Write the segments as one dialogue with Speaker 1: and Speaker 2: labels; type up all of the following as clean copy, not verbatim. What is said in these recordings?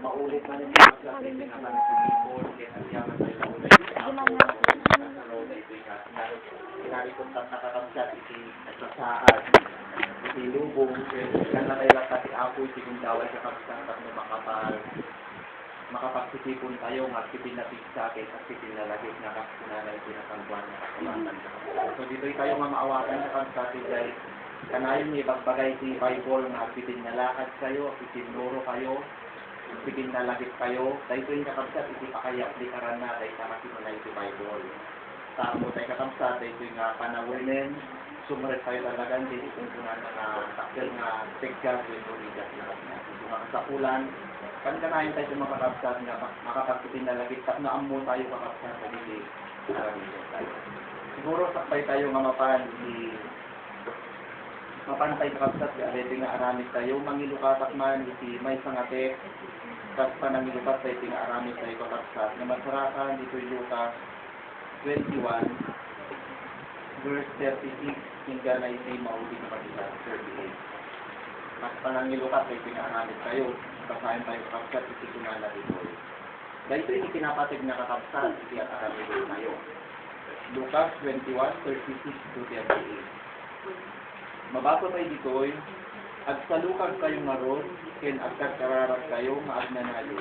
Speaker 1: maulit na rin yung pagkakitin naman sa Bicol, kaya nagyaman tayo na ulit. Sa road ay ito yung pinarikot at nakakamsat, iti nagsasaan, iti lubong, kaya na tayo lang kasi ako, iti kung daway kakamsat at makapagsisipon tayo, magpipinatig sa akin, at pipinalagit na kakunanay pinatangguan na kakulatan. So dito tayo mamaawakan na kamsat, dahil kanayon niya ibagbagay si Bible na pipinalakad kayo, pipinuro kayo, pipinalagit kayo, dahil ito yung kakamsat, iti pakayak, di karan na, dahil nakasinunay si Bible. Tamo tayo kakamsat, dahil ito yung panawinin, sumulit tayo talagang, dahil ito yung takil nga tiggas, yung tuligas na kanya. Ito nga kasapulan, kanayon tayo sa mga kakabsat nga makapagpitin na lagi tap na ammo tayo kakabsat sa hindi tayo. Siguro sakpay tayo nga mapantay kakabsat nga aliti nga aramid tayo mangilukatak man iti may sangate kas panangilukat tayo iti nga aramid tayo kakabsat nga masarakan dito yung Lucas 21 verse 36 hingga na iti mauli na pagkita 38. Mas panangilukat tayo iti nga aramid tayo basahin tayo kakabsat, iti kunana dito. Dahil ito iti pinapatig na kakabsat, iti at aramidin tayo. Lucas 21:36-38. Mabasa tayo dito, agsalukag kayo ngaron, ken agkararat kayo, maagnanayo.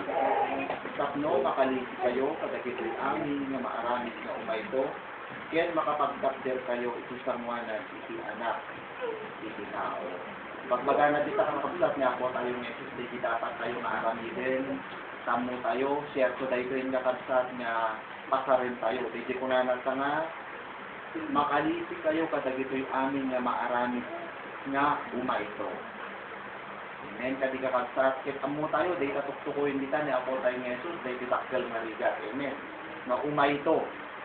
Speaker 1: Tapno, makalisi kayo, kadagito'y amin, nga maaramid na umayto, ken makapagtakder kayo, iti sangwanan, iti anak, iti tao. Pagbaga na dito kang kapsat niya po tayo ng Jesus, di dapat tayo maaramidin, tamo tayo, siyerto tayo rin kapsat nga pasarin tayo. Di ko na nasa nga, makalisi kayo kadagito'y amin nga maaramid nga umayto. Amen, kadi kapsat, kit amo tayo, di tatuktukuin dita niya po tayo ng Jesus, di titakgal marigat. Amen, nga umayto.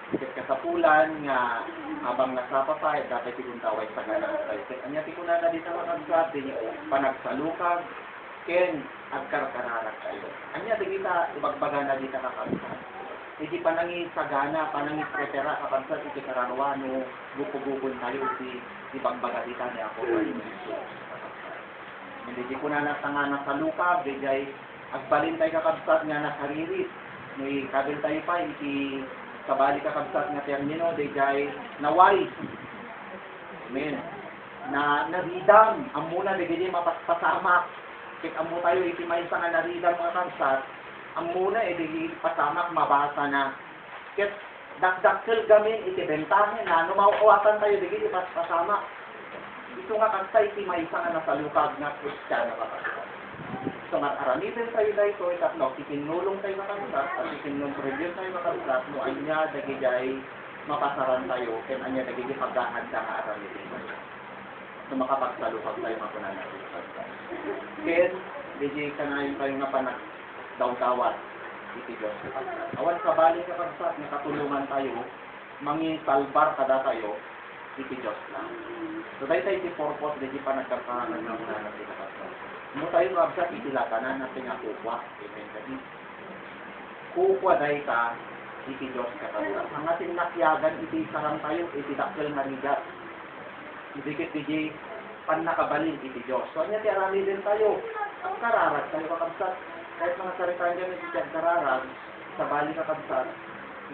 Speaker 1: Kit kasapulan nga habang nasapapay, dapat tikuntaway sa ganang tayo. Anya tikunana dito makagkat, din panagsalukag, ken agkarkararak tayo. Anya di kita ibagbaga na dito kakagkat. Hindi panangi sagana, panangi pretera kakagkat, iti kararwano, gupugupon tayo, ibagbaga dito niya ako tayo ng Jesus. Hindi di kunana sa nga nasalukag, di agbalin tayo kakagkat nga nasaririt. May kabil tayo pa, iti kabali kakabsat nga termino, dayjay naway. Amen. Na naridam, amuna dayjay mapaspasamak. Kit amo tayo iti maysa nga naridam mga kabsat, amuna dayjay pasamak mabasa na. Kit dakdakkel gamin iti bentahe na mauwasan tayo dayjay pasamak. Ito nga kabsat iti maysa nga nasalukag nga Kristiyano kakabsat. So, aramidin tayo dito, itatlo, ikinulong tayo makabsat, at ikinulong tayo makabsat, no anya dagigay mapasaran tayo, ken anya dagigay paghahanda nga aramidin tayo. So, makapagsalupag tayo mapunan natin makabsat. Ken, dagigay ka na yung tayo nga panagdaw-dawat, iti Diyos makabsat. Awan kabali makabsat, nga katulungan tayo, mangisalbar kada tayo, iti Diyos lang. So, dahil tayo iti purpose, dagigay pa nagkakahanan ng muna natin makabsat. Mo tayo mabsat itilakanan natin nga kupwa. Amen. Kasi kupwa dahil ka iti Diyos kakabsat. Ang ating nakyagan iti sarang tayo iti dakil marigat. Idikit iti panakabalin iti Diyos. So anya ti arami din tayo. Ang kararag tayo kakabsat. Kahit mga saritaan dyan iti kararag sa bali kakabsat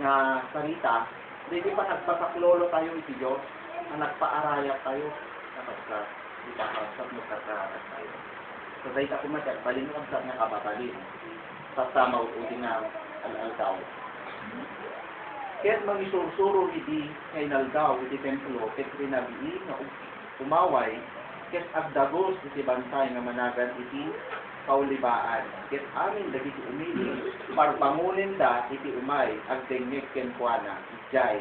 Speaker 1: nga sarita, hindi pa nagpasaklolo tayo iti Diyos na nagpaarayap tayo kakabsat. Di ba kakabsat mo kararag tayo. So, dahil ako matag, balin mo ang nga kababalin. Sa mauuti nga al-aldaw. Kaya't mangisuro-suro iti kay naldaw, iti templo, ket rinabii na umaway, ket agdagos iti bantay nga managan iti kaulibaan. Ket amin dagiti umili, parpangunin da iti umay, agdengnek ken kuana, ijay,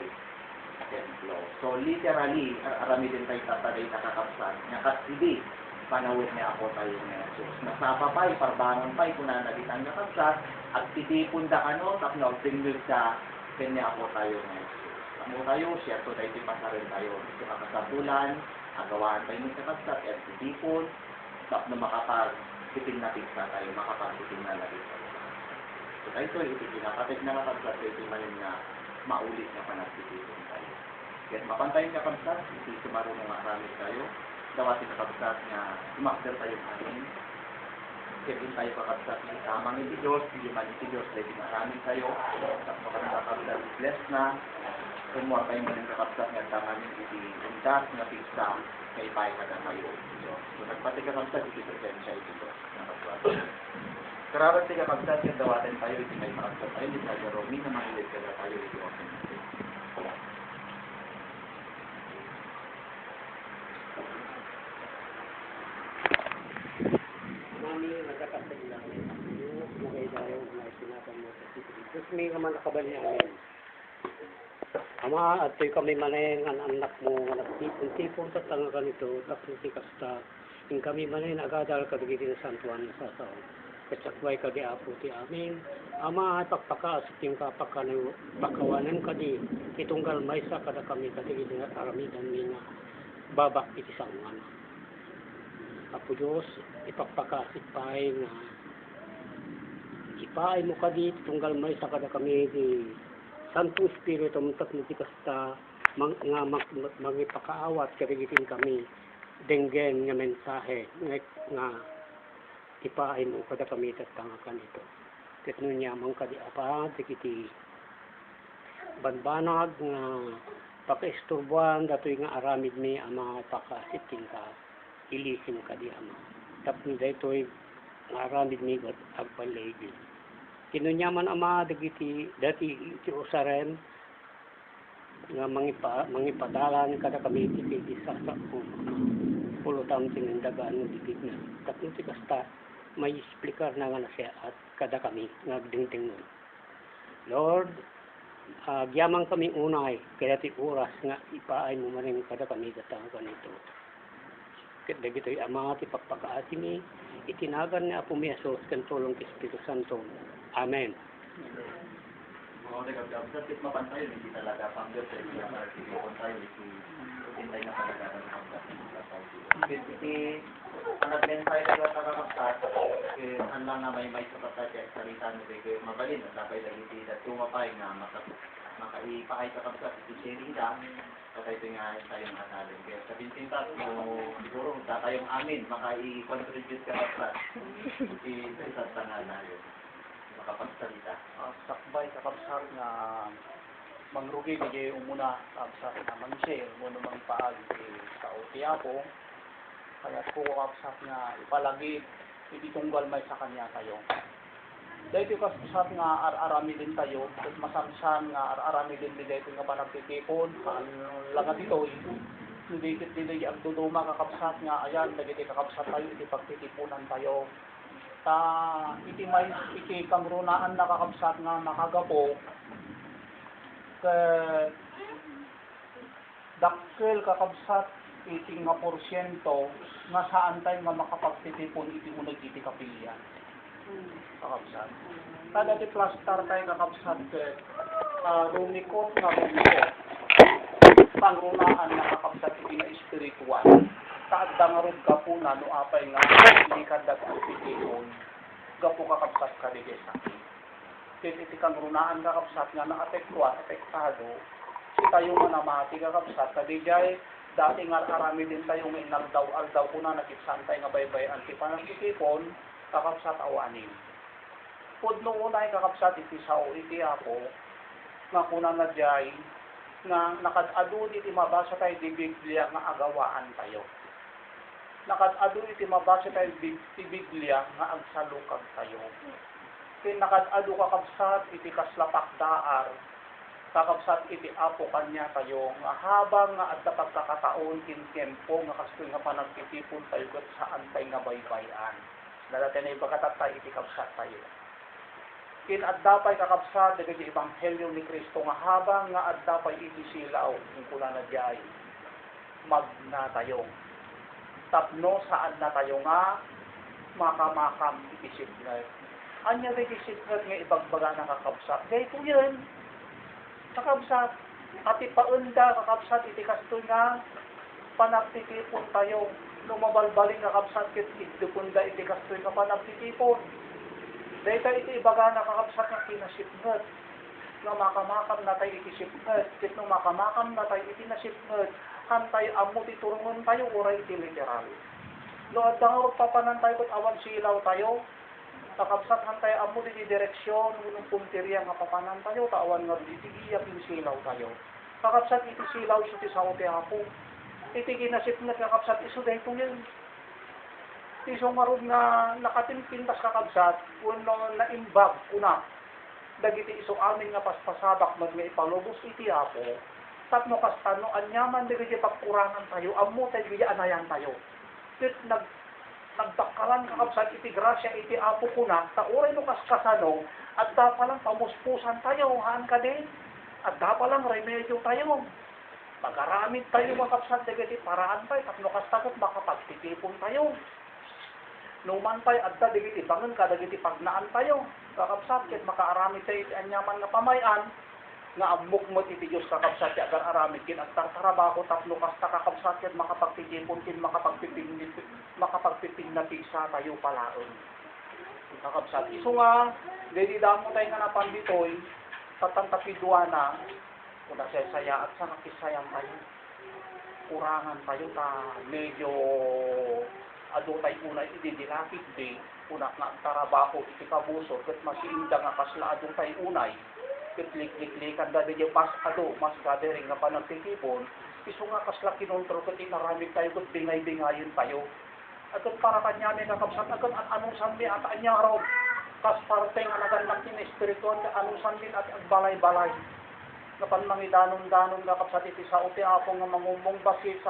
Speaker 1: templo. So, literally, arami din tayo tataday nakakapsan. Nga kasi panawid niya ako tayo ng Jesus. Nasapapay, parbangon pa'y kuna nagitan nga kapsat, at titipon da tapno, tingil sa kanya ako tayo ng Jesus. Amo tayo, siyerto tayo tipasarin tayo. Ito kakasapulan, agawaan tayo ng kapsat, at titipon, tapno makapag-titing na pizza tayo, makapag-titing na lagit tayo. So tayo ito, pinapatig na kapsat, ito manin na maulit na panagtitipon tayo. Kaya mapantayin ka kapsat, ito sumarunong marami tayo, dawatin na kapsat nga umakder tayo amin Kaya tayo kakabsat ng tamang iti Diyos, hindi man iti Diyos, dahil maraming kayo, tapos ka nakakabsat, bless na, kumuha kayo man ng kakabsat nga tanganin iti undas na pista, kay ipay ka na kayo. So, nagpati kakabsat, iti presensya iti Diyos. Kararat ti kakabsat, yung dawatin tayo, iti may kakabsat tayo, iti tayo Romy, na mahilig ka na tayo, iti open.
Speaker 2: Mami, nagkakasag lang. Yung nagay-dayo na sinapan mo sa sitri. Diyos may naman nakabali amin. Ama, at kami manay ang anak mo, nagtipon-tipon sa tanga ganito, tapos si Kasta, yung kami manay nagadal kadagiti na santuan na sasaw. Kasakway ka di apo ti amin. Ama, pagpakaasip yung pakawanan ka di, itong galmay sa kada kami kadagiti na aramidan ni nga babak iti sanguan. Apo Diyos, ipagpakasit pahay nga ipaay mo ka dito tunggal may sa kada kami di Santo Espiritu muntak mo di kasta magipakaawat karigitin kami denggen nga mensahe nga ipaay mo kada kami tatanga ka nito. Ket nun yamang ka di apa dikiti banbanag nga pakaisturbuan datoy nga aramid mi ama pakasiting ka ilisim ka di ama. Tapos daytoy ngaramid mi got agpaligid. Kinunyaman ama dagiti dati iti usaren nga mangipadalan kada kami iti sasa ko pulutam tindagan ng bibig na. Tapos ti kasta may explicar na nga na siya at kada kami nagdingting nun. Lord, gyamang kami unay kaya ti oras nga ipaay mo maning kada kami datang ganito. Kaya gito'y ama ti pagpakaati mi, itinagan ni Apo mi Asos kan tulong ti Espiritu Santo. Amen.
Speaker 1: Mga nagagabsat, kit mapantayo, hindi talaga panggat, hindi na marasipon tayo, hindi na talaga ng panggat. Iti, ang nag-mensahe na nakakabsat, ang lang na may sapatay kaya salita ni Bego, mabalin, at lapay lagi iti, at tumapay nga, makaipaay kakabsat, iti sharing lang, patay ito nga tayo ng asalin. Kaya sa bintintas mo, siguro, tayong amin, makai-contribute ka kapsat. Sa isa't tangal na yun. Makapagsalita.
Speaker 3: Sakbay kakabsat nga mangrugi kaya umuna kakabsat nga mangshare mo namang paag sa Otiapo. Kaya po kakabsat nga ipalagi ititunggal may sa kanya tayo. Dahil kakabsat nga arami din tayo, at masamsan nga arami din dito nga panagtitipon, langat ito didikit ang duduma kakabsat nga ayan, dagiti kakabsat tayo, iti pagtitipunan tayo. Iti may iti kangrunaan na kakabsat nga nakagapo, dakkel kakabsat iti nga porsyento nga saan tayo nga makapagtitipon iti unag iti kapilyan. Kakabsat. Kada ti plaster tayo kakabsat rumikot nga rumikot. Pangrunaan na kakabsat iti na espiritual. Kaadda nga rin gapo na no apay nga ilikad at pagtitipon. Gapo kakabsat ka di sakit. Iti kangrunaan kakabsat nga apektado. Si tayo manamati kakabsat ka di jay dati nga arami din tayo nga inagdaw-aldaw ko na nakipsantay nga baybay antipanagtitipon kakabsat awanin. Pudno unay kakabsat iti sao iti Apo nga kuna na jay nga nakadado iti mabasa tayo di Biblia nga agawaan tayo. Nakadado iti mabasa tayo di Biblia nga agsalukag tayo. Iti nakadado kakabsat iti kaslapakdaar kakabsat iti Apo kanya tayo nga habang nga adda pagkakataon kin tiempo nga kastoy nga panagtitipon tayo ket saan tayo nga baybayan. Dadaten ay pagkatatay iti kabsat tayo. Kin addapay kakabsat dagiti ebanghelyo ni Kristo nga habang nga addapay iti silaw kung kuna na diay magna tayo. Tapno saan na tayo nga makamakam iti sikret. Anya iti sikret nga ibagbaga na kakabsat. Dahito yun. Kakabsat. At ipaunda kakabsat iti kastoy nga panagtitipon tayo. Lumabalbaling kakabsat kit idukunda iti kastoy nga panagtitipon. Dahito iti ibaga na kakabsat nga kinasipngat. Nga makamakam na tayo iti sipngat. Kit nung makamakam na tayo iti nasipngat. Hantay amo ti turungon tayo oray iti literal. No, at nga papanantay ko't awan silaw tayo. Kakabsat hantay amo di direksyon, unong punteriya nga papanan tayo, tawan nga di iyak yung silaw tayo. Kakabsat iti silaw siya ti sao ti apo. Iti ginasip na kakabsat iso dahito yun. Iso marod nga nakatimpintas kakabsat, uno naimbag una. Dagiti iso amin nga paspasabak mag nga ipalubos iti apo. Tapno kastano, anyaman di gaya pagkurangan tayo, amo tayo gaya anayan tayo. Tit nagdakalan kakabsat iti grasya iti apo kuna, tauray no kaskasano, at da palang pamuspusan tayo, haan ka din. At da palang remedyo tayo. Pag-aramid tayo kakabsat, dagiti paraan tayo, tapno kastagot makapagtitipon tayo. Numan tayo, at da dagiti bangon ka, dagiti pagnaan tayo. Kakabsat, kit makaaramid tayo iti anyaman na pamayan, nga amukmot iti Diyos kakabsat ya agar aramid kin at tartarabaho tapno kasta kakabsat kin makapagtitipon kin makapagpiping na pisa tayo palaon kakabsat iso nga dedi damo tayo nga napanditoy tatantapidwana kuna saya at sa nakisayang tayo kurangan tayo ta medyo ado tayo unay ididilapit di kuna nga tarabaho iti kabusor kat masiinda nga kasla adong tayo unay kitlik-liklikan dati yung mas gathering nga pa nagtitipon, iso nga kasla kinontrol kat inaramig tayo kat bingay-bingayin tayo. At para kanya may kakabsat, at anong sanbi at anyaraw, kas parte nga nagandang kinespirituan, anong sanbi at balay-balay. Napan mangidanon-danon kakabsat iti sa uti apong nga mangumong basi sa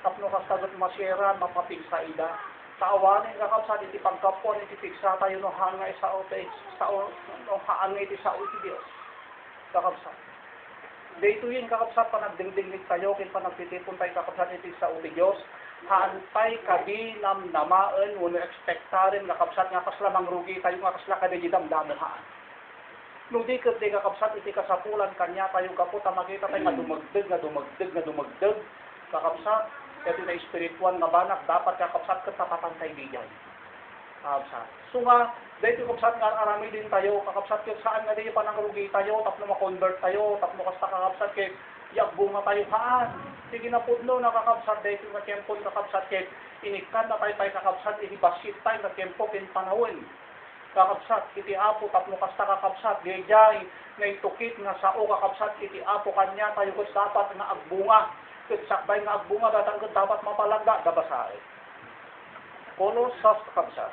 Speaker 3: tapno kastagot masyera, mapapig sa ida. Taawanin kakabsat iti pagkapon, iti pigsa tayo no hangay sa uti, no haangay iti sa uti Diyos. Kakabsat. Dito yun kakabsat, panagdingdinglig tayo, kin panagtitipon tayo kakabsat iti sa uti Diyos, haantay kadi namnamaan, uno ekspektarin, kakabsat nga kaslamang rugi tayo, nga kasla kadi damdamuhaan. Nung di kakabsat iti kasapulan kanya tayo kapot, makita tayo nga dumagdag, kakabsat, ito na espirituan nga banak, dapat kakabsat katapatan tayo diyan. Kakabsat. So nga, dahil kakabsat nga arami din tayo, kakabsat kaya saan nga din panangrugi tayo, tapno ma-convert tayo, tapno kasta kakabsat kaya yagbunga tayo haan. Sige na pudno na kakabsat, dahil nga kempon kakabsat kaya inikan na tayo kakabsat, inibasit tayo na kempo kin panahon. Kakabsat, iti apo, tapno kasta kakabsat, gayjay, na itukit nga sao kakabsat, iti apo kanya tayo kus dapat nga agbunga. Kasi sakbay nga agbunga, datang dapat mapalagda, dabasae. Kolosas kakabsat.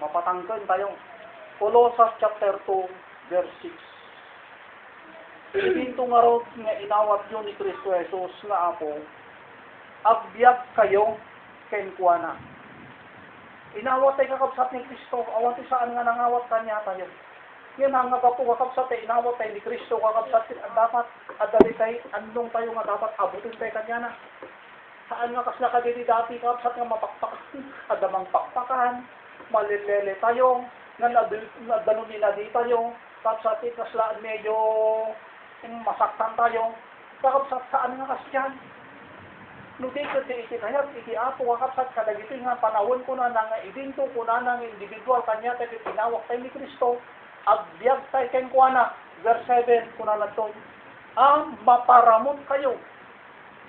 Speaker 3: Mapatangkan tayo. Colossus chapter 2, verse 6. Ilinto nga ron nga inawat yun ni Kristo Jesus nga apo, agbyag kayo kenkuana. Inawat tayo kakabsat ni Kristo, awan ti saan nga nangawat kanya tayo. Yan ang nga po kakabsat tayo, inawat tayo ni Kristo kakabsat, dapat adali tayo, andong tayo nga dapat abutin tayo kanya na. Saan nga kasla ka dito dati kakabsat nga mapakpakan, adamang pakpakan, malilele tayo, nadanon nila di tayo, kapsat kaslaan medyo masaktan tayo, kapsat saan nga kasyan? Nutin ko di itinayat, iti apo, kapsat kadagito nga panahon ko na nga idinto ko na ng individual kanya tayo tinawak tayo ni Kristo, agbyag tayo kenkwana, verse 7 ko na nato, ang maparamot kayo,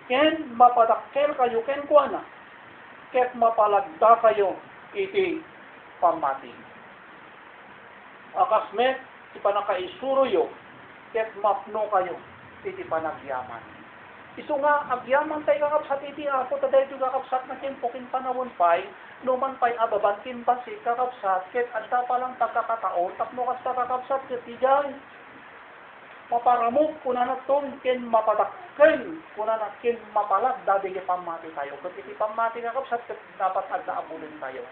Speaker 3: ken mapadakkel kayo kenkwana, ket mapalagda kayo, iti pamati. Akasmet, ipanakaisuruyo, ket mapno kayo, iti panagyaman. Iso nga, agyaman tayo kakabsat iti apo, taday ito kakabsat na kimpokin panawon pa'y, numan pa'y ababantin basi kakabsat, ket adta palang pagkakataon, tapno kasta kakabsat, ket ijay, maparamok, kuna na ton, ken mapadakken, kuna na ken mapalag, dadi pamati tayo. Ket iti pamati kakabsat, ket dapat adda abulin tayo.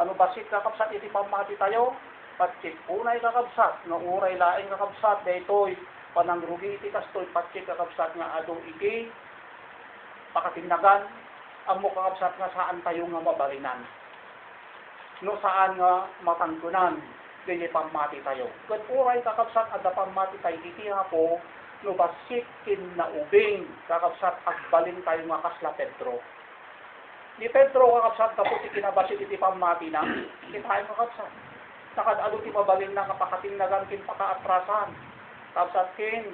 Speaker 3: Ano basit kakabsat iti pamati tayo? Patsit unay kakabsat, nga uray laing kakabsat, daytoy panangrugi iti kastoy, patsit kakabsat nga adong iti pakatindagan, amo kakabsat nga saan tayo nga mabalinan. No saan nga matangkunan, dili pamati tayo. Ket uray kakabsat adda pamati tayo iti hapo, no basit kin naubing kakabsat agbalin tayo nga kasla Pedro. Ni Pedro kakabsat kapot ikinabasit iti pamati na, kitahin kakabsat. Nakadalo ti mabalin na kapakating nagan kin pakaatrasan. Kakabsat kin,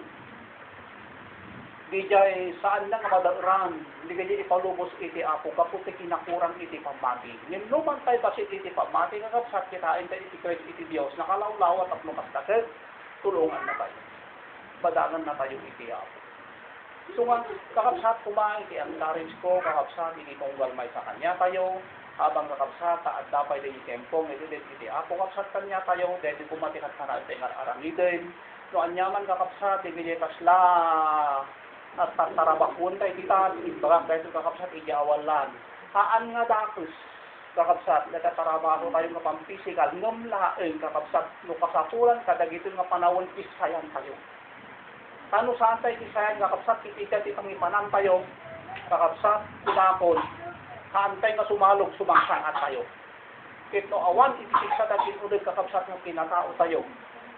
Speaker 3: Di jay saan lang madaran, hindi kaya ipalubos iti apo, kaputi kinakurang iti pamati. Ngayon luman tayo kasi iti pamati, kakapsat kitain tayo iti credit iti Diyos, nakalawlaw at lukas takit, tulungan na tayo. Badangan na tayo iti apo. So nga, kakapsat kumain, iti encourage ko, kakapsat, iti tunggal may sa kanya tayo, habang kakapsat, at dapat iti tempong, iti apo, kakapsat kanya tayo, dahil kumatikat ka na iti arangidin. No, anyaman kakapsat, iti kasla, at tarabakun tayo kita, ibaga dahil kakapsat, iti awalan. Haan nga dakos, kakapsat, nagtatarabaho tayo nga pang-physical, ngamlaeng kakapsat, no kasapulan, kadagito nga panawon, isayan tayo. Tano saan tayo isayan, kakapsat, itikat itang ipanan tayo, kakapsat, kunakon, haantay nga sumalog, sumangsangat tayo. Kit no awan, itisik sa daging ulit kakapsat nga kinatao tayo.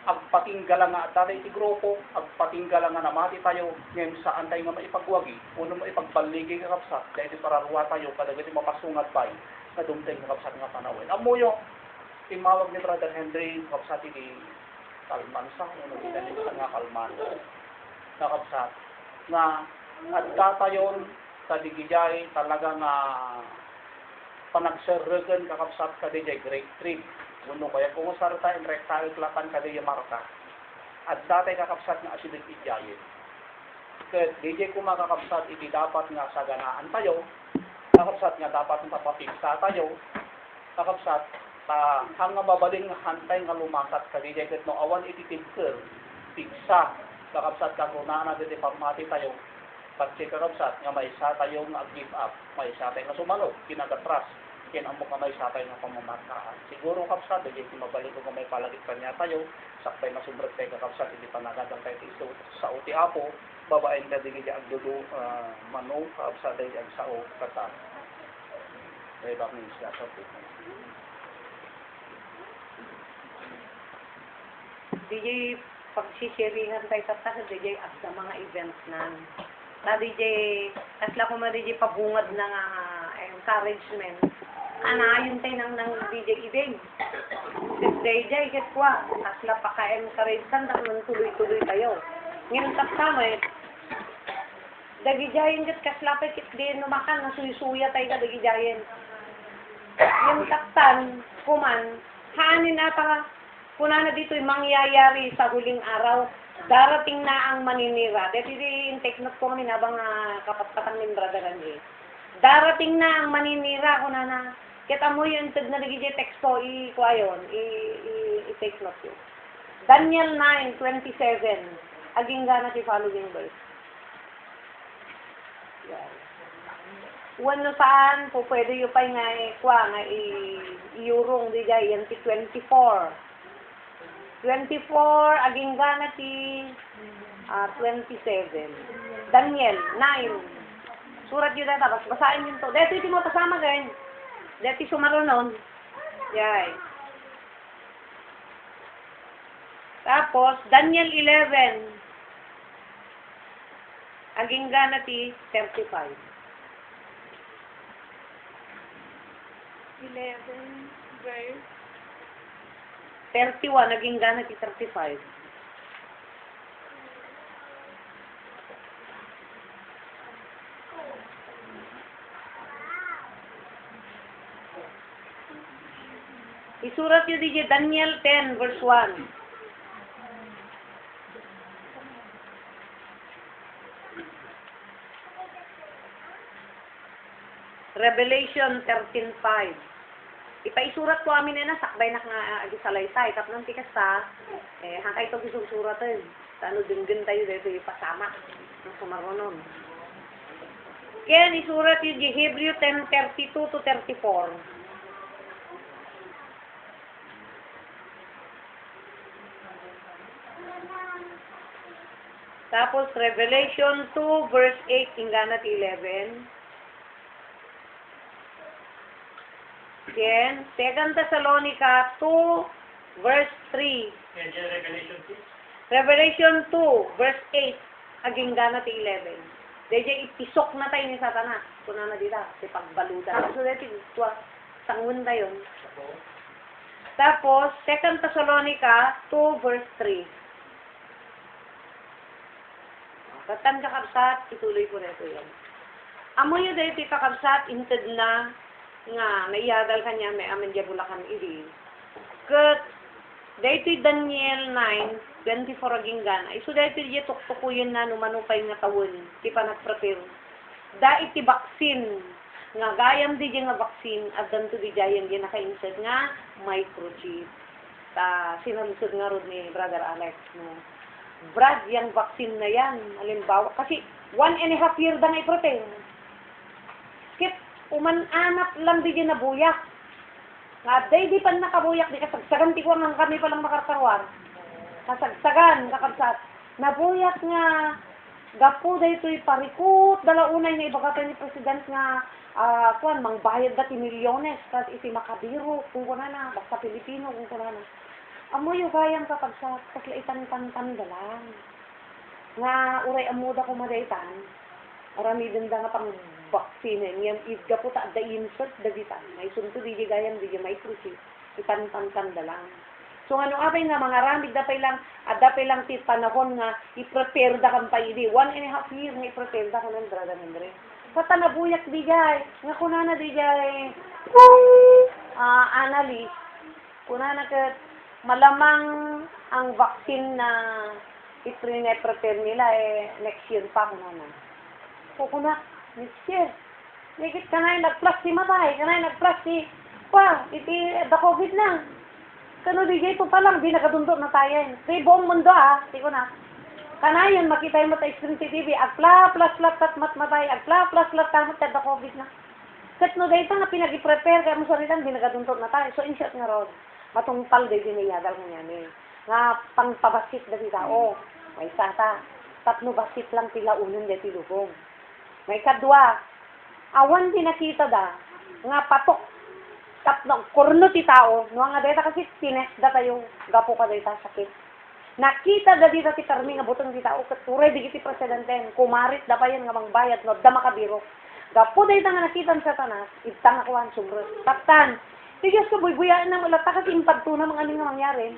Speaker 3: Agpatinggal nga at dati iti grupo, agpatinggal nga namati tayo, ngayon saan tayo nga maipagwagi, uno maipagbaligi kakapsat, dahil pararuwa tayo, kadagiti mapasungat tayo, na dumtay kakapsat nga panawin. Amuyo, timawag ni Brother Henry, kakapsat iti kalmansa, uno ginanisa nga kalman, kakapsat, nga at datayon, kadigijay, talaga nga panagserregan kakapsat kadigijay, great trip. Uno kaya kung sarta in rectile klatan kadaya marka. At dati kakapsat nga asidit ijayin. Kaya DJ ko makakapsat, iti dapat nga saganaan tayo. Kakapsat nga dapat nga papipsa tayo. Kakapsat, hang nga mabaling hantay nga lumakat kadaya kat no awan iti tinker. Pigsa. Kakapsat kakunana iti pagmati tayo. Pagsi kakapsat nga may isa tayo nga give up. May isa tayo nga sumalog. Kinagatras. Kinamok nga may satay ng pamamarkaan. Siguro kapsat, hindi mabalik ko may palagit pa niya tayo, saktay na sumbret tayo kapsat, hindi pa nagagang tayo iso sa uti apo, babaeng na din niya ang dudu, mano, kapsat tayo ang sao, kata. May bakit niya siya sa uti.
Speaker 4: DJ, pagsisirihan tayo kata, DJ, as sa mga events na DJ, kasla ko ma DJ pabungad ng encouragement. Ayon tayo ng DJ event. DJ, get kwa. Kasla pa ka-encourage kan, naman tuloy-tuloy tayo. Ngayon tapos dagijayin kat kasla pa kit din numakan, nasuy-suya tayo ka dagijayin. Yung taktan, kuman, haanin na pa, kuna na dito yung mangyayari sa huling araw, darating na ang maninira. Dito yung take note ko kami nabang kapatpatang ng bradaran eh. Darating na ang maninira, kuna na, kita mo yung na nagiging text ko, i-kuha yun, i-take note yun. Daniel 9:27, aging gana si following verse. Yan. Wano saan po pwede yung pa nga kuha nga iurong di jay, yan si 24. 24, aging gana si 27. Daniel 9. Surat yun na tapos, basahin yun to. Dito iti mo kasama ganyan. Dati sumarunon. Yay. Tapos, Daniel 11. Aging gana ti 35.
Speaker 5: 11 verse
Speaker 4: 31. Aging gana ti 35. Isurat yun DJ Daniel 10 verse 1. Revelation 13:5. Ipaisurat ko amin na sakbay na nga agisalaysay. Tapos nanti kasta, hangkay ito gisuratan. Tano dinggin tayo dito ipasama. Ang sumarunon. Kaya isurat yun di Hebrew 10:32 to 34. Tapos, Revelation 2, verse 8, hingga na 11. Then, 2 Thessalonica 2, verse 3. Revelation 2, verse 8, aging gana ti 11. Dahil ipisok na tayo ni Satanas. Kuna na dita, si pagbalutan. So, dahil sangun tayo. Tapos, 2 Thessalonica 2, verse 3. Tatan kakabsat, ituloy ko na ito yan. Amo yun dahil ti kakabsat, inted na nga, naiyadal kanya, may amin diya bulakan ili. Kat, dahil ti Daniel 9, 24 aginggan, ay so dahil ti diya tuktukuyin na numanupay nga tawon, ti panagprepare. Dahil ti baksin, nga gayam di diya nga baksin, at danto di diya yan naka-insert nga microchip. Sinalusod nga ron ni Brother Alex, no? Brad, yung vaccine na yan, halimbawa, kasi 1.5 year na i-protect. Kit, umananap lang di din nabuyak. Nga, di pa nakabuyak, di kasagsagan, ti ko nga kami palang makartarwar. Kasagsagan, kakabsat. Nabuyak nga, gapo da ito'y parikot, dalaunay na ibaga ni President nga, mangbayad dati milyones, kasi iti makabiro, kung kuna na, basta Pilipino, kung kuna na. Amo yung kayang kakabsat, kasi itan-tan dalang. Nga, uray amuda ko madaitan, arami din da nga pang vaccine, yan, gapo ta, da insert, da ditan. May sunto, di gayam, di microchip, itan-tan dalang. So, ano abay nga, mga ramid, dapay lang ti panahon nga, i-prepare da kang pa, 1.5 year nga i-prepare da ka ng Brother Andre. Sa tanabuyak di jay, nga kunana di jay, analyst, kunana ka, malamang ang vaccine na i-prepare nila next year pa kunana. Kukuna, next year. Nigit ka na yung nag-plus si matay, ka na yung nag-plus si, iti, the COVID lang. Kano di jay, ito pa lang, di nakadundot na tayo. Di buong mundo di ko na. Kanayon, makita yung matay screen si TV, agpla, plus, tat matmatay, agpla, plus, tamat, the COVID na. Kat no, dahil nga pinag-i-prepare, kaya mo saritan, di nakadundot na tayo. So, in short nga ron, matungpal di diniyadal ko niyan nga pangpabasit na di tao. May sata, 3 basit lang tila unon di tilubong. May kadwa, awan di nakita da, nga patok, kurno ti tao, no nga deta kasi tines da tayo, gapo ka deta sakit. Nakita da dita ti karmi nga butong ti tao, katuray di kiti presidenten, kumarit da pa yan nga mangbayad, no, da makabiro. Gapo dita nga nakita sa tanas, itang akuan sumro. Tatan, tigas ko buy-buyaan na malata kasi impagto na mga nga mangyari.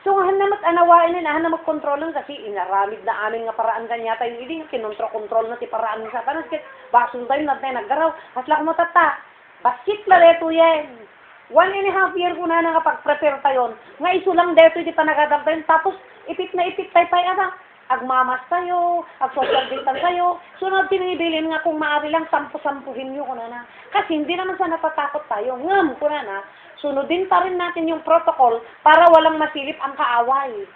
Speaker 4: So, hanamat anawain na, hanamat kontrolan kasi inaramid na amin nga paraan kanya tayo, hindi nga kinontrol na ti paraan sa tanas, basong tayo na tayo naggaraw, hasla ko matata, basit na reto yan. 1.5 year ko na nakapag-prepare tayo, nga isulang deto di panagadal tayo, tapos ipit na ipit tayo tayo, agmamas tayo, ag-social distance tayo, sunod tinibilin nga kung maaari lang, 10-10 nyo ko na. Kasi hindi naman sa natatakot tayo, ngam ko na, sunodin pa rin natin yung protocol para walang masilip ang kaaway.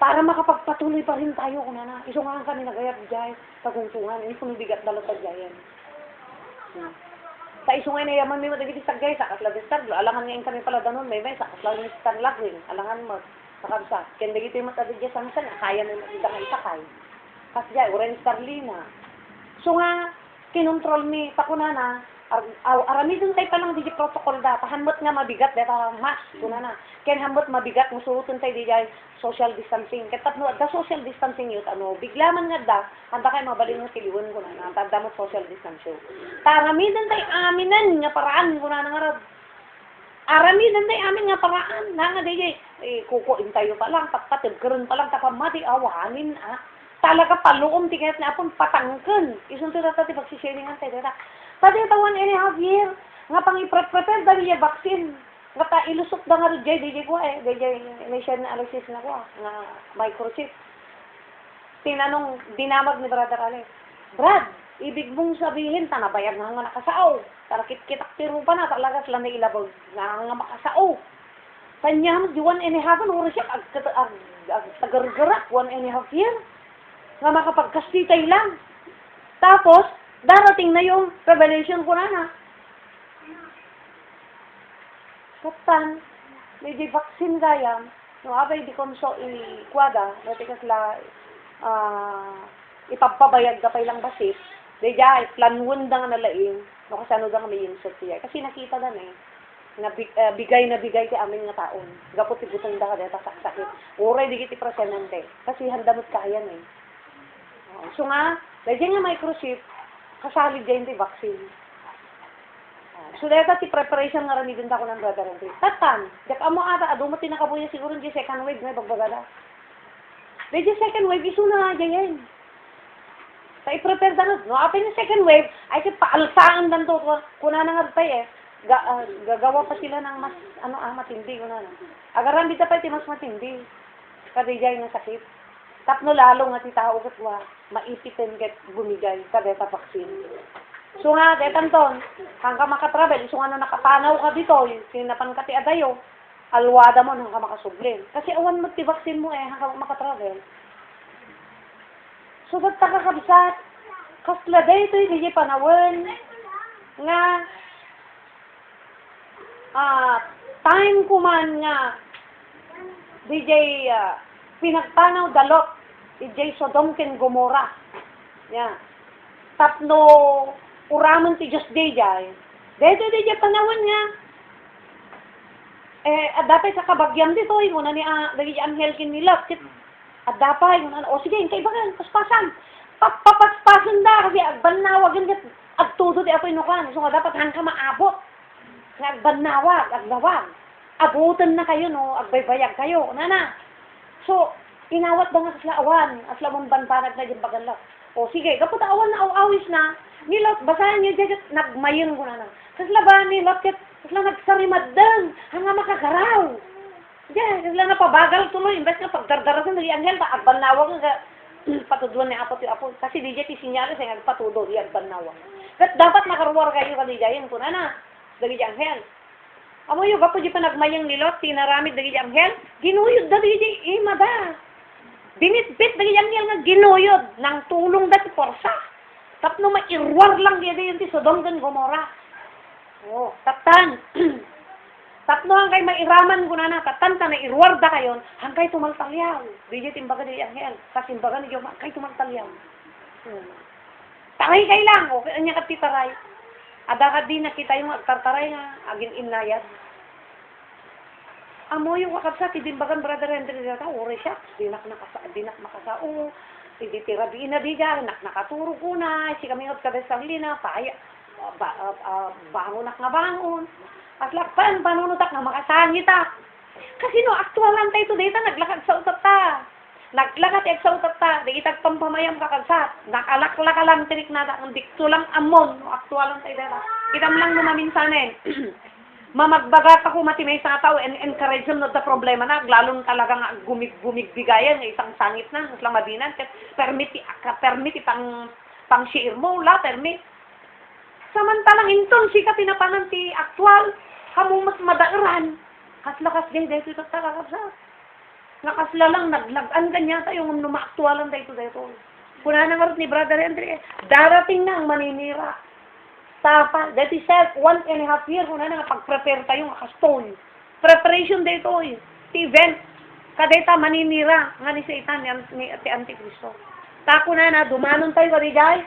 Speaker 4: Para makapagpatuloy pa rin tayo ko na. Isungan kami nagayat dyan, tagungtungan, hindi kung bigat dalat sa dyan. Sa isungay na yaman, may matagiti sa gay, sa kaslabistag, alangan ngayon kami pala danon, may sa kaslabistag lagwing, alangan mo. Sakabsa, kaya dito yung matadidya sa misan, kaya na yung mga isakay. Kasi dyan, orange Carlina. So nga, kinontrol mi, pakunana, arami dun tayo palang di protocol da, tahanmot nga mabigat, data mas, kunana. Kaya hamot mabigat, musurutin tayo di dyan, social distancing. Kaya tapno, da social distancing yun, biglaman nga da, handa kayo mabalin ng tiliwan ko na, tanda mo social distancing. Tarami dun tayo aminan, nga paraan, kunana nga rab. Arami nanday amin nga paraan na nga DJ kukuin tayo pa lang patpatid karon pa lang tapamati awanin talaga paluom tiket na apon patangken isunod ta ti pagsisharingan tayo pati ta 1.5 year nga pang i-prepare dali ya vaccine nga ta ilusot da nga DJ ko DJ nation analysis na ko nga microchip tinanong dinamag ni Brother Alex Brad ibig mong sabihin tanabayag nga nakasao tarakit-kitak tiro pa na talaga sila na ilabog nga makasao. Kanya mo, di 1.5 oras siya, tagar-garak, 1.5 year. Nga makapagkastitay lang. Tapos, darating na yung revelation ko na. Kaptan, may di vaccine gaya, no abay di konso ikwada, dati ka sila ipapabayag ka pa ilang basis, di jay, planwon da nga nalaing, no, kasi ano da nga may insert siya. Kasi nakita na na bigay na bigay ti amin nga taon. Gapot ti butang da ka deta sakit. Uray di kiti presenante. Kasi handamot kaya so nga, dahil nga microchip, kasali dyan ti vaccine. So deta ti preparation nga ramidin da ko ng Brother Andre. Tatan, dak amo ata, adumo ti nakabuya siguro di second wave nga bagbagada. Dahil second wave, iso na nga dyan. Sa i-prepare na, no, after yung second wave, ay paalsaan lang to, kuna na nga tayo gagawa pa sila ng mas, matindi, kuna na. Agaran dito pa mas matindi, kadijay ng sakit. Tapno lalo nga ti tao katwa, maipitin ket bumigay, kadeta vaksin. So nga, detan ton, hanggang makatravel, so nga na nakapanaw ka dito, sinapan ka ti adayo, alwada mo hanggang makasublin. Kasi awan mo ti vaksin mo hanggang makatravel. So, ba't kakabsat? Kasla day ito yung hindi panawin nga time ko man nga DJ pinagpanaw dalot DJ Sodom ken Gomorrah. Yeah. Tapno uraman ti Diyos DJ. Dito DJ panawin nga at dapat sa kabagyam dito yung una ni DJ Angel kin nila at dapat yung sige kaibagan paspasan papaspasan da kasi agbanawag yung agtudo di ako inukan so nga dapat hangka maabot nga agbanawag aglawag abutan na kayo no agbaybayag kayo nana so inawat ba nga sa awan at lamang bantanag na yung bagalak o sige kapag awan na awawis na nilot basahan niyo dyan nagmayon ko na sa laban nilot kat sila nagsarimadang hanga makakaraw diyan sila napabagal tuloy imbes nga pagdardarasan ng Angel agbanawag nga patudwan ni apo ti apo kasi di ti sinyalis ay nagpatudo di agbanawang kat dapat makaruwar kayo kadijayan ko na dagi Angel amo yo gapo di pa nagmayang nilot tinaramid dagi Angel ginuyod dagi imada binitbit dagi Angel nga ginuyod nang tulong dati porsa tapno mairwar lang di ti Sodom ken Gomorrah oh tatan tapno hangkay mairaman ko na tatan ta na irwarda kayon hangkay tumaltalyaw di timbaga di Angel kasi timbaga ni hangkay tumaltalyaw taray kay lang o kanya katitaray ada ka di nakita yung tartaray nga agin inayat amo yung wakapsa tidimbagan brother Henry data ore siya dinak makasao tiditirabi na diga nakaturo ko na si kami ka besang lina paya bangonak nga bangon at lakpan, panunutak na makasangit kasi no, aktual lang tayo today naglakad sa utat ta. Naglakad sa utat ta. Di itag pampamayam kakagsat. Nakalaklaka lang tinik na ang dikto lang amon. No, aktual lang tayo dito. Kita mo lang naman minsanin. Mamagbagat ako matimay sa tao and encourage them not the problema na. Lalong talagang gumigbigayan isang sangit na. Mas lang madinan. Permit pang share mo. La, permit. Samantalang inton sika pinapanan ti aktual. Kamu mas madairan. Kaslakas din dito ito kakabsa. Nakasla lang, naglagan kanya tayo yung numaaktualan dito. Kuna na nga ni Brother Henry, darating na ang maninira. Tapa, that is 1.5 years, kuna na nga pag-prepare tayo nga kastol. Preparation dito, event. Kadeta maninira, nga ni Satan, ni Antikristo. Tako na, dumanon tayo ka di jay.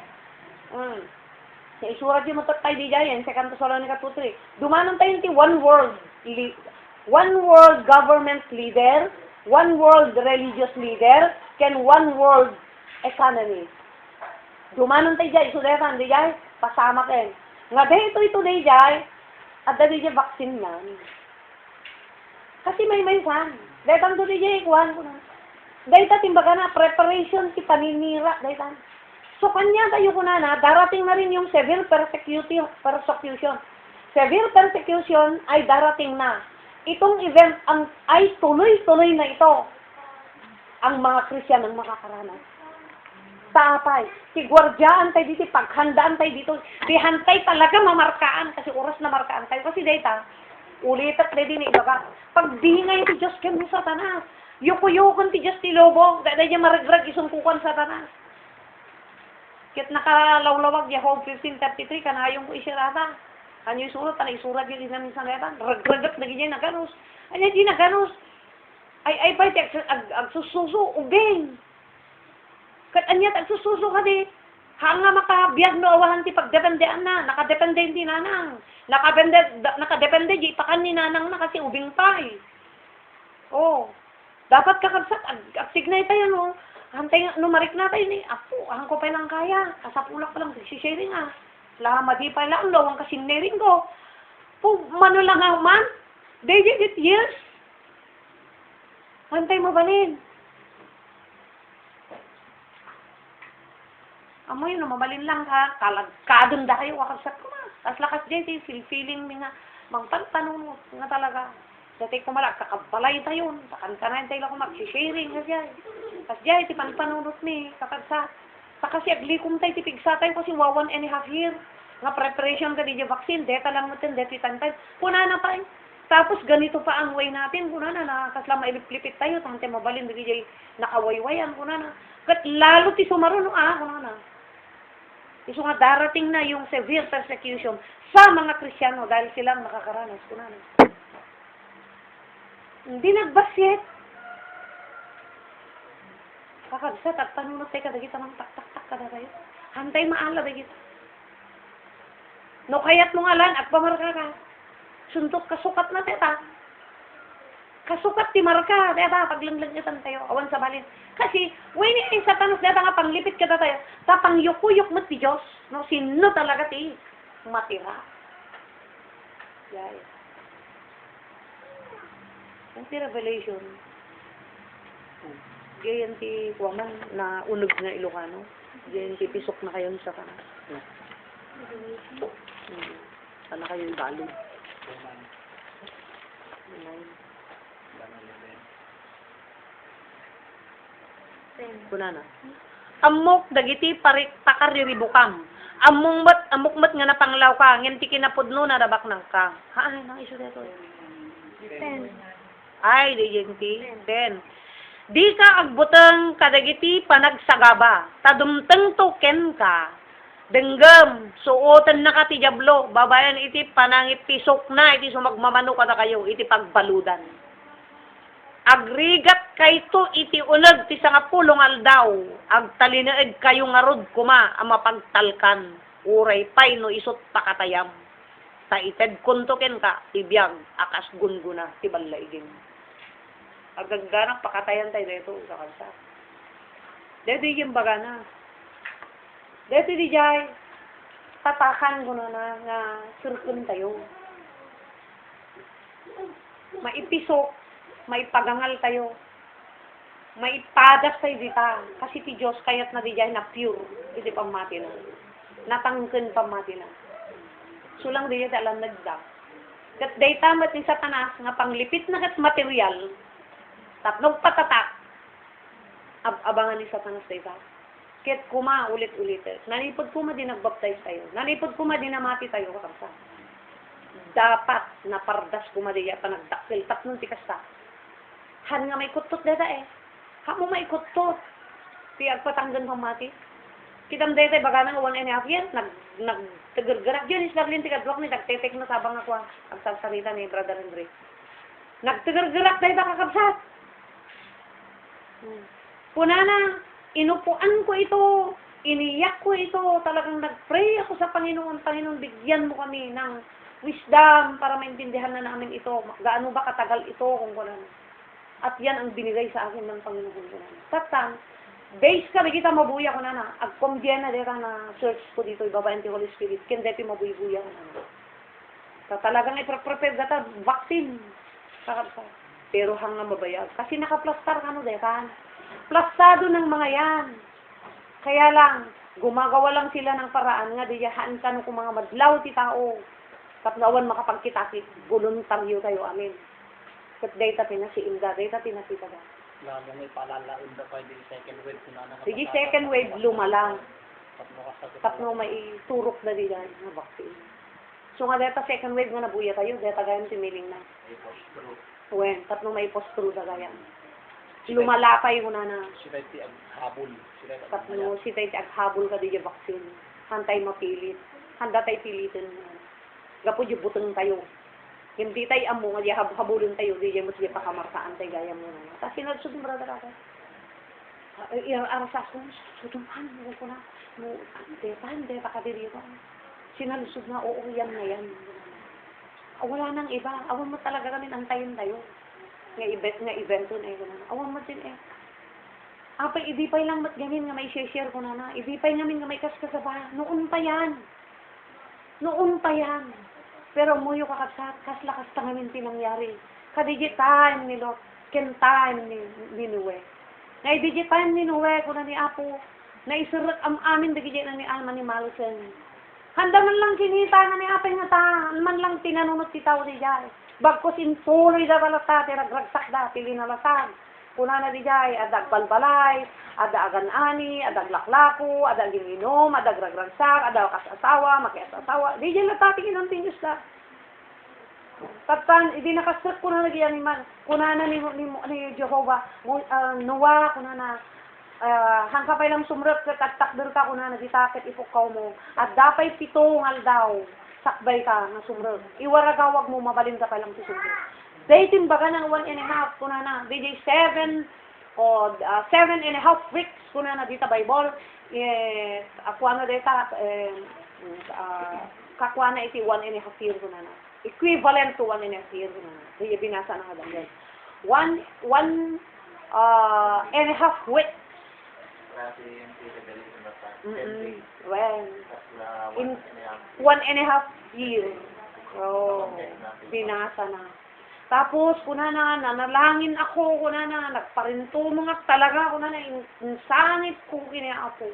Speaker 4: Sa isurat yung matot tayo di jay, 2 Thessalonica 2:3. Dumanon tayo ti one world government leader, one world religious leader, can one world economy. Dumanon tayo jay, isudetan di jay, pasama ken. Nga dito ito di jay, at dali jay vaccine na. Kasi may kwan. Daytan to di jay, kwan ko na. Dayta timbaga na, preparation ti paninira, daytan. So, kanya tayo ko na, darating na rin yung severe persecution. Severe persecution ay darating na. Itong event ay tuloy-tuloy na ito. Ang mga Kristiyan ang makakaranas. Tapay, si gwardyaan tayo dito, paghandaan tayo dito, dihantay talaga mamarkaan, kasi oras na markaan tayo. Kasi data, ulitat na din ibaga. Pagdingay ti Diyos kami Satanas. Yuko-yukon ti Diyos ti Lobo, dahil niya maragrag isungkukan Satanas. Kit nakalawlawag Job 15:33 kanayong ko isirata. Kanyo isurat yun din sa netan. Ragragat na ganyan naganus. Anya di naganus. Ay pa agsususo ubeng. Kat anya agsususo ka di. Hanga makabiyag no awahan ti pagdependean na. Nakadepende din nanang. Nakadepende di pakan ni nanang na kasi ubing pa eh. Oh. Dapat kakabsat agsignay tayo no. Hantay numarik na tayo ni apo, ang ko pa lang kaya. Kasapulak pa lang, sharing Lama di pa lang, lawang kasinering ko. Mano lang man, they did it years. Hantay mo balin. Amo yun, mabalin lang ka, kalagkadon da kayo, wakabsat ko ma. Tas lakas dyan, feeling mi nga, magpantanong nga talaga. Dati ko malak, kakabalay tayo, takan-kanayin tayo lang mag-sharing nga dyan. Tas dyan, iti panpanunot mi, kapagsa. Kasi aglikom tayo, tipigsa tayo kasi 1.5 year. Nga preparation ka di vaccine, deta lang natin, deti tantay. Puna na pa Tapos ganito pa ang way natin, kuna na, kasla mailip-lipit tayo, tante mabalin, di jay nakawaywayan, kuna na. Kat lalo ti sumaruno, kuna na. Iso nga darating na yung severe persecution sa mga Kristiyano dahil silang makakaranas, kuna na. Hindi nagbasyet. Kakabsat at panunot tayo kadagita ng tak-tak-tak kada tayo. Hantay maala dagita. No kayat mo nga lang, at pamarka ka. Suntok kasukat na teta. Kasukat ti marka, teta, paglanglangitan tayo, awan sa balin. Kasi, wini ay satanos, teta nga panglipit ka tayo, tapang yukuyuk mo ti Diyos, no, sino talaga ti matira. Yay. Ang ti Revelation, gayan ti kuwaman na unog na Ilocano, gayan ti pisok na kayo sa kanan. Sana kayo yung balog. Kunana. Amok dagiti pakarriribukam. Amukmat nga napanglaw ka, ngenti kinapudno na dabak nang ka. Haan, nang iso dito. 10. Ay, di yenti. 10. Di ka agbutang kadagiti panagsagaba. Tadumteng token ka. Denggam, suotan na ka ti Diablo, babayan iti panangipisok na, iti sumagmamano ka na kayo, iti pagbaludan. Agrigat kayto iti unag ti sangapulong aldaw, agtalinaed kayo nga rod kuma, ang mapagtalkan, uray pay no isot pakatayam. Ta ited kuntoken ka, tibiyag, akas gunguna, ti balaiging. Agagganang pakatayan tayo dito, sa kansa. Dito yung baga na. Dito di jay, tatakan ko na nga surkun tayo. Maipisok, maipagangal tayo. Maipadas tayo dita. Kasi ti Diyos kayat na di jay na pure. Iti pamati na. Natangken pamati na. Sulang di jay alam nagdak. Kat day tamat ni Satanas nga panglipit na kat material. Tapnog patatak. Abangan ni Satanas day ta. Kit kuma ulit-ulit. Nanipod kuma din nagbaptize tayo. Nanipod kuma din namati tayo kapsa. Dapat na pardas kuma din yata nagdakil. Tapnon ti kasta. Han nga may kutot deta eh. Hamo may kutot. Ti agpatanggan pamati. Kitam deta baga nang 1.5 years. Nagtagargarak yun. Islaglin ti kadwak ni nagtetek na sabang ako. Agsasalita ni Brother Andre. Nagtagargarak deta kakabsat. Punana. Inupuan ko ito, iniyak ko ito, talagang nag-pray ako sa Panginoon. Panginoon, bigyan mo kami ng wisdom para maintindihan na namin ito. Gaano ba katagal ito kung kunan. At yan ang binigay sa akin ng Panginoon kunan. Tatang, base ka, kita mabuya ko na. Agpambyan na dito na search ko dito, ibabayan ti Holy Spirit. Kendeti mabuya ko na. Talagang iprepare data, vaccine. Pero hanga mabayag. Kasi nakaplastar ka no, dekan. Plastado ng mga yan. Kaya lang, gumagawa lang sila ng paraan nga, diyahaan ka kung mga madlaw ti tao. Tapnawan makapagkitakit, voluntaryo tayo, amin. Kat data pinasiinda, data pinasita ka.
Speaker 3: Lalo may palalaon na pa yung second wave.
Speaker 4: Sige, second wave, lumalang. Tapno may turok na diyan na vaccine. So nga data second wave nga nabuya tayo, data gayon timiling na. Wen, tapno may post-through na gayan. Lumalapay mo na.
Speaker 3: Sila ti aghabol.
Speaker 4: Tapno, si tayo aghabol ka di vaccine. Hantay mapilit. Handa tayo pilitin. Gapo di butang tayo. Hindi tayo amo nga di habulin tayo. Di mo sige pakamarkaan tayo gaya mo na. Kasi nagsud mo brother ako. Arasas ko, suduman mo ko na. Hande, pakadiri ko. Sinalusod na, oo, yan na yan. Wala nang iba. Awan mo talaga kami antayin tayo. Nga evento na yun. Awan mo din eh. Apay, idipay lang mat gamin nga may share ko na. Idipay namin nga may kaskasaba. Noon pa yan. Noon pa yan. Pero muyo kakasat, kaslakas ta ngamin tinangyari. Kadigi time ni Lot, ken time ni Nuwe. Nga idigi time ni Nuwe, kuna ni Apo, na isurat am amin dagiti na ni Alma ni Malsen. Handa man lang kinita na ni apay nga ta, man lang tinanunot ti tao di jay. Bagkos intuloy da balata, tiragragsak da, pili na lasag. Kuna na di jay, adag balbalay, ada agan-ani, adag laklako, adag ginginom, adag ragragsak, adag kasasawa, makiasasawa. Di jay latatingin ang tinyos da. Tatan, hindi nakasrap ko na lagi yan kuna na ni Jehovah, Noah, kuna na, hangka pa lang sumrap ka, takder ka, kuna na, ditakit ipukaw mo, at dapay pitong aldaw, sakbay ka, na sumrap. Iwaragawag mo, mabalin ka pa lang sumrap. Dating baga ng 1.5, kuna na, DJ 7, o 7.5 weeks, kuna na, dita Bible, ako na dita, kakwa na iti 1.5 year, kuna na. Equivalent to 1.5 years na. Hindi binasa na nga lang. 1.5 weeks.
Speaker 1: Kasi yung feasibility na sa
Speaker 4: Well, in 1.5 years. Oh, binasa na. Tapos, kuna na, nanalangin ako, kuna na, nagparintumang talaga, kuna na, insanit kong kiniapo.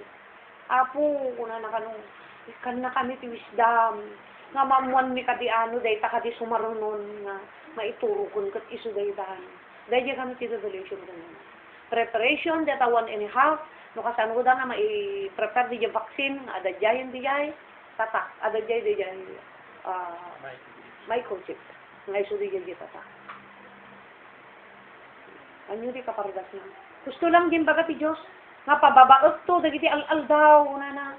Speaker 4: Apo, kuna na kanong, ikan na kami ti wisdom. Nga mamuan mi kadi ano, day ta kadi sumarunon nga maiturukon kat isu day dahan. Day kami ti revelation ganun. Preparation data 1.5, no kasano ko da nga mai-prepare di vaccine, ada jayan di jay, tatak, ada jay di jay, microchip, nga isu di jay tatak. Anyo di kapardas na. Gusto lang din baga ti Diyos, nga pababaot to, dagiti al-al daw, una na,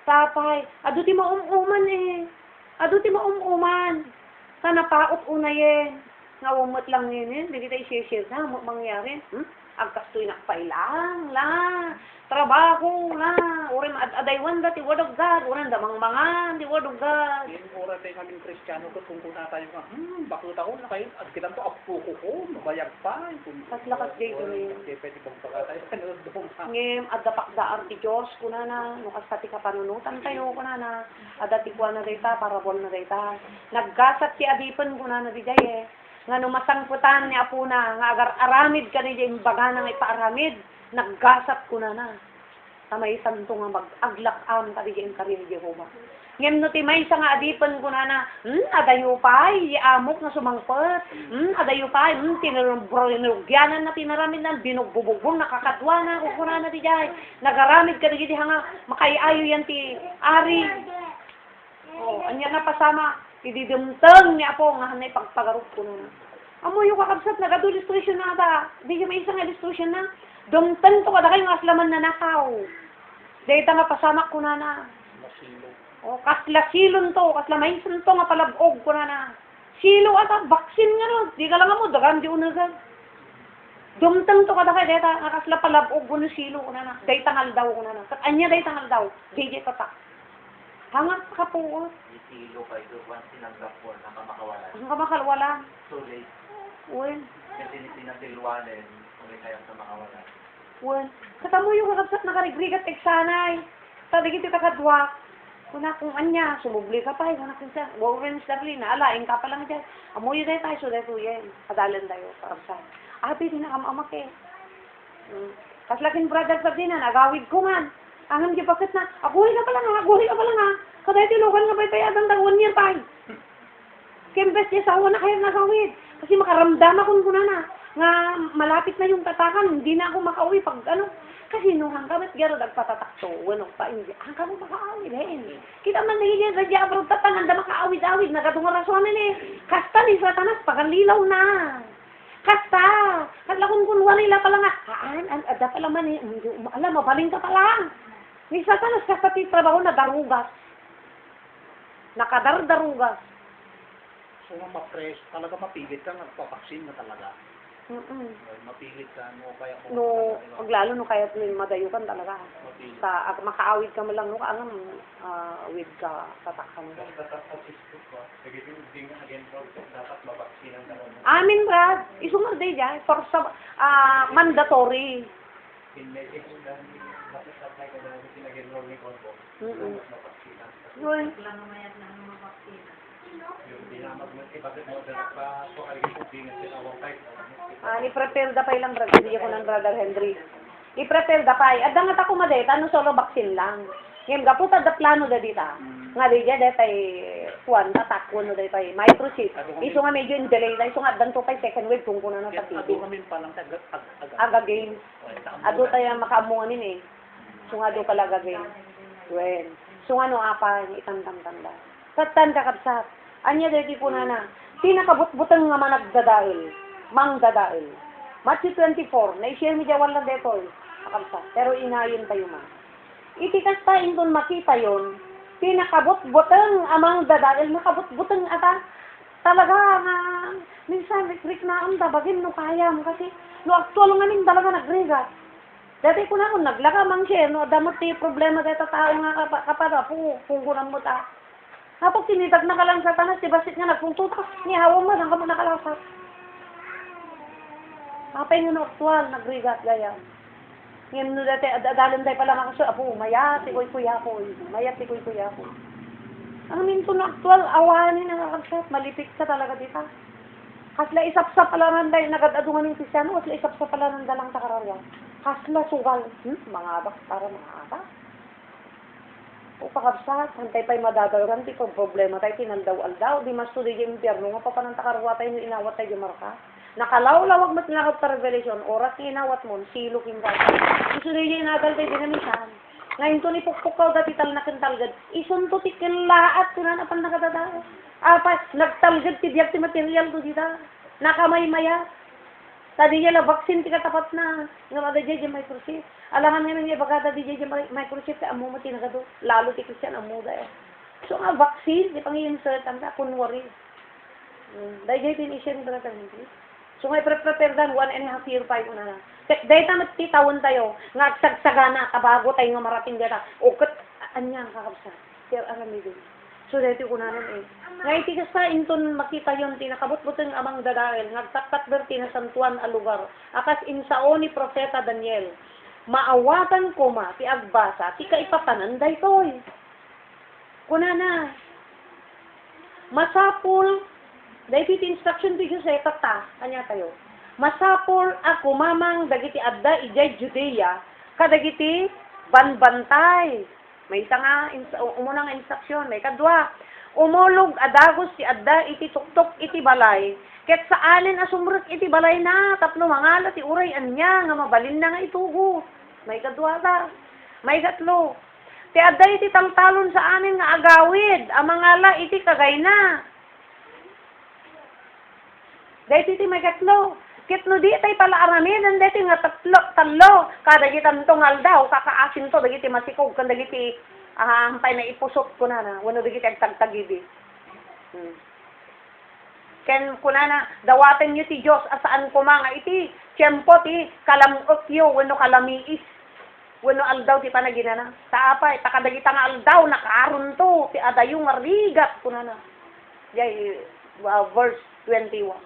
Speaker 4: tapay, ado ti maumuman eh. Ado ti maumuman. Sana paot unayen. Nga umot lang yun. Hindi kita i-share na. Mangyari. Agkastoy nakpailang. La. Trabaho. La. Urim adaywan da ti word of God. Uran da mangmangan. Ti word of God.
Speaker 3: Yung oras tayo kaming Kristiyano ko, kung kuna tayo nga, bakit ako na kayo, at kita to, apuko ko, mabayag pa.
Speaker 4: Lakas day ko yun.
Speaker 3: Hindi pwede bang baka tayo, kanunod doon ka.
Speaker 4: Ngem, adapak da arti Diyos. Kuna na. Nukas pati ka panunutan tayo. Kuna na. Adati kwa na dayta. Parabol na dayta. Naggasat ti adipan. Kuna na di jay eh. Nga numasangputan ni Apo na. Nga agar aramid ka di jay. Baga na may paaramid. Naggasat kuna na. Tamay santo nga mag-aglak-am ka di jay. Karin ni Jehovah. Ngem no ti may sa nga adipan ko na adayo pay, iamok na sumangpet, adayo pay, tinarugyanan na tinaramid na, binugbububong, nakakatwa na, kukuna na di jay, nagaramid ka di hanga, makaiayo yan ti ari. Oh, anya na pasama, ididumtang ni Apo, nga hanay pagpagarup ko na. Amo yung kakabsat, nagadu-illustration na ba? Di may isang illustration na, dumtang to kada kayo nga aslaman na nakaw. Dahil nga pasama ko na. O, kasla silon to, kasla mainsan to nga palabog ko na. Silo ata, vaccine nga no, di ka lang mo, dagan di unagan. Dumtang to kada kayo, dahil nga kasla palabog ko na silo ko na. Dahil tangal daw ko na. Anya dahil tangal daw, DJ tatak. Hangat ka po.
Speaker 1: Isilo kayo doon, once sinanggap mo, nakamakawalan.
Speaker 4: Ang kamakalwala.
Speaker 1: So late.
Speaker 4: Well,
Speaker 1: Kasi pinasilwanin, kung may kayang sa makawalan.
Speaker 4: well. Katamo yung kakabsat nakarigrigat eksanay. Tadi kita kakadwa. Kuna kung anya, sumubli ka pa, kuna kung siya, Warren Sterling, alain ka pa lang dyan. Amoy dahil tayo, so dahil yan. Adalan tayo, kakabsat. Abi, di na kamamak eh. Kaslakin brother sa din na, nagawid ko man. Angam di bakit na, aguhi ka pa lang ha. Kada tinukan nga ba tayo, adang 1 year tayo. Kembes niya sa awa na kayo nagawid. Kasi makaramdam akong kuna na. Nga malapit na yung tatakan, hindi na ako makauwi pag ano. Kasi nung hanggamat garo nagpatatakto, wanong pa hindi, hanggang mo makaawid eh. Kita man nagiging sa diabro tatangan na makaawid-awid, nagatunga rasonan eh. Kasta ni Satanas, paganlilaw na. Kasta, kalakon kunwa nila pala nga, ada pala man eh, alam, mabaling ka pala. Ni Satanas, kasta ti trabaho na darugas. Nakadardarugas.
Speaker 3: So, ma-press, talaga mapilit ka, nagpapaksin na talaga. Mapilit ka, no, kaya kung...
Speaker 4: No, paglalo no kaya madayukan talaga.
Speaker 3: Mapilit.
Speaker 4: Sa makaawid ka mo lang no kaangam with ka tatakam mo. Amin Brad, isunod day dyan for sa mandatory. Yun. Ni-prepare da pa ilang brother, hindi ko ng brother Henry. I-prepare da pay. At dangat ako madeta, no solo vaccine lang. Ngayon, gaputa da plano da dita. Nga di dya, detay, kuwan, tatakwo no detay, microchip. Iso nga medyo in delay na, iso nga danto pay second wave kung kuna na
Speaker 3: Ado
Speaker 4: patiti.
Speaker 3: kami palang
Speaker 4: Aga game. Ado tayo makamuanin eh. So nga do pala gagawin. Well, so nga no apa, itandam-tanda. Tatan kakabsat. Anya deti po na. Pinakabutbutan nga managdadail. Mangdadail. Matthew 24, na-share mi jawan lang dito. Kakabsat. Pero inayon tayo ma. Itikas ta indon makita yon. Pinakabutbutan amang dadail. Nakabutbutan ata. Talaga nga, minsan rik na ang dabagin no kaya mo kasi. No aktual nga ning talaga nagregat. Dati ko na kung naglaga mang siya, no, damot ti problema dito tao nga kapada, kung kunang mo ta. Kapag tinidag na ka lang sa tanas, si Basit nga nagpungtutak, ni hawa mo, hanggang mo nakalasap. Kapay nga no, aktual, nagrigat, gaya. Ngayon no, dati, adalan tayo pala nga kasi, apo, mayat, ikoy kuya ko, mayat, ikoy kuya ko. Ang minto na aktual, awanin ang kakabsat, malipik ka talaga dito. Kasla isap-sap pala nang dahil nagadadungan ng Kristiano, kasla isap-sap pala nang dalang takararwa. Kasla sugal, mga abak, para mga abak. O pakabsat, hantay pa'y madadawran, di ko problema tayo, tinandaw-aldaw, di mas tuloy yung impyerno, nga pa pa nang takarwa tayo, inawat tayo marka. Nakalaw-lawag mo tinakot sa revelation, oras ni inawat mo, silok yung gata. Isuloy yung inagal tayo dinamisan. Ngayon to ni pukpukaw dati tal na kintalgad, isunto ti kinlaat, kunanapan na kadadao. Apa, nagtalgad ti diyak ti material to dita. Nakamay-maya. Tadi niya la vaccine ti katapat na. Nga mada dyan may microchip. Alangan nga niya baka tadi dyan microchip ta amo mo tinagado. Lalo ti Christian amo da eh. So nga vaccine, di pang-i-insert ang ta, kunwari. Dahil dyan tin-isyan ko na hindi. So nga prepare dan 1.5 year pa yun na. Dahil tamat titawon tayo. Nga sagsagana, kabago tayo nga marating dyan. O kat, anyang kakabsa. Pero alam mo din. So, dito ko na nun eh. Ngayon, tigas sa inton makita yon tinakabot-butang amang dadail, nagtaktak tinasantuan a lugar. Akas insao ni Propeta Daniel, maawatan ko ma, ti agbasa, ti kaipapananday ko eh. Kuna na. Masapul, dahil ti instruction ti Diyos eh, tata, kanya tayo. Masapul ako mamang dagiti adda ijay Judea, kadagiti banbantay. May isa nga, umunang instruksyon, may kadwa. Umulog adagos si adda iti tuktok iti balay. Ket sa alin asumrek iti balay na, tapno mangala ti uray anya, nga mabalin na nga itugo. May kadwa ta. May katlo. Ti adda iti taltalon sa anin nga agawid, ang mangala iti kagay na. Dahil iti may katlo. Kitno di tay pala aramin, dati nga talo, kada gitan tungal daw, kakaasin to, dagiti masikog, kan dagiti, hampay na ipusot ko na, wano dagiti agtagtagidi. Ken kuna na, dawaten nyo ti Diyos, asaan ko mga iti, tiyempo ti, kalamot yo, wano kalamiis, wano aldaw ti panaginana. Sa apay, takadagita nga aldaw, nakaarun to, ti adayong marigat, kuna na. Yay, verse 21.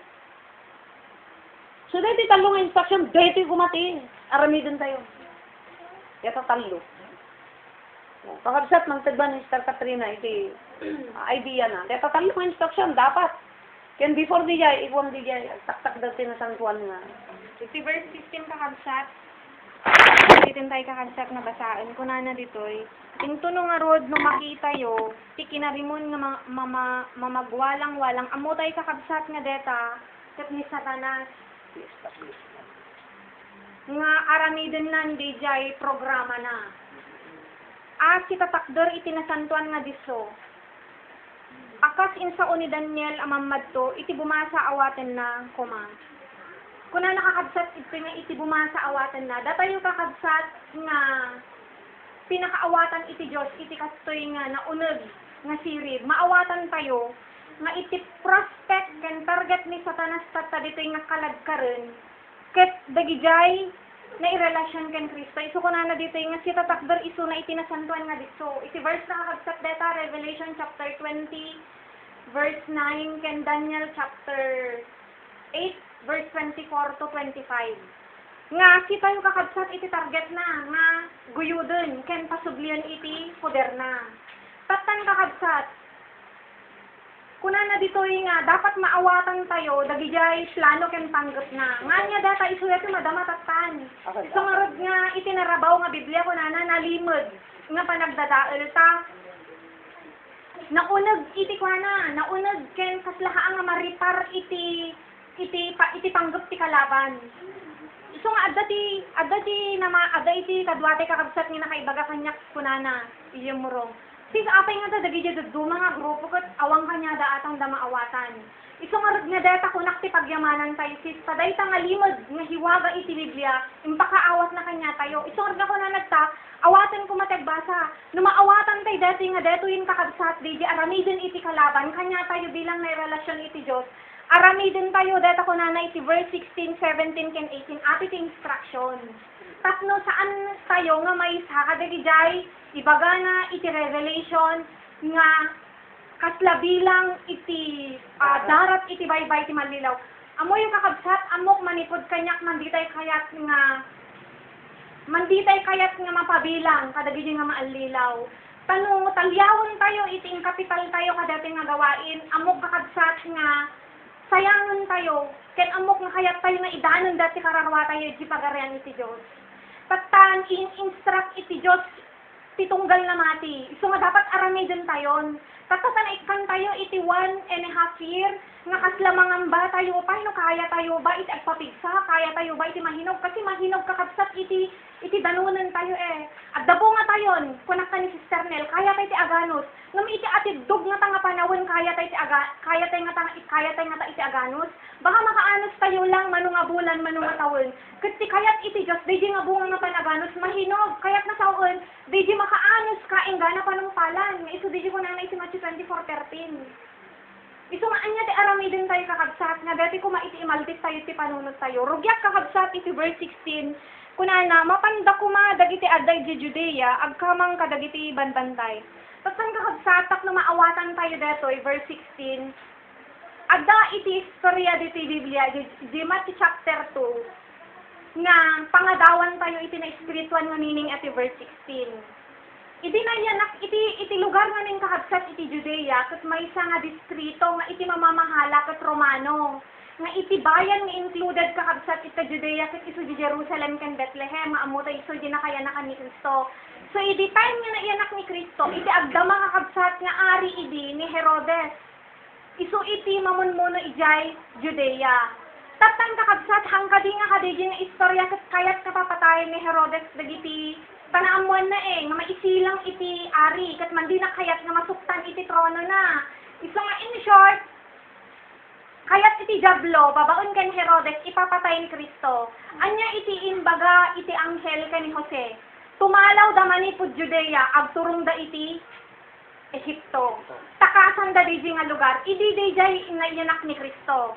Speaker 4: So, dahil talo nga instruction, dahil kumati. Aramidon tayo. Yato talo. Pakabsat, magtagban ni Sister Katrina, iti idea na. Yato talo nga instruction, dapat. Ken before di jay, ikwam di jay, tak-tak daw sinasantuan nga.
Speaker 5: Si verse 15 kakabsat. Titin tayo kakabsat na basaan. Kuna na ditoy. Tintuno nga rod no makita yo, ti kinarimon nga mamagwalang-walang. Amo tayo kakabsat nga deta, kat ni Satanas. Nga aramiden na hindi jay programa na. Kita takdor itinasantuan nga diso. Akas insao ni Daniel amamad to, iti bumasa awaten na kuma. Kuna nakakabsat iti nga iti bumasa awaten na. Data yung kakabsat nga pinakaawatan iti Diyos, iti kastoy nga naunag nga sirid. Maawatan tayo nga iti prospect ken target ni Satanas tata ditoy nga kalagkaren ket dagijay na irelasyon ken Kristo. Isu ko na ditoy nga si tatakder isu na itinasantuan nga diso. Iti verse na kakabsat deta Revelation chapter 20 verse 9 ken Daniel chapter 8 verse 24 to 25. Nga kita yung kakabsat iti target na nga guyudon ken pasublian iti poder na. Tatan kakabsat kuna na ditoy nga, dapat maawatan tayo, dagijay plano ken panggap na. Nga niya data isuya ti madamatatan.
Speaker 4: kalaban. So nga rod nga itinarabaw nga Biblia ko nalimod nga panagdadaol ta. Naunag iti kuana, naunag ken kaslahaan nga maripar iti panggap ti kalaban. So nga adda iti kadwate kakabsat nga nakaibaga kanyak kunana iyong murong. Sis apay nga ta dagiti duduma nga grupo ket awang kanya da atang da maawatan. Iso nga rod nga data kunak ti pagyamanan tayo sis paday ta nga limod nga hiwaga iti Biblia impakaawat na kanya tayo. Iso nga ko na nagta awatan ko matagbasa. No maawatan tayo dati nga detoyin kakabsat di aramidin iti kalaban kanya tayo bilang may relasyon iti Dios. Aramidin tayo data ko na iti verse 16, 17 ken 18 ati ti instruction. Tapno saan tayo nga may sakadagijay ibaga na iti revelation nga kaslabilang iti darat iti baybay ti malilaw. Amo yung kakabsat amok manipod kanyak manditay kayat nga mapabilang kadagiti nga maalilaw. Tano talyawon tayo iti kapital tayo kadati nga gawain amok kakabsat nga sayangan tayo ken amok nga kayat tayo nga idanon dati kararwa tayo iti pagarian iti Dios. Patan instruct iti Dios titunggal na mati. So nga dapat aramidin tayon. Tatatanaikkan tayo iti 1.5 year nga kaslamangamba tayo pa no kaya tayo ba iti agpapigsa, kaya tayo ba iti mahinog kasi mahinog kakabsat iti danunan tayo At dabo nga tayon kunak ta ni Sister Nel kaya tayo iti aganos. Ngam iti atidog nga tanga panawon kaya tayo nga iti aganos. Baka makaanos tayo lang manunga bulan manunga tawon. Ket kayat iti Dios di nga bunga nga panaganos mahinog kayat na saon di makaanos ka ingana panungpalan. Isu di ko nang iti Matthew 24:13. Isu nga anya ti aramidin tayo kakabsat nga dati ko maiti imaldik tayo ti panunod tayo. Rugyak kakabsat iti verse 16 kunana mapanda kuma dagiti adday di Judea agkamang kadagiti banbantay. Tapos kakabsatak no maawatan tayo detoy verse 16. Adda iti istorya diti Biblia di Matthew chapter 2 nga pangadawan tayo iti na espirituan nga meaning ati verse 16. Iti na yanak iti lugar nga ning kakabsat iti Judea ket maysa nga distrito nga iti mamamahala ket Romano. Nga iti bayan nga included kakabsat iti Judea ket isu di Jerusalem ken Bethlehem nga amo tayo isu di nakayanakan ni Kristo. So iti time nga naiyanak ni Kristo iti agdama kakabsat nga ari idi ni Herodes. Isu iti mamunmuno ijay Judea. Tatan kakabsat hangkadi nga kadigi nga istorya ket kayat kapapatayon ni Herodes dagiti panaamuan na nga maisilang iti ari ket mandi na kayat nga masuktan iti trono na. Isu nga in short kayat iti Diablo babaon ken Herodes ipapatay ni Kristo. Anya iti imbaga iti anghel ken ni Jose. Tumalaw da manipud Judea agturong da iti Ehipto. Takasan da DJ nga lugar, idi DJ naiyanak ni Kristo.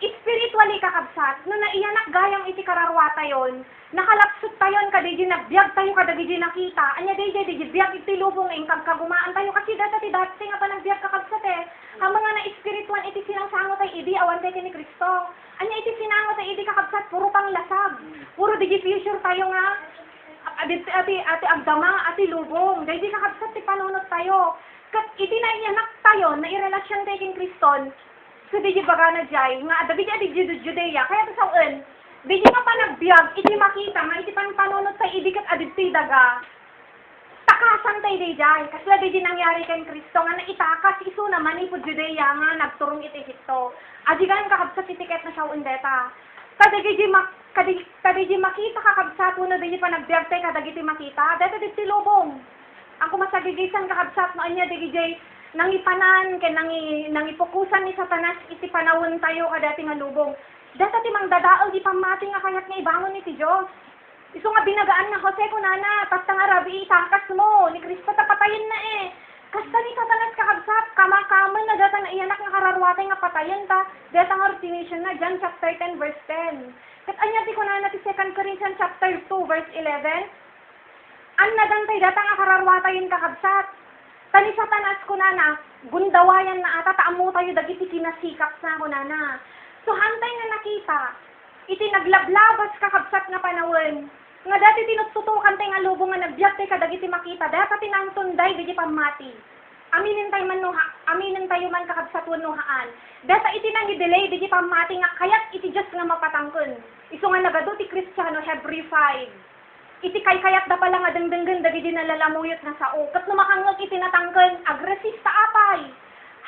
Speaker 4: Spiritually kakabsat, no naiyanak gayang iti kararwa tayon, nakalapsot tayon kadiji nagbiag tayo kadagiji nakita. Anya DJ biag iti lubong ing kagkagumaan tayo kasi dati nga pa nagbiag kakabsat Ang mga na spiritual iti sinangsango tayo idi awan tayo ni Kristo. Anya iti sinango tayo idi kakabsat puro pang lasag. Puro digi future tayo nga. Ati agdama ati lubong. Dahil di kakabsat ti panunot tayo. Kat iti na iyanak tayo na irelasyon tayo king Kriston. So di baga na jay nga adabi di Judea. Kaya to saon. Di nga pa nagbiag iti makita nga iti panunot tayo idi kat aditi daga. Takasan tayo di jay. Kasla di nangyari kay Kristo nga naitakas isu naman ipod Judea nga nagturong iti Egipto. Adigan kakabsat itiket na saon deta. Kadagiti makita kakabsat no di pa nagbiag tayo kadagiti makita. Deta di lubong. Ang kumasagigisan kakabsat no anya di nangipanan ken nangipokusan ni Satanas iti panawon tayo kadati nga lubong. Data ti mangdadaol di pamati nga kayat nga ibangon iti Dios. Isu nga binagaan nga Jose kunana, basta nga rabi itakas mo ni Kristo tapatayen na Kasta ni Satanas kakabsat kamakaman na data na iyanak nga kararwatay nga patayen ta. Data nga ordination na John chapter 10 verse 10. Ket anya ti kunana ti 2 Corinthians chapter 2 verse 11. Anna dantay data nga kararwatayen kakabsat. Tani Satanas kunana, gundawayan na ata taamo tayo dagiti kinasikap na kunana. So hantay nga nakita, iti naglablabas kakabsat nga panawon. Nga dati tinututukan tayo nga lubong nga nagbiyak tayo kadagiti makita, data tinangtunday diti pamati.
Speaker 5: aminin tayo man kakabsat wanuhaan. Data iti nang i-delay, di pamati nga, kayat iti Diyos nga mapatangkon. Iso nga nagado ti Kristiyano, Hebrew 5. Iti kayat da pala nga dengdenggen, dagi di nalalamuyot na sao. Kat numakangag iti natangkon, agresif sa apay.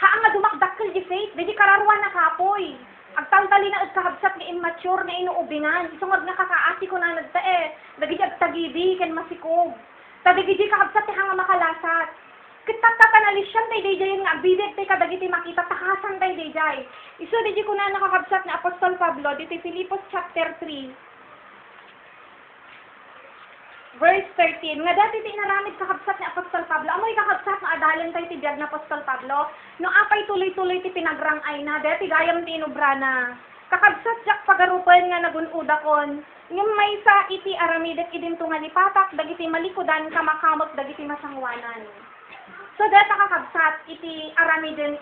Speaker 5: Haan nga dumakdakkel di faith, di kararuan na kapoy. Agtangtali na kakabsat nga immature nga inuubingan. Iso nga nakakaasi ko na nagtae. Dagi di agtagidi, ken masikog. Tadagi di kakabsat ti hanga makalasat. Kitat-tatanalisyan tayo DJ nga, bidet tayo kadagiti makita, takasan tayo DJ. Iso DJ ko na nakakabsat ni Apostol Pablo, dito Filipos chapter 3, verse 13. Nga dati tayo naramid kakabsat ni Apostol Pablo, amoy kakabsat na adalan tayo tibiyag na Apostol Pablo, no apay tuloy-tuloy ti pinagrangay na, dati gayam ti inubra na. Kakabsat jak pagarupan nga nagunuda kon, yung may sa iti aramidet idinto nga lipatak, dagiti malikudan, kamakamot, dagiti masangwanan. So, data kakabsat, iti aramiden,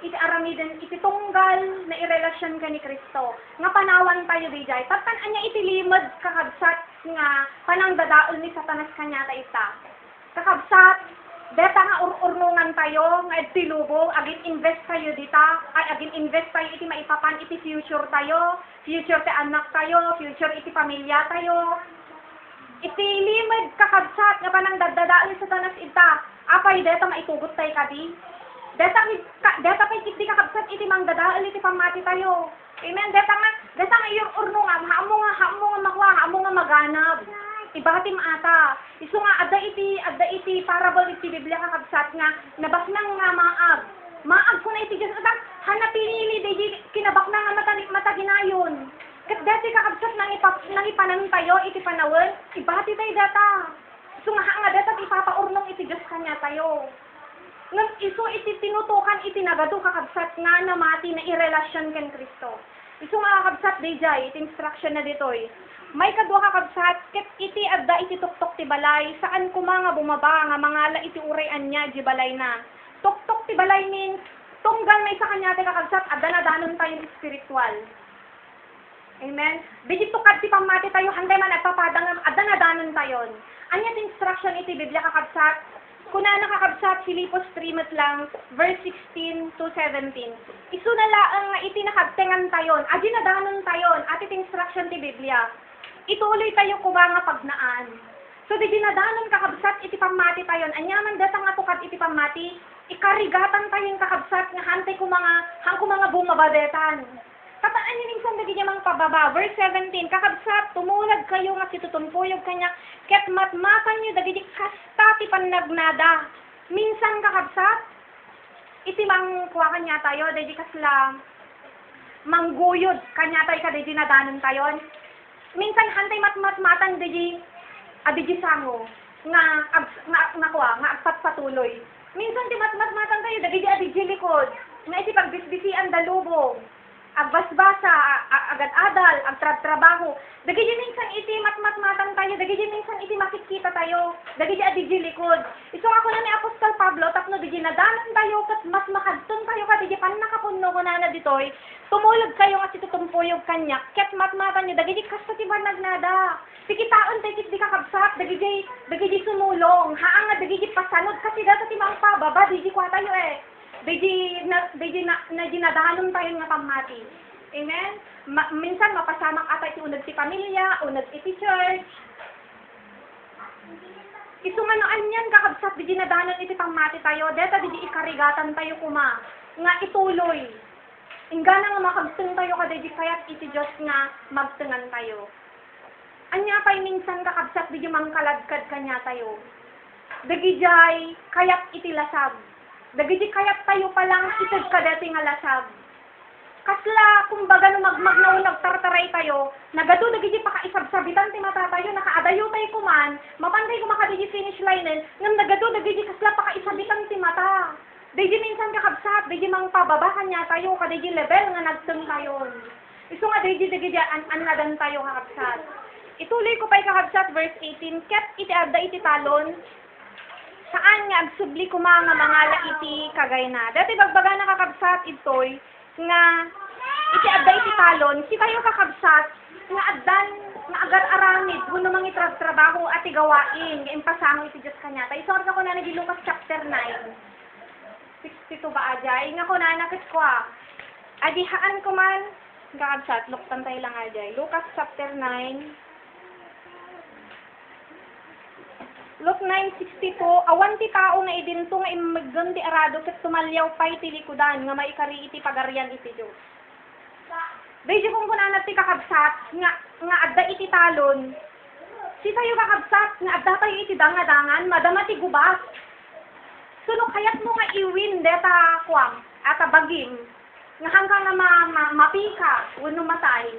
Speaker 5: iti tunggal na irelasyon ka ni Kristo. Nga panawan tayo, dijay. Tatan anya iti limod kakabsat nga panang dadaol ni Satanas kanyata ita. Kakabsat, data nga urnungan tayo, nga iti lubong, agin invest tayo dita, ay agin invest tayo iti maipapan, iti future tayo, future ti anak tayo, future iti pamilya tayo. Iti limod kakabsat, nga panang dadaol ni Satanas ita. Apay, deta maitugot tayo kadi. Deta kay iti kakabsat iti mangdadaal iti pamati tayo. Amen. Deta nga iyong urno nga, haamo nga makuha, haamo nga maganap. Ibati maata. Iso nga, adda iti parable iti Biblia kakabsat nga, nabas nang nga maag. Maag ko na iti Diyos. Hanapin ili, kinabak na nga mataginayon. Kat dati kakabsat nang ipanan tayo, iti panawin, ibati tayo data. So nga data ipapaurnong iti Diyos kanya tayo. Iso iti tinutukan iti nagado kakabsat nga namati na irelasyon ken Kristo. Iso nga kakabsat DJ, iti instruction na ditoy. May kadwa kakabsat, ket iti adda iti tuktok ti balay, saan kuma nga bumaba nga mangala iti urayan niya di balay na. Tuktok ti balay means, tunggal may sa kanya ti kakabsat, adda na danon tayo spiritual. Amen. Bigit tukad ti pamati tayo, handay man nagpapadang, adda na danon tayo. Anya instruction iti Biblia kakabsat, kuna nakakabsat Filipos 3 lang, verse 16 to 17. Isu na laang nga iti nakabtengan tayon, adi na danon tayon, at iti instruction ti Biblia. Ituloy tayo kuba nga pagnaan. So di dinadanon kakabsat iti pamati tayon, anyaman data nga tukad iti pamati, ikarigatan tayon kakabsat nga hantay ko mga bumabadetan. Tataan niyo minsan dagi niya mang pababa. Verse 17, kakabsat, tumulag kayo nga situtunpuyog kanya, ket matmatan niyo dagi di kasta ti pannagnada. Minsan kakabsat, iti mang kuha kanya tayo, dagi kasla mangguyod kanya tayo ka dagi nadanon tayo. Minsan hantay matmatan dagi sango nga agpat patuloy. Minsan ti matmatan tayo dagi di likod, nga iti pagbisbisian dalubong. Agbasbasa, agad-adal, agtrabaho. Dagi di minsan iti matmatan tayo, dagi di minsan iti makikita tayo, dagi di likod. Iso ako na ni Apostol Pablo, tapno di nadanan tayo, kat mas makadton tayo, kat di pan nakapunno ko na ditoy, tumulog kayo nga situtumpuyog kanya, ket matmatan nyo, dagi di kasta ti nagnada. Pikitaon tayo kit di kakabsat, dagi di sumulong, haang nga dagi di pasanod, kasi data ti mga pababa, di kwa tayo Di dinadahanon tayo nga pamati. Amen? Minsan mapasamak ata iti unag ti pamilya, unag iti church. Isumanoan yan kakabsat, di dinadahanon iti pamati tayo, deta di ikarigatan tayo kuma, nga ituloy. Ingana nga makabseng tayo kada di kayat iti Diyos nga magtengan tayo. Anya pa'y minsan kakabsat, di mangkaladkad kanya tayo. Dagi jay, kayat iti lasab. Dagiti kayat tayo palang itag kadati nga lasab. Kasla, kumbaga no magnaunag tartaray tayo, nagado dagiti pakaisabsabitan ti mata tayo, nakaadayo tayo kuman, mapantay ko makadigi finish line, ngam nagado dagiti kasla pakaisabitan ti mata. Dagiti minsan kakabsat, dagiti mang pababahan niya tayo, kadagi level nga nagteng tayo. Iso nga dagiti anladan tayo kakabsat. Ituloy ko pa'y kakabsat, verse 18, ket iti adda iti talon, saan nga agsubli ko mga iti kagay na. Dati bagbaga nakakabsat itoy, nga iti adda iti talon, si tayo kakabsat, nga addan, nga agar-aramid, huno mang itrabaho at igawain, nga impasamo iti Diyos kanya. Tayo sorka ko na nagi Lucas chapter 9, 16 tito ba ajay, nga kunanakit ko adihaan ko man, kakabsat, tantay lang ajay. Lucas chapter 9, Luke 9:62, awan ti tao nga idinto nga imaggan ti arado ket tumalyaw pay ti likudan nga maikari iti pagarian iti Dios. Dahil kung kunanat ti kakabsat nga adda iti talon, si tayo kakabsat nga adda tayo iti dangadangan, madama ti gubas. Suno kayat mo nga iwin deta kwang ata bagim nga hanggang nga mapika wenno matay.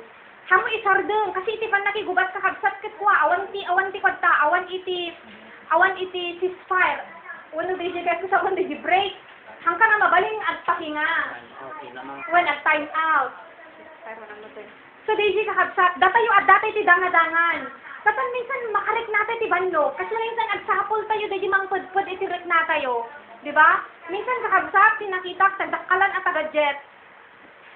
Speaker 5: Hamo isardeng kasi iti pan nakigubat kakabsat ket kwa awan ti kwadta awan iti ceasefire. Wenno di kasi sa on di break. Hanggang nga mabaling at pakinga. When at time out. So di kakabsat datayo at datay ti dangadangan. Kapan minsan makarek natin ti banlo. Kasi minsan agsapol tayo di mang pud iti rek na tayo. Di ba? Minsan kakabsat tinakita tagdakalan at tagadjet.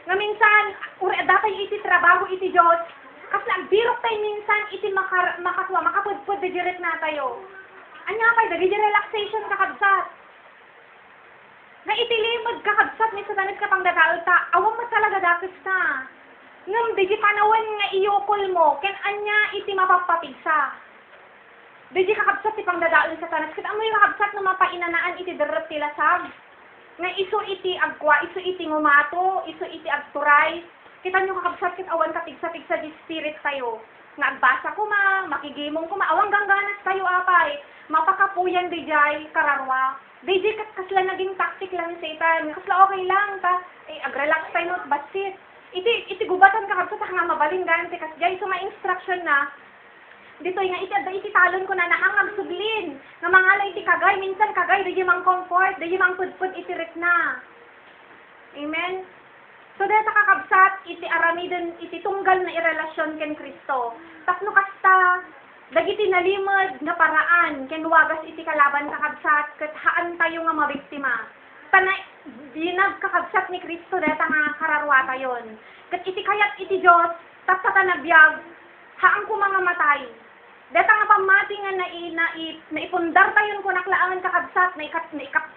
Speaker 5: Nga minsan uri datay iti trabaho iti Dios. Kasi nagbirok tayo minsan iti makapudpud di rek na tayo. Anya pay dagi relaxation kakabsat. Na itilimod kakabsat ni satanet ka pang dadaol ta. Awang mo talaga dakis ta. Ngam digi panawan nga iyokol mo ken anya iti mapapapigsa. Digi kakabsat ti pang dadaol sa tanas ket amoy kakabsat no mapainanaan iti derret ti lasag. Nga iso iti agwa, iso iti ngumato, iso iti agturay. Kita nyo kakabsat ket awan kapigsa-pigsa di spirit tayo. Nga agbasa ko makigimong ko awang gangganas tayo apay. Mapakapuyan di jay kararwa. Di kasla naging tactic lang ni Satan. Kasla okay lang ta. Agrelax tayo not basit. Iti gubatan kakabsat nga mabaling ganti kasi jay so instruction na. Dito nga iti talon ko na nahangag sublin. Nga mangalay iti kagay minsan kagay di mang comfort, di mang pudpud iti rit na. Amen. So dahil sa kakabsat iti aramiden iti tunggal na irelasyon ken Kristo. Tapno kasta dagiti nalimod nga paraan ken wagas iti kalaban kakabsat ket haan tayo nga mabiktima. Tanay dinag kakabsat ni Kristo deta nga kararwa tayon. Ket iti kayat iti Dios tapsa tanabiyag haan ko mga matay. Deta nga pamati nga naipundar tayon ko naklaangan kakabsat na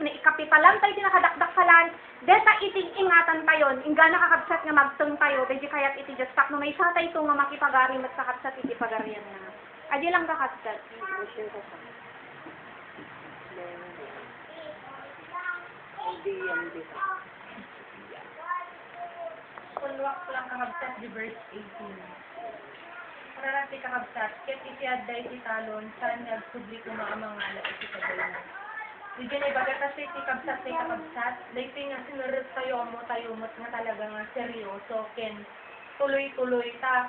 Speaker 5: ikapitalan tayo tinakadakdaksalan. Deta iti ingatan tayon ingana kakabsat nga magteng tayo deti kayat iti Dios tapno may sa tayo nga makipagari met kakabsat iti pagarian na. Adi lang kakabsat. Kunwak lang kakabsat di verse 18. Kararati kakabsat, ket iti adday iti talon, saan nagsubli ko maamangala iti kagay na. Di dyan ay baga kasi iti kabsat ay kakabsat, dahil nga sinurot tayo mo nga talaga nga seryoso, ken tuloy-tuloy ta.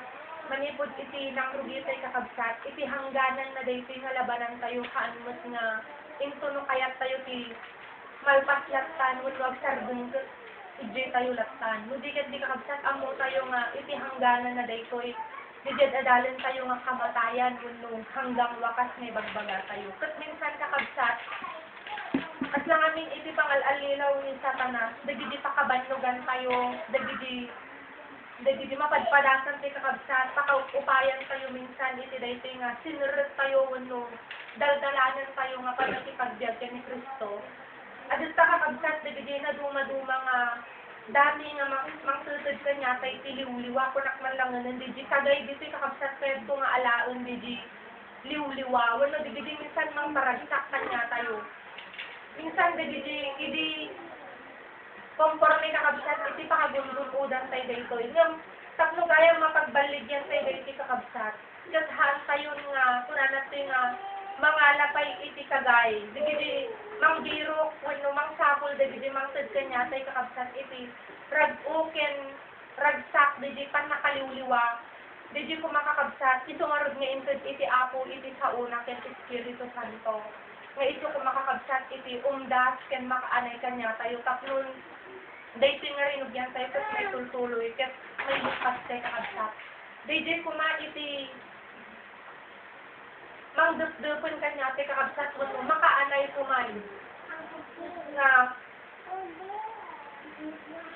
Speaker 5: Manipod iti nakrugi tayo kakabsat, iti hangganan na dahil nga labanan tayo, kaanmot nga, intuno kayat tayo ti malpas latan, wag sardung iti tayo latan. Nudi ket di kakabsat, amo tayo nga, iti hangganan na dahil Dijad adalan tayo nga kamatayan nung hanggang wakas may bagbaga tayo. Kat minsan kakabsat, at lang amin iti pangalalilaw ni Satanas, dagidi pakabanlugan tayo, dagidi mapadpadasan tayo kakabsat, pakaupayan tayo minsan iti daytoy nga sinurot tayo nung daldalanan tayo nga panatipagbiag ni Kristo. At ito kakabsat, dagidi na duma-duma nga dami nga mangsutod ka niya tayo tiliw-liwa, kunak man lang nga nandiji kagay dito kakabsat kayo ito nga alaon diji liw-liwa, wala digi minsan mang paragsak ka niya tayo. Minsan digi komporme kakabsat, iti pakagundun-udan tayo dito. Nga, tapno gaya mapagbaligyan tayo dito kakabsat. Kathaan tayo nga, kunanat tayo nga, mga lapay iti kagay. Digi mangbiro, wano mangsakol, digi mangsad kanya tayo kakabsat iti rag-uken, ragsak, digi pan nakaliwliwa. Digi kumakakabsat, ito nga rag nga intod iti apo, iti sauna, ken Espiritu Santo. Nga ito kumakakabsat iti umdas, ken makaanay kanya tayo. Taplon, dahito nga rinug yan tayo, kat may tultuloy, kat may bukas tayo kakabsat. Digi iti mangdupdupon kanya tayo kakabsat mo, makaanay kuman. Nga,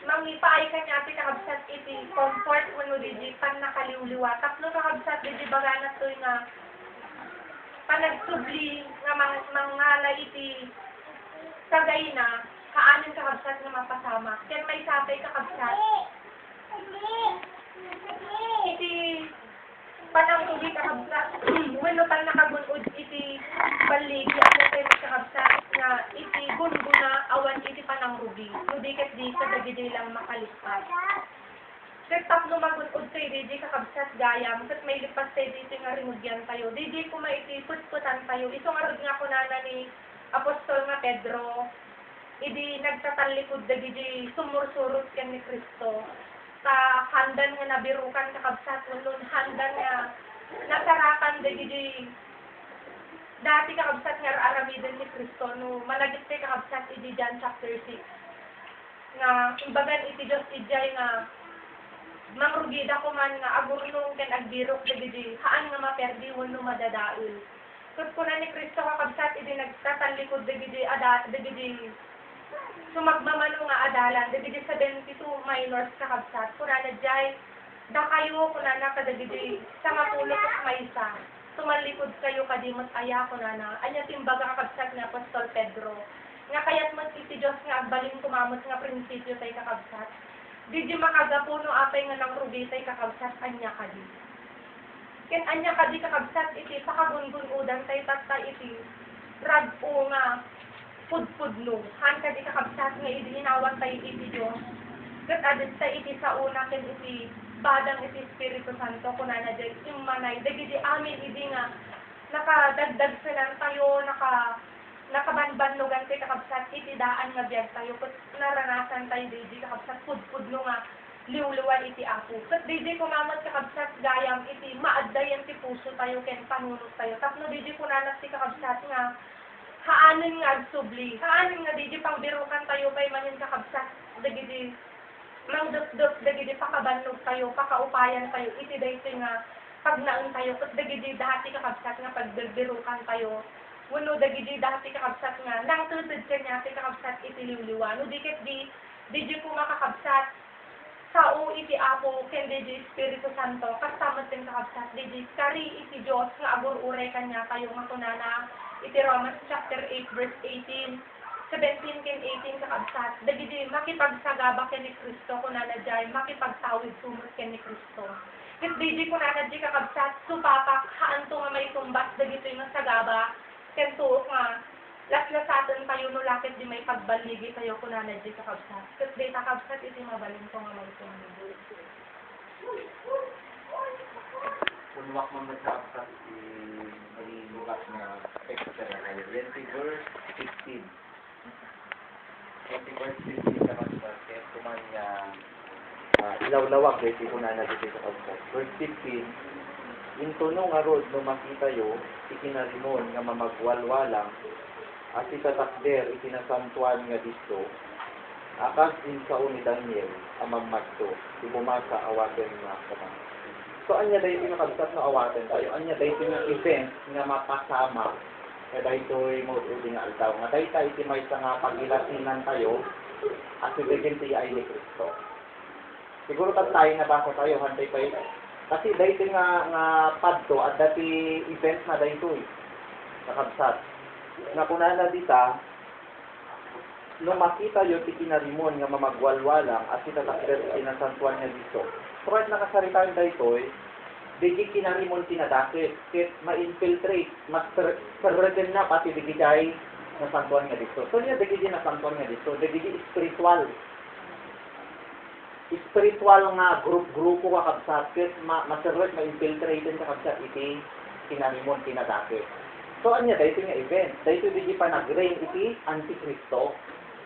Speaker 5: mangipaay kanya tayo kakabsat iti comfort mo digi pan nakaliwliwa. Tapno kakabsat digi baganat to nga panagsubli nga mangala iti kagay na haanin kakabsat nga mapasama. Ken may sapay kakabsat. Iti panangtugi kakabsat. Wano pang nakagunod iti baligi ako tayo kakabsat nga iti gunguna awan iti panangrugi. Nudiket di kadagidi lang makalipat. Ket tapno magunod tayo di kakabsat gayam. Ket may lipas tayo dito nga rimudyan tayo. Di ko maiti putputan tayo. Ito nga rod nga kunana ni Apostol nga Pedro. Idi nagtatalikod dagidi sumursurot ken ni Kristo. Sa handan nga nabirukan kakabsat ulun handan nga nasarakan dagidi dati kakabsat nga aramiden ni Kristo no managit kay kakabsat idi John chapter 6 nga imbagan iti Dios ijay nga mangrugida ko man nga agurnong ken agbirok dagidi haan nga maperdi wenno madadaol. Ket kuna ni Kristo kakabsat idi nagtatalikod dagidi dagidi sumagmamano nga adalan dagidi 72 minors kakabsat kuna na jay da kayo kuna na kadagidi sa mapulo ket maysa tumalikod kayo kadimot aya kuna na anya timbaga kakabsat nga Apostol Pedro nga kayat man iti Dios nga agbalin kumamot nga prinsipyo tay kakabsat di makagapuno apay nga nangrugi tay kakabsat anya kadi ken anya kadi kakabsat iti pakagungun-udan tay tatta iti rag-o nga pudpudno. Han kadi kakabsat nga idi hinawat tayo iti Diyos. Ket adit sa iti sa una ken iti badang iti Espiritu Santo kunana dyan imanay. Dagidi amin idi nga nakadagdag silang tayo, nakabanbanlogan tayo kakabsat iti daan nga biyag tayo. Ket naranasan tayo di kakabsat pudpudno nga liwliwan iti Apo. Ket di kumamot kakabsat gayam iti maaddayan ti puso tayo ken panunot tayo. Tapno di kunanas ti kakabsat nga haanin nga agsubli. Haanin nga di pangbirukan tayo kay manin kakabsat. Dagidi mangdot-dot dagidi pakabannog tayo, pakaupayan tayo. Iti dayto nga pagnaon tayo. Ket dagidi dati kakabsat nga pagbirukan tayo. Wenno dagidi dati kakabsat nga nang tutud kanya ti kakabsat iti liwliwan. No diket di ko makakabsat sao iti Apo ken di Espiritu Santo kasama ten kakabsat di kari iti Dios nga agur-uray kanya tayo nga kunana iti Romans chapter 8 verse 18 17 ken 18 kakabsat dagidi makipagsagaba ken ni Kristo kunana jay makipagsawid sumot ken ni Kristo ket di kunana jay kakabsat supapak haanto nga may tumbat dagiti nga sagaba ken tuok nga laslasatan tayo no lakit di may pagbaligi tayo kunana jay kakabsat ket di kakabsat iti mabalin ko nga may tumbat
Speaker 1: Kunwak man magkakasat may lugat na teksta na kayo. Yan si verse 15. Yan si verse 15 sa kapsat. Kaya kumanya ilawlawak kaya si kunana dito sa kapsat. Verse 15. Intuno nga rod no makita yo, ikinarimon nga mamagwalwalang at itatakder ikinasantuan nga dito. Akas din sa ni Daniel amang magto. Si bumasa awaten nga kamang. So, anya dahil yung nakabsat na awaten tayo. Anya dahil yung event nga mapasama. Kaya dahil ito'y maududi nga altaw. Nga dahil tayo may nga pagilasinan tayo at ibigin tiya ay ni Kristo. Siguro tayo na bako tayo, hantay pa yun. Kasi dahil nga padto at dati event na dahil ito'y nakabsat. Nga kunana dita, nung makita yun, ikinarimon nga mamagwalwalang at itatakder sinasantuan niya dito. So, kahit nakasarita yung daytoy, digi kinarimon tinadakit, kit ma-infiltrate, mas perregen na pati digi jay nasantuan nga dito. So, niya digi nasantuan nga dito, digi spiritual. Spiritual nga grupo kakabsat, kit maserwet, ma-infiltrate din kakabsat, iti kinarimon tinadakit. So, anya dayto nga event, dayto digi pa nag-reign iti Antikristo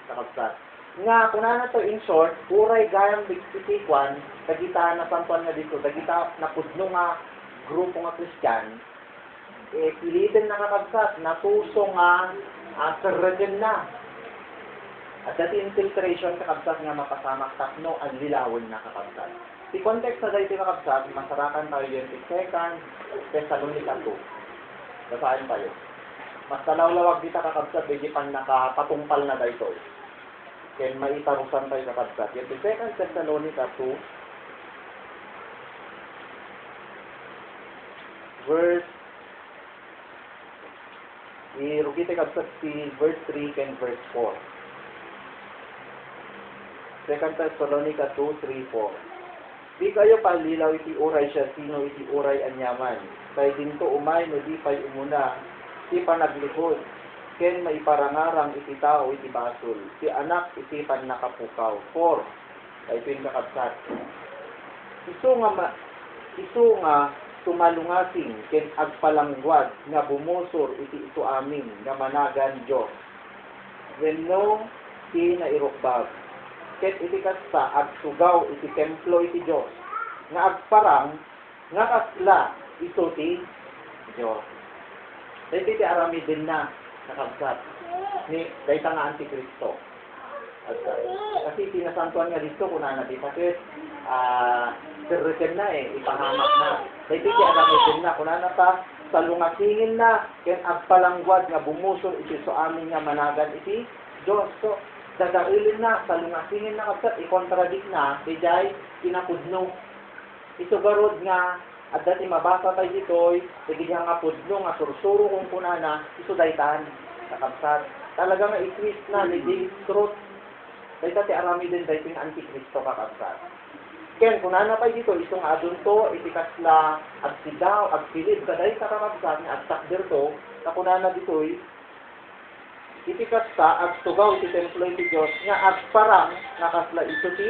Speaker 1: kakabsat. Nga, kung na to in short, uray gayang bigsitikwan, dagita na santuan nga dito, dagita na pudno nga grupo nga Kristyan, pilitin na kakabsat, natuso nga serregen na. At dati infiltration kakabsat nga mapasamak tapno, ang lilawin na kakabsat. Si context na dahil kakabsat, masarakan tayo yung 2 Thessalonica 2. Basaan tayo. Mas talawlawag dito kakabsat, hindi pa nakapatungpal na dahil kaya maitarusan tayo sa kabsat. Yung 2 Thessalonica 2, verse, irugite kabsat si verse 3 and verse 4. 2 Thessalonica 2:3-4. Di kayo palilaw iti uray siya sino iti uray anyaman. Kay dinto umay no di pay umuna ti panaglikod. Ken maiparangarang iti tao iti basol. Si anak iti pan nakapukaw. 4. Kay pinakabsat. Isu nga tumalungasing ken agpalangwad nga bumusor iti ito amin nga managan Dios. Wenno ti nairukbag. Ket iti kasta agsugaw iti templo iti Dios nga agparang nga kasla iso ti Dios. Dahil ti arami din na nakabsat ni dayta nga Antikristo. Kasi tinasantuan nga dito kung na di sakit sirreken na ipahamak na. Dahil ti arami din na kung na pa salungasingin na ken agpalangwad nga bumusor iti so amin nga managan iti Dios. So dadailin na, salungasingin na kapsat, i-contradict na, dijay, pinapudno. Ito garod nga, at dati mabasa tayo dito'y, sige nga pudno, nga sursuro kung kunana, iso daytan, nakapsat. Talaga nga i-twist na, legit, truth. Dahil dati arami din dahil yung Antikristo kakapsat. Ken, kunana tayo dito, iso nga adunto, itikasla, agsidaw, agsilid, kaday kakapsat, nga agtakder to, na kunana dito'y, iti kasta agtugaw iti templo iti Dios nga agparang nakasla ito ti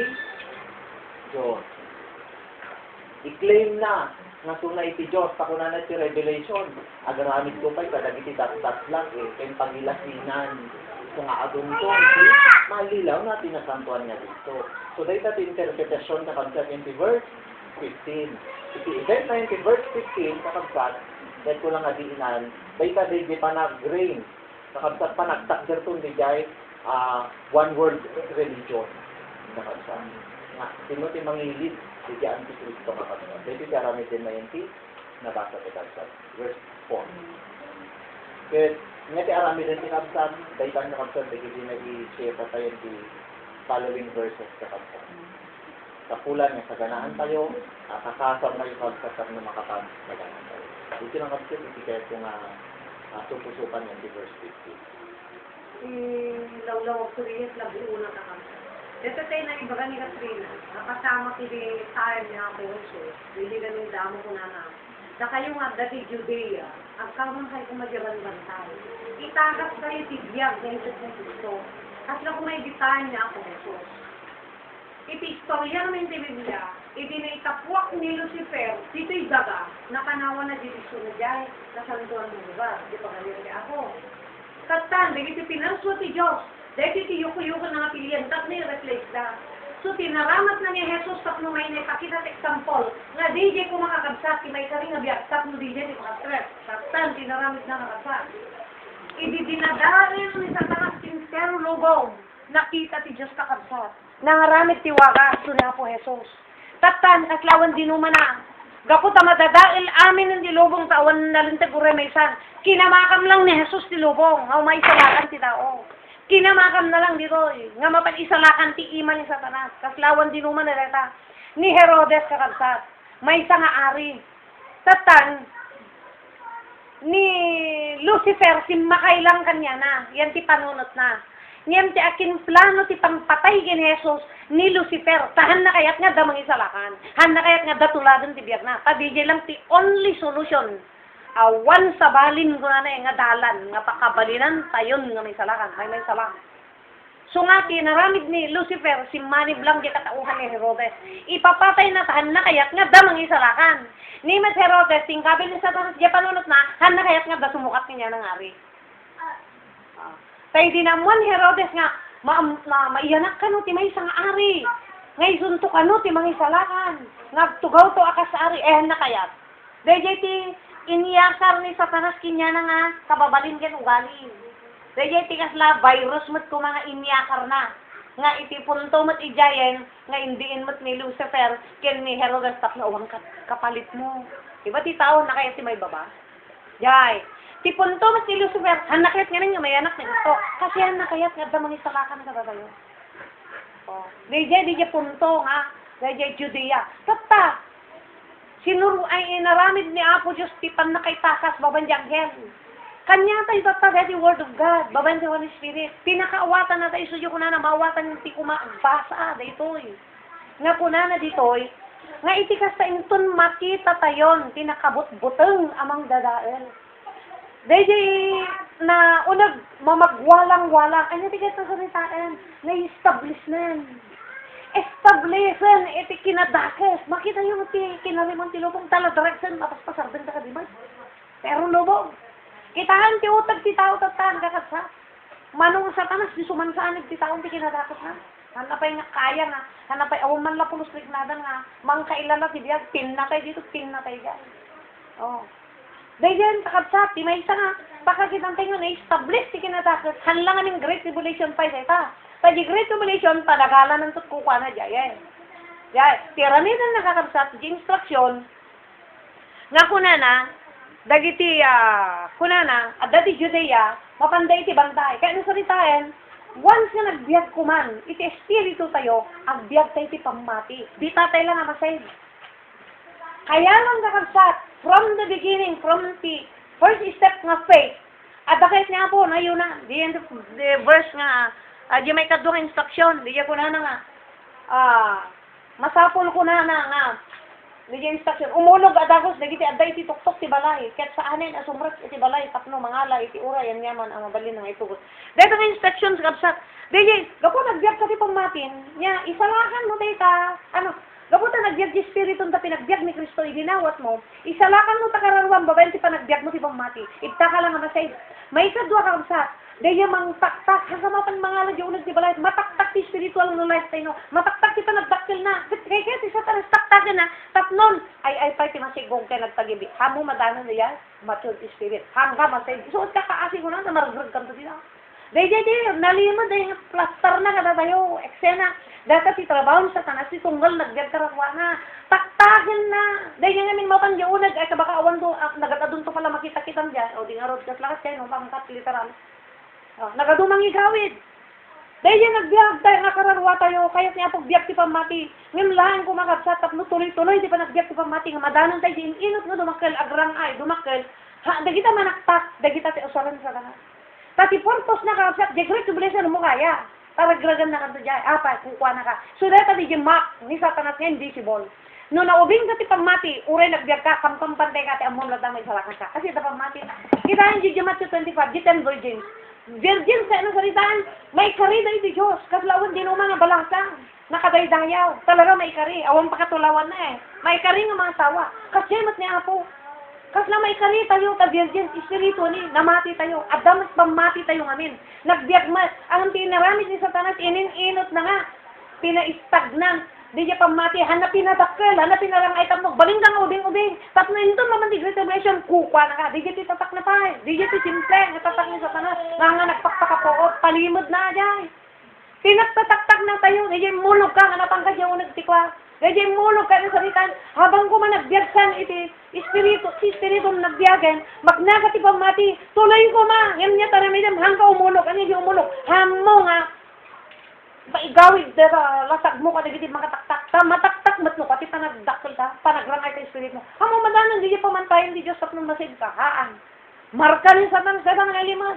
Speaker 1: Dios. I-claim na nga tunay iti Dios takuna na ti Revelation. Agaramid ko pa'y kadagiti dat lang ken pagilasinan. Ito nga adunto iti malilaw na tinasantuan nga dito. So dahil iti interpretasyon na kapsat iti verse 15. Iti event na iti verse 15 kapsat dahil ko lang adiinan dahil di pa nag-grain nakabsat pa nagtakder to hindi jay one world religion. Nakabsat. Nga, sino ti mangilid di Antikristo nakabsat. Dito siya rami din na yun ti nabasa ti kabsat. Verse 4. Kaya nga ti arami din ti kabsat, dahil tayo nakabsat, dahil hindi nag-i-share pa tayo ti following verses kakabsat. Kapulan nga sa ganahan tayo, kakasam na yung kabsat na makapag-ganahan tayo. Dito lang kabsat, iti kaya kung supusukan yan di verse 15.
Speaker 4: Lawlaw ko rin labi unang kakamsa. Dito tayo na ibaga ni Katrina, nakasama kini tayo niya ako also, hindi ganun damo ko na na. Na kayo nga dati Judea, ang kamang kayo kumadyaban bantay. Itagas kayo tibiyag na ito kong gusto. At lang kung may bitaan niya ako Jesus. Iti istorya namin ti Biblia, iti na itapuak ni Lucifer, dito'y daga, nakanawa na diviso na dyan, kasantuan mo lugar, di pa kalirti ako. Katan, dahil iti pinanso ti Diyos, dahil iti yuko-yuko na nga pilihan, tak na i-replace na. So, tinaramat na ni Jesus, tak no may napakita example, nga DJ ko makakabsat, ti may karing nga biyak, tak no DJ, di makastress. Katan, tinaramit na makabsat. Idi dinadarin ni Satanas sincero lubong, nakita ti Diyos kakabsat. Nangaramit ti wagas, na po Jesus. Tatan, kaslawan dinuman na. Gapot ang madadail amin ng dilubong tawan na lintag uremaysan. Kinamakam lang ni Jesus ti lubong, nga maisalakan ti tao. Kinamakam na lang dito, nga mapag-isalakan ti ima ni Satanas. Kaslawan dinuman na data. Ni Herodes kakabsat, may isa nga ari. Tatan, ni Lucifer, simakailang kanya na. Yan ti panunot na. Ngem ti akin plano ti pangpatay ken Jesus ni Lucifer. Tahan na kayat nga damang isalakan. Han na kayat nga datuladan ti biyak na. Padijay lang ti only solution. Awan sa balin ko na nga dalan. Nga pakabalinan tayon nga may salakan. May salakan. So nga tinaramid ni Lucifer, si manib lang di katauhan ni Herodes. Ipapatay na tahan na kayat nga damang isalakan. Ni Met Herodes, tingkabil ni Satanas, di panunot na, han na kayat nga da sumukat niya ng ari. Kaya dinamuan Herodes nga, maiyanak ka no, ti may isang ari. Ngay suntok ka no, ti mga isalakan. Ngagtugaw to akas sa ari, na kayat. Dahil ti iniyakar ni Satanas kinya na nga, kababalin ken ugali. Dahil ti kasla virus mat ko mga iniyakar na. Nga itipunto mat ijayen, nga indiin mat ni Lucifer, ken ni Herodes tap na uwang kapalit mo. Diba ti tao na kaya ti may baba? Jay. Ti punto mas ni Lucifer, hanakayat nga nga may anak ni gusto. Kasi hanakayat nga damang isalakan ka tayo. Oh. Diyay punto nga. Diyay Judea. Tata, sinuro ay inaramid ni Apo Diyos ti pan nakay takas babanjang gen. Kanya tayo tatagay the Word of God, babayan sa Holy Spirit. Pinakaawatan na tayo, sudyo ko na maawatan yung ti kumabasa, dito nga po na ditoy, nga itikas ta inton makita tayon, tinakabut-buteng amang dadael. Dahil na unag mamagwalang-walang, ano tigas na salitaan, na-establish na. Establishan, iti kinadakes. Makita yung kinalimang tilubong taladareksan, mapaspasardan ka kadimay. Pero lubog. Kitahan ti utag ti tao tatan kakasa. Manong satanas, di sumansaanig ti tao ti kinadakes na. Hanapay nga kaya nga, hanapay awan man la pulos liknadan nga, mangkailala ti biyag, pinatay dito, pinatay dyan. Oh. Dahil yan, kakabsat, di may isa nga, pagkakitang tayo na-establish ti kinadakes, hanlangan ng Great Tribulation pa isa ita. Pag Great Tribulation, panagala ng tutkuka na dyan. Dyan, tiramidan na kakabsat, di instruction, nga kunana, dagiti, kunana, at dati Judea, mapanday ti bantay. Kaya nung salitain, once nga nagbiag kuman, iti espiritu tayo, ang biag tayo ti pamati. Di tatay lang ang masay. Kaya lang kakabsat, from the beginning, from the first step nga faith, at bakit nga po, na yun na, the verse nga, di may kadung instruction, di ko na nga, masapol ko na nga, di instruction, umulog adagos, dagiti aday ti tuktok ti balay, ket sa anin, asumrat iti balay, tapno, mangala, iti ura, yan yaman, ang mabalin ng itugot. Dito nga instructions, kapsat, di, gapo nagbiag ka ti pamatin, nya, isalakan mo tayo ta, gapo ta nagbiag ti spiritu ta pinagbiag ni Kristo, idinawat mo, isalakan mo ta kararwang, babayan ti panagbiag mo ti pamati, ibta ka lang nga masay, may kadwa ka kapsat, daya mang taktak, hasamapan mga lagi ulag ti balay, mataktak ti spiritual no life tayo, mataktak ti panagdaktil na, kaya ti sa tanas taktakin na, tapnon, ay pa ti masigong kaya nagtagibi, hamo madanan na yan, mature ti spirit, hangga masay, suot ka kaasi ko na, margrag kanto din ako. Daya nalimod, daya plaster na kada tayo, eksena, data ti trabaho sa tanas, ti tunggal, nagbiag karakwa na, taktakin na, daya nga min mapang unag, ay kabaka awan to, nagatadun to pala makita-kitan dyan, o di nga road kas lakas kayo, no, pangkat literal. Nagadumang igawid. Dahil yan nagbiag tayo, nakararwa tayo, kaya niya pag biag ti pamati. Ngayon lang kumakabsat, tapno tuloy-tuloy, di pa nagbiag ti pamati, nga madanon tayo, di inot nga dumakil, agrang ay, dumakil, dagita manaktak, dagita ti usaran sa kanan. Tati purpose na kakabsat, di Great Tribulation mo kaya, paragragan na kanto dyan, kukuha na ka. So dahil tati di mak, ni satanas nga invisible. No naubing ka ti pamati, uray nagbiag ka, kampantay ka, ti amon ladang may salakan ka. Kasi ita pamati, kita yung di Matthew 25, di 10 virgins. Virgin sa anong salitaan, may kari dahi di Diyos, kaslawan din mga balasang, nakadaydayaw, talaga may kari, awan pakatulawan na may kari nga mga tawa, kasyamat ni Apo, kasla may kari tayo, ka virgin, espiritu ni, namati tayo, adamas pamati tayo ngamin, nagbiagmas, ang tinaramid ni Satanas, inin-inot na nga, pinaistagnan, di niya pamati, hanapin na dakkel, hanapin na lang ay tapnog, baling ka nga ubing-ubing, tapno ito naman di Great Tribulation, kukwa na ka, di niya tatak na pa, di niya simple, natatak ni Satanas, nga nagpakpakapoot, palimod na dyan. Tinagtatak na tayo, di niya mulog ka, hanapang ka dyan, nagtikwa, di niya mulog ka na salitan, habang kumanagbiagsan, iti, espiritu nagbiagan, magnagati pamati, tuloy ko ma, yan niya taramidam, hangga umulog, ano yung umulog, hamo nga, paigawid dera lasag mo ka dagiti makataktak mataktak matno pati panagdakkel ta panagrangay ka espiritu mo amo madanan di pamantayan di Dios tapno masig ka haan marka ni Satan sa nga limad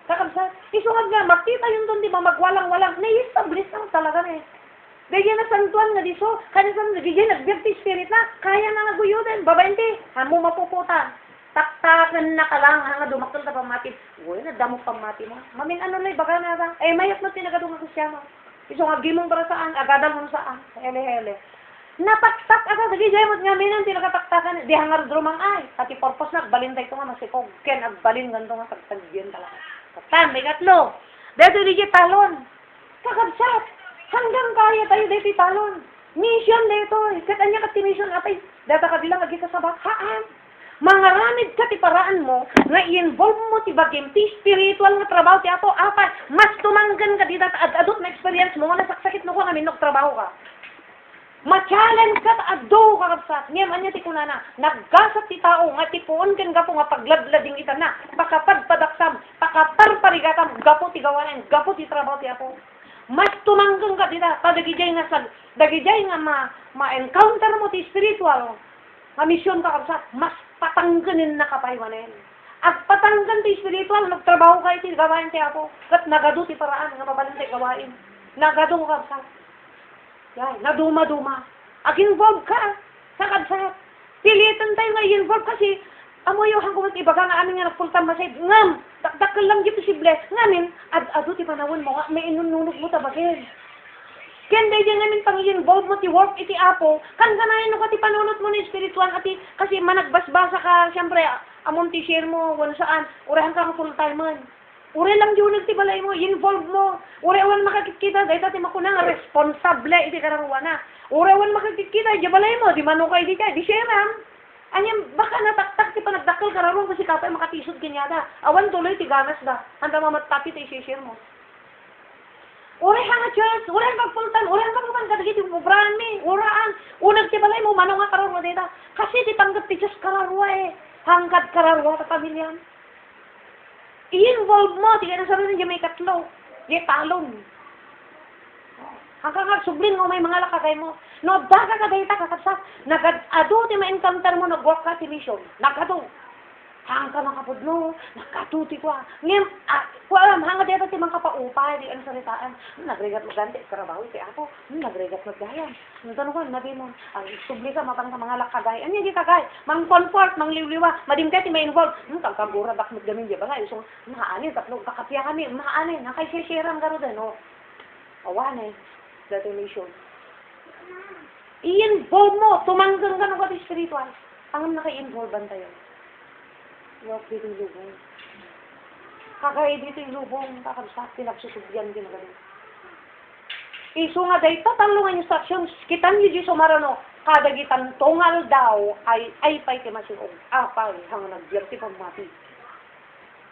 Speaker 4: kakabsat isungad nga makita yun doon di ba magwalang-walang na-establish lang talaga na dahil na santuan nga diso kanisan nagiging nagbiagti spirit na kaya na naguyudan babainti amo mapuputan taktakan na ka lang nga dumaktal ta pamati uy nadamo pamati mo mamin ano lay baga na ta mayat mo tinagadung Kristyano iso nga gimong para saan agadal mo saan hele nataktak aka dagi jaymo nga minan tinakataktakan di hangar drumang ay pati purpose na balintay to nga masikog ken agbalin ganto nga tagtagyan talaga tan may katlo dito di talon kakabsat hanggang kaya tayo dito talon mission dito ket anya ka mission apay data ka bilang agi sa bakhaan mangaramid ka ti paraan mo nga i-involve mo ti bagim ti spiritual nga trabaho ti ato apat mas tumanggan ka dita adot na experience mo nga nasaksakit mo ko nga minog trabaho ka ma-challenge ka addo ka kapsat ngem anya ti kunana naggasat ti tao nga tipuon ken gapo nga pagladlading ita na pakapadpadaksam pakaparparigatam gapo ti gawanan gapo ti trabaho ti ato mas tumanggan ka dita padagijay nga dagijay nga ma-encounter mo ti spiritual nga mission ka kapsat mas patangganin na kapaywanen. Agpatanggan ti spiritual, nagtrabaho kayo ti gawain ti ako. Kat nagado ti paraan, nga mabalang ti gawain. Nagado ka sa. Yan, naduma-duma. Ag-involve ka sa kabsat. Pilitan tayo nga i-involve kasi amo yung hanggang ibaga nga amin nga nagpultang masay. Ngam, dakdakal lang dito si Bless. Ngamin, ado ti panawon mo nga, may inununog mo tabagin. Ken day din namin pang i-involve mo ti work iti apo, kan ganayan no ka ti panunot mo ni spiritual ati kasi managbasbasa ka, siyempre, amon ti share mo, wala saan, urahan ka nga full-time man. Ure lang di unag ti balay mo, involve mo. Ure awan makakikita, dahil tati makunang responsable iti kararuana. Ure awan makakikita, di balay mo, di manukay di ka, di shaream. Anyam, baka nataktak ti panagdakal kararuan kasi kapay makatisod kanyada. Awan tuloy ti ganas da, handa mamatpati ti share mo. Ure hanga church, ure hanga full-time, ure hanga paman kadagiti ubrahan mi, uraan. Unag ti balay mo, manong nga kararuan dita. Kasi ti tanggap ti Diyos kararua hangkad kararua ta pamilyan. I-involve mo, tiga na sabi niya may katlo. Di talon. Hanggang nga, sublin mo may mga lakagay mo. No, baka kagayta kakapsa. Nagado, ti ma-encounter mo, nag-work ka ti mission. Nagado. Hanggang makapudlo, nagkatuti ko. Ngayon, ko alam, hanggang dito ti mga kapaupay, di ang salitaan. Nagregat maganda, karabawi, ti ako. Nagregat magdayan. Nagano ko, nadimon. Ang subli ka, matang sa mga lakagay. Ano yung di kagay? Mang comfort, mang liwliwa. Madimkay ti ma-involve. Tagkagura, dak magdamin, di ba nga? So, maanin, tatlong kakapya kami. Maanin, nakay-share-sharean garo din, no? Awan dati mission. I-involve mo, tumanggang ka ng pati spiritual. Pangam na kay-involvean tayo. Huwag dito yung lubong. Kakay dito yung lubong, kakabsak, pinagsusubyan, ginagaling. Iso nga dahi, tatalungan yung instructions, kitan yung Diyos umarano, kadagitan tungal daw, ay pa'y kimasinog, apay, hang nagbiyak ti pagmati.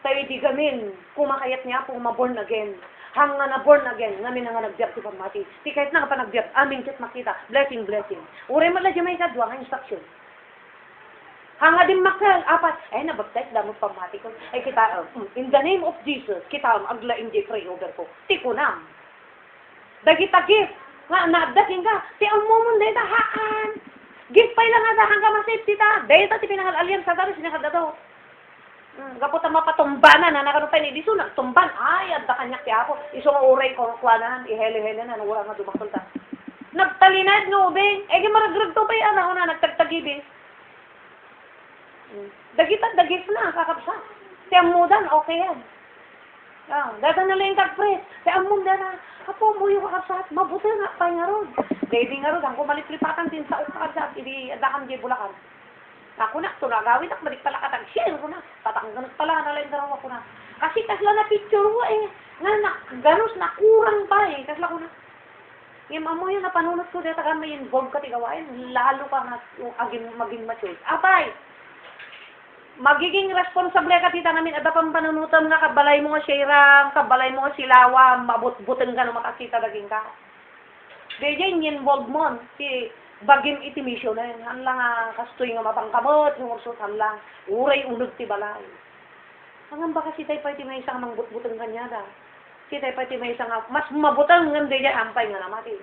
Speaker 4: Tayo di gamin, kumakayat niya po, maborn again. Hang nga na born again, ngamin nga nagbiyak ti pagmati. Di kahit na ka pa nagbiyak, amin tit makita, blessing, blessing. Ure man lang dyan may kadwa, nga instruction. Hang nga din makal, apat, nabaptize, damot pagmati ko. Kita, in the name of Jesus, kita, aglaing di pray over ko. Tikunam. Dagita gift, nga naabdaking ka, ti ang momon dahil haan. Gift pa'y lang nga, hanggang masafety ta. Dahil ta, ti pinangal aliyam sa daro, sinakad daw. Gaputa mapatumbanan na nakanupay ni Diso, nagtumban. Ay, adda kanyak ti ako. Isong uray ko, kuwanan, ihele-hele na, wala nga dumakulta. Nagtalinad, no, ubing. Maragrag to pa yan, ako na, nagtagtagibis. Dagit na, kakapsa. Si amudan, okay yan. Data na lang kagpres. Si amudan na, apo mo yung kakapsa, mabuti nga, pa'y nga ron. Dahil nga ron, ang kumalitlipatan din sa ukasat, hindi adakam di bulakan. Ako na, tunagawin ako, balik pala katag, share ko na. Tatanggan pala na lang darawa ko na. Kasi kasla na picture ko ganos na kurang pa kasla ko na. Yung amo yun, napanunod ko, dito ka may involve ka tigawain, lalo ka na maging mature. Apay, magiging responsable ka tita namin, ada pang panunutan nga, kabalay mo nga shirang, kabalay mo nga silawa, mabut-butin ka na makakita daging ka. Dahil yung involve mo, si bagim iti mission na yun. Hanlang kastoy nga mapangkamot, yung ursot hanlang. Uray unod ti balay. Hanggang baka si tay pa iti may isang mangbut-butang kanya da. Si tay pa iti may isang mas mabutang ng daya ampay nga namati.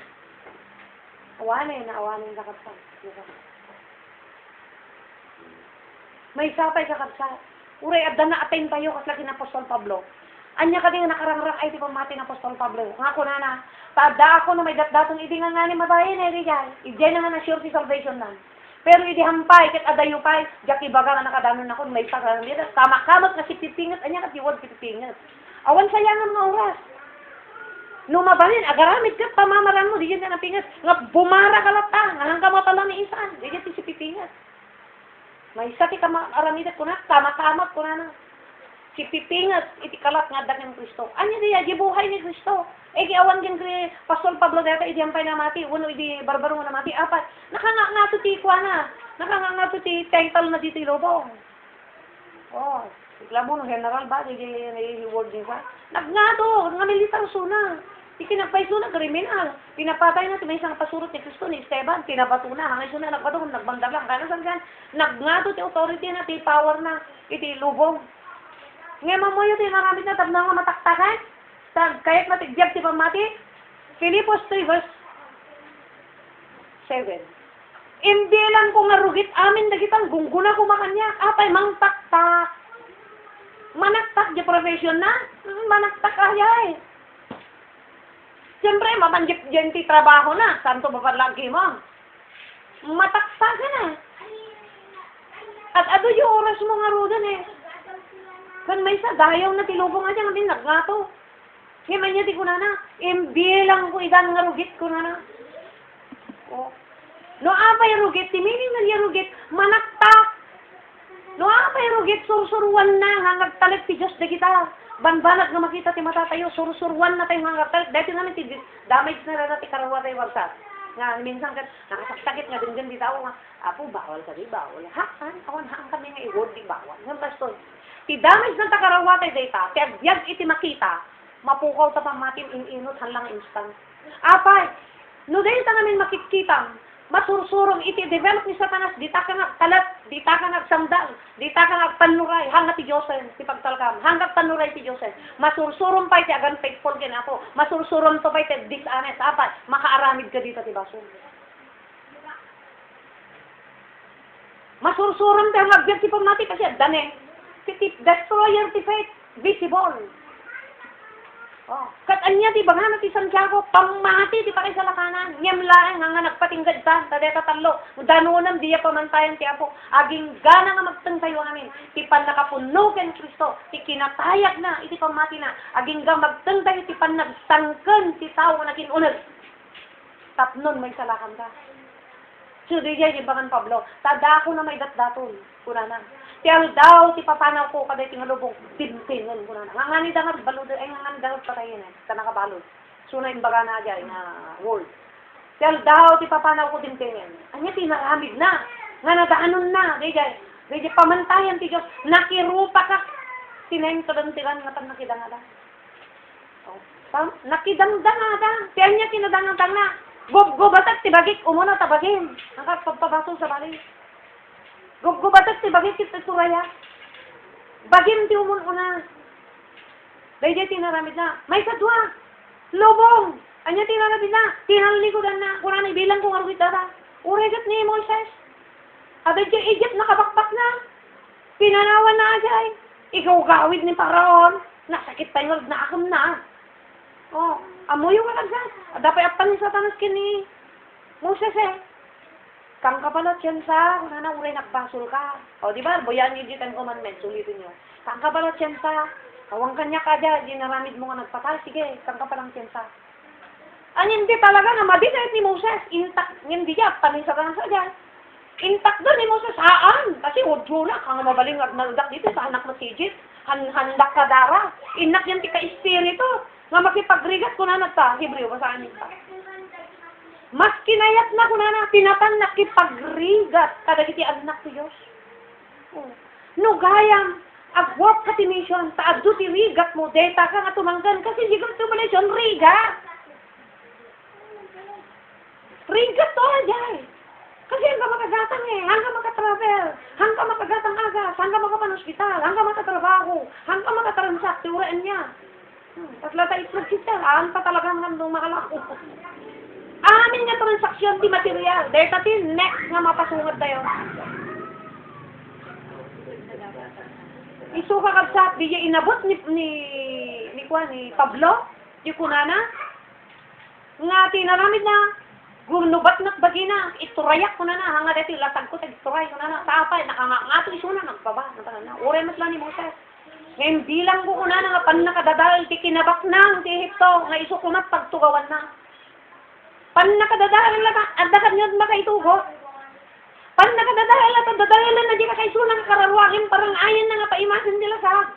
Speaker 4: Awanin kakapsa. May sapay kakapsa. Uray adda na atin tayo kaslaki ng Apostol Pablo. Anya ka din nakarangrak ay ti pamati ng Apostol Pablo. Nga ko na, tada ako na may datdatong idi nga ni mabayin diyan. Idi na nga na sure si salvation nan. Pero idi hampay, kat adayo pay, jaki baga nga nakadanon ako, may tagang nila. Kamak-kamot nga si pipingat, anya ka tiwod si pipingat. Awan sayangan nga oras. No mabalin, agaramit ka, pamamaran mo, diyan ka napingat. Nga bumara ka lata, nga hanggang mapala ni isan, diyan si pipingat. May isa ti aramidot ko na, kamak-kamot ko na. Si pipingat, iti kalat nga dagang Kristo. Anya diya, di buhay ni Kristo. Awan din kay Pastor Pablo data, idi hampay na mati, uno idi barbaro na mati, apat. Nakanga ti kuwa na. Nakanga ti title na dito ilobong. Oh, bigla mo, general ba, di reward din ka. Nagngato, nga militar suna. Ikinagpay suna, kriminal. Pinapatay na, may isang pasurot ni Kristo, ni Esteban, pinabato na. Hangay suna, nagbato, nagbandang lang. Kaya nasan kan, nagngato ti authority na, ti power na, iti lubong. Ngayon mo yun, maraming na tabnang nga mataktakan. Kahit matigyag si pamati. Filipos 3 verse 7. Hindi lang ko nga rugit amin dagitang gungguna ko makanya. Apay mang taktak. di profesyon na, manakta ka yay. Siyempre, mapanjip dyan ti trabaho na, santo bapadlagi mo. Mataksa ka na. At ado yung oras mo nga rodan eh. Kan may sa dayaw na tilubong nga dyan, din naggato. Himan niya di ko na na, imbilang ko idan nga rugit ko na na. Oh. No apay rugit, timiling nga niya rugit, manakta. No apay rugit, sursuruan na, hangag talit ti Diyos na kita. Banbanat nga makita ti mata tayo, sursuruan na tayo hangag talit. Dahil namin ti damage na rin natin karawa tayo wagsat. Nga, minsan ka, nakasakit nga din di tao nga, apo, bawal ka di, bawal. Haan, awan, haan kami nga i-word di bawal. Nga, pastor, ti damage ng takarawa tayo data, ti agbyag iti makita, mapukaw ta pamatin inot hanlang instant. Apay, no dahil ta namin makikita, masursurong iti develop ni Satanas, di ta ka nga talat, di ta ka nga sandal, di ta ka nga panuray, hanggat ti Diyosen, ti pagtalkam, hanggat panuray ti Diyosen, masursurong pa iti agan faithful kin ako, masursurong to pa iti dishonest, apay, makaaramid ka dito ti baso. Masursurong ti hangagbiag ti pamati kasi dane, ti destroyer ti faith, visible. Oh, kat anya ti bangana ti Santiago pamati ti pakay sa lakanan. Ngem laeng nga nagpatinggad ta tadeta tallo. Danunam diya pamantayan ti Apo. Aging gana nga magtangtayo amin. Ti pan nakapuno ken Kristo. Ti kinatayak na iti pamati na. Aging ga magtangtayo ti pan nagsangken ti tao nga naginuneg. Tapnon may salakan ka. So diya di bangan Pablo. Tada ko na may datdaton. Kuna na. Ti daw ti papanaw ko kada ti ngalubong tintingon ko na. Ngani dangar balod ay ngani dangar patayen eh. Kana ka balod. Suna imbaga na diay nga word. Ti daw ti papanaw ko tintingon. Anya ti naramid na. Nga nadaanon na. Dayjay pamantayan ti Dios nakirupa ka. Tinaym to dan tiran nga tan nakidangada. Oh, nakidangdangada. Ti anya kinadangdang na. Gobatak ti bagik umuna tabagin. Angkat pagpabaso sa balik. Gubatak ti bagay kita suraya. Bagim ti umun-una. Dahil tinaramid na. May sadwa. Lobong. Anya tinaramid na. Tinalikudan na. Kurang ibilang kung arwit dara. Uregat ni Moises. Aday dyan Egypt nakabakbak na. Pinanawan na ajay. Ikaw gawid ni Paraon. Nasakit tayo na akam na. Oh, amoy yung kalagsan. Dapat apan ni Satanas kini Moses eh. Kang kabalot yan sa, kung na uray nagbasol ka. O, di ba? Boyan yung Ten Commandments, ulitin nyo. Kang kabalot yan sa, awang kanya ka dyan, di naramid mo nga nagpatay. Sige, kang kapalang yan sa. Hindi talaga na mabinayat ni Moses. Intak, hindi dyan, paninsaran sa dyan. Intak doon ni Moses, haan. Kasi udro na, kang mabaling at naludak dito sa anak mo si Egypt. Handak ka dara. Inak yan tika espiritu. Nga makipagrigat ko na nagta, Hebreo, basaan nyo pa. Mas kinayat na ko na pinatan nakipagrigat kadagiti anak ti Diyos. Oh. No gayam, agwap ka ti mission, ta addo ti rigat mo, deta ka nga tumanggan, kasi di ka tumalisyon, rigat. Rigat to, ajay. Kasi hanggang makagatang hanggang makatravel, hanggang makagatang agas, hanggang makapan-hospital, hanggang makatrabaho, hanggang makatransak, tiuraan niya. Tatlata itlog kita, pa talagang nandong makalako. Amin nga transaksyon ti material. Dahil tati next nga mapasungat tayo. Isu ka kabsat, di inabot ni Pablo, di kunana. Nga tinaramid na, gunubat nak bagina, iturayak kunana, hanga dati latag ko, ituray kunana, taapay, nakangato isuna, nagpaba, ure mas lang ni Moses. Ngayon bilang ko kunana, nga pan nakadadal, ti kinabak na, ti Ehipto, nga isu kunat pagtugawan na. Pan nakadadahalan lang, adakan nyo makaitugot. Pan nakadadahalan lang, dadahalan na di ka kaisulang karawagin, parang ayan na nga paimasin nila sa.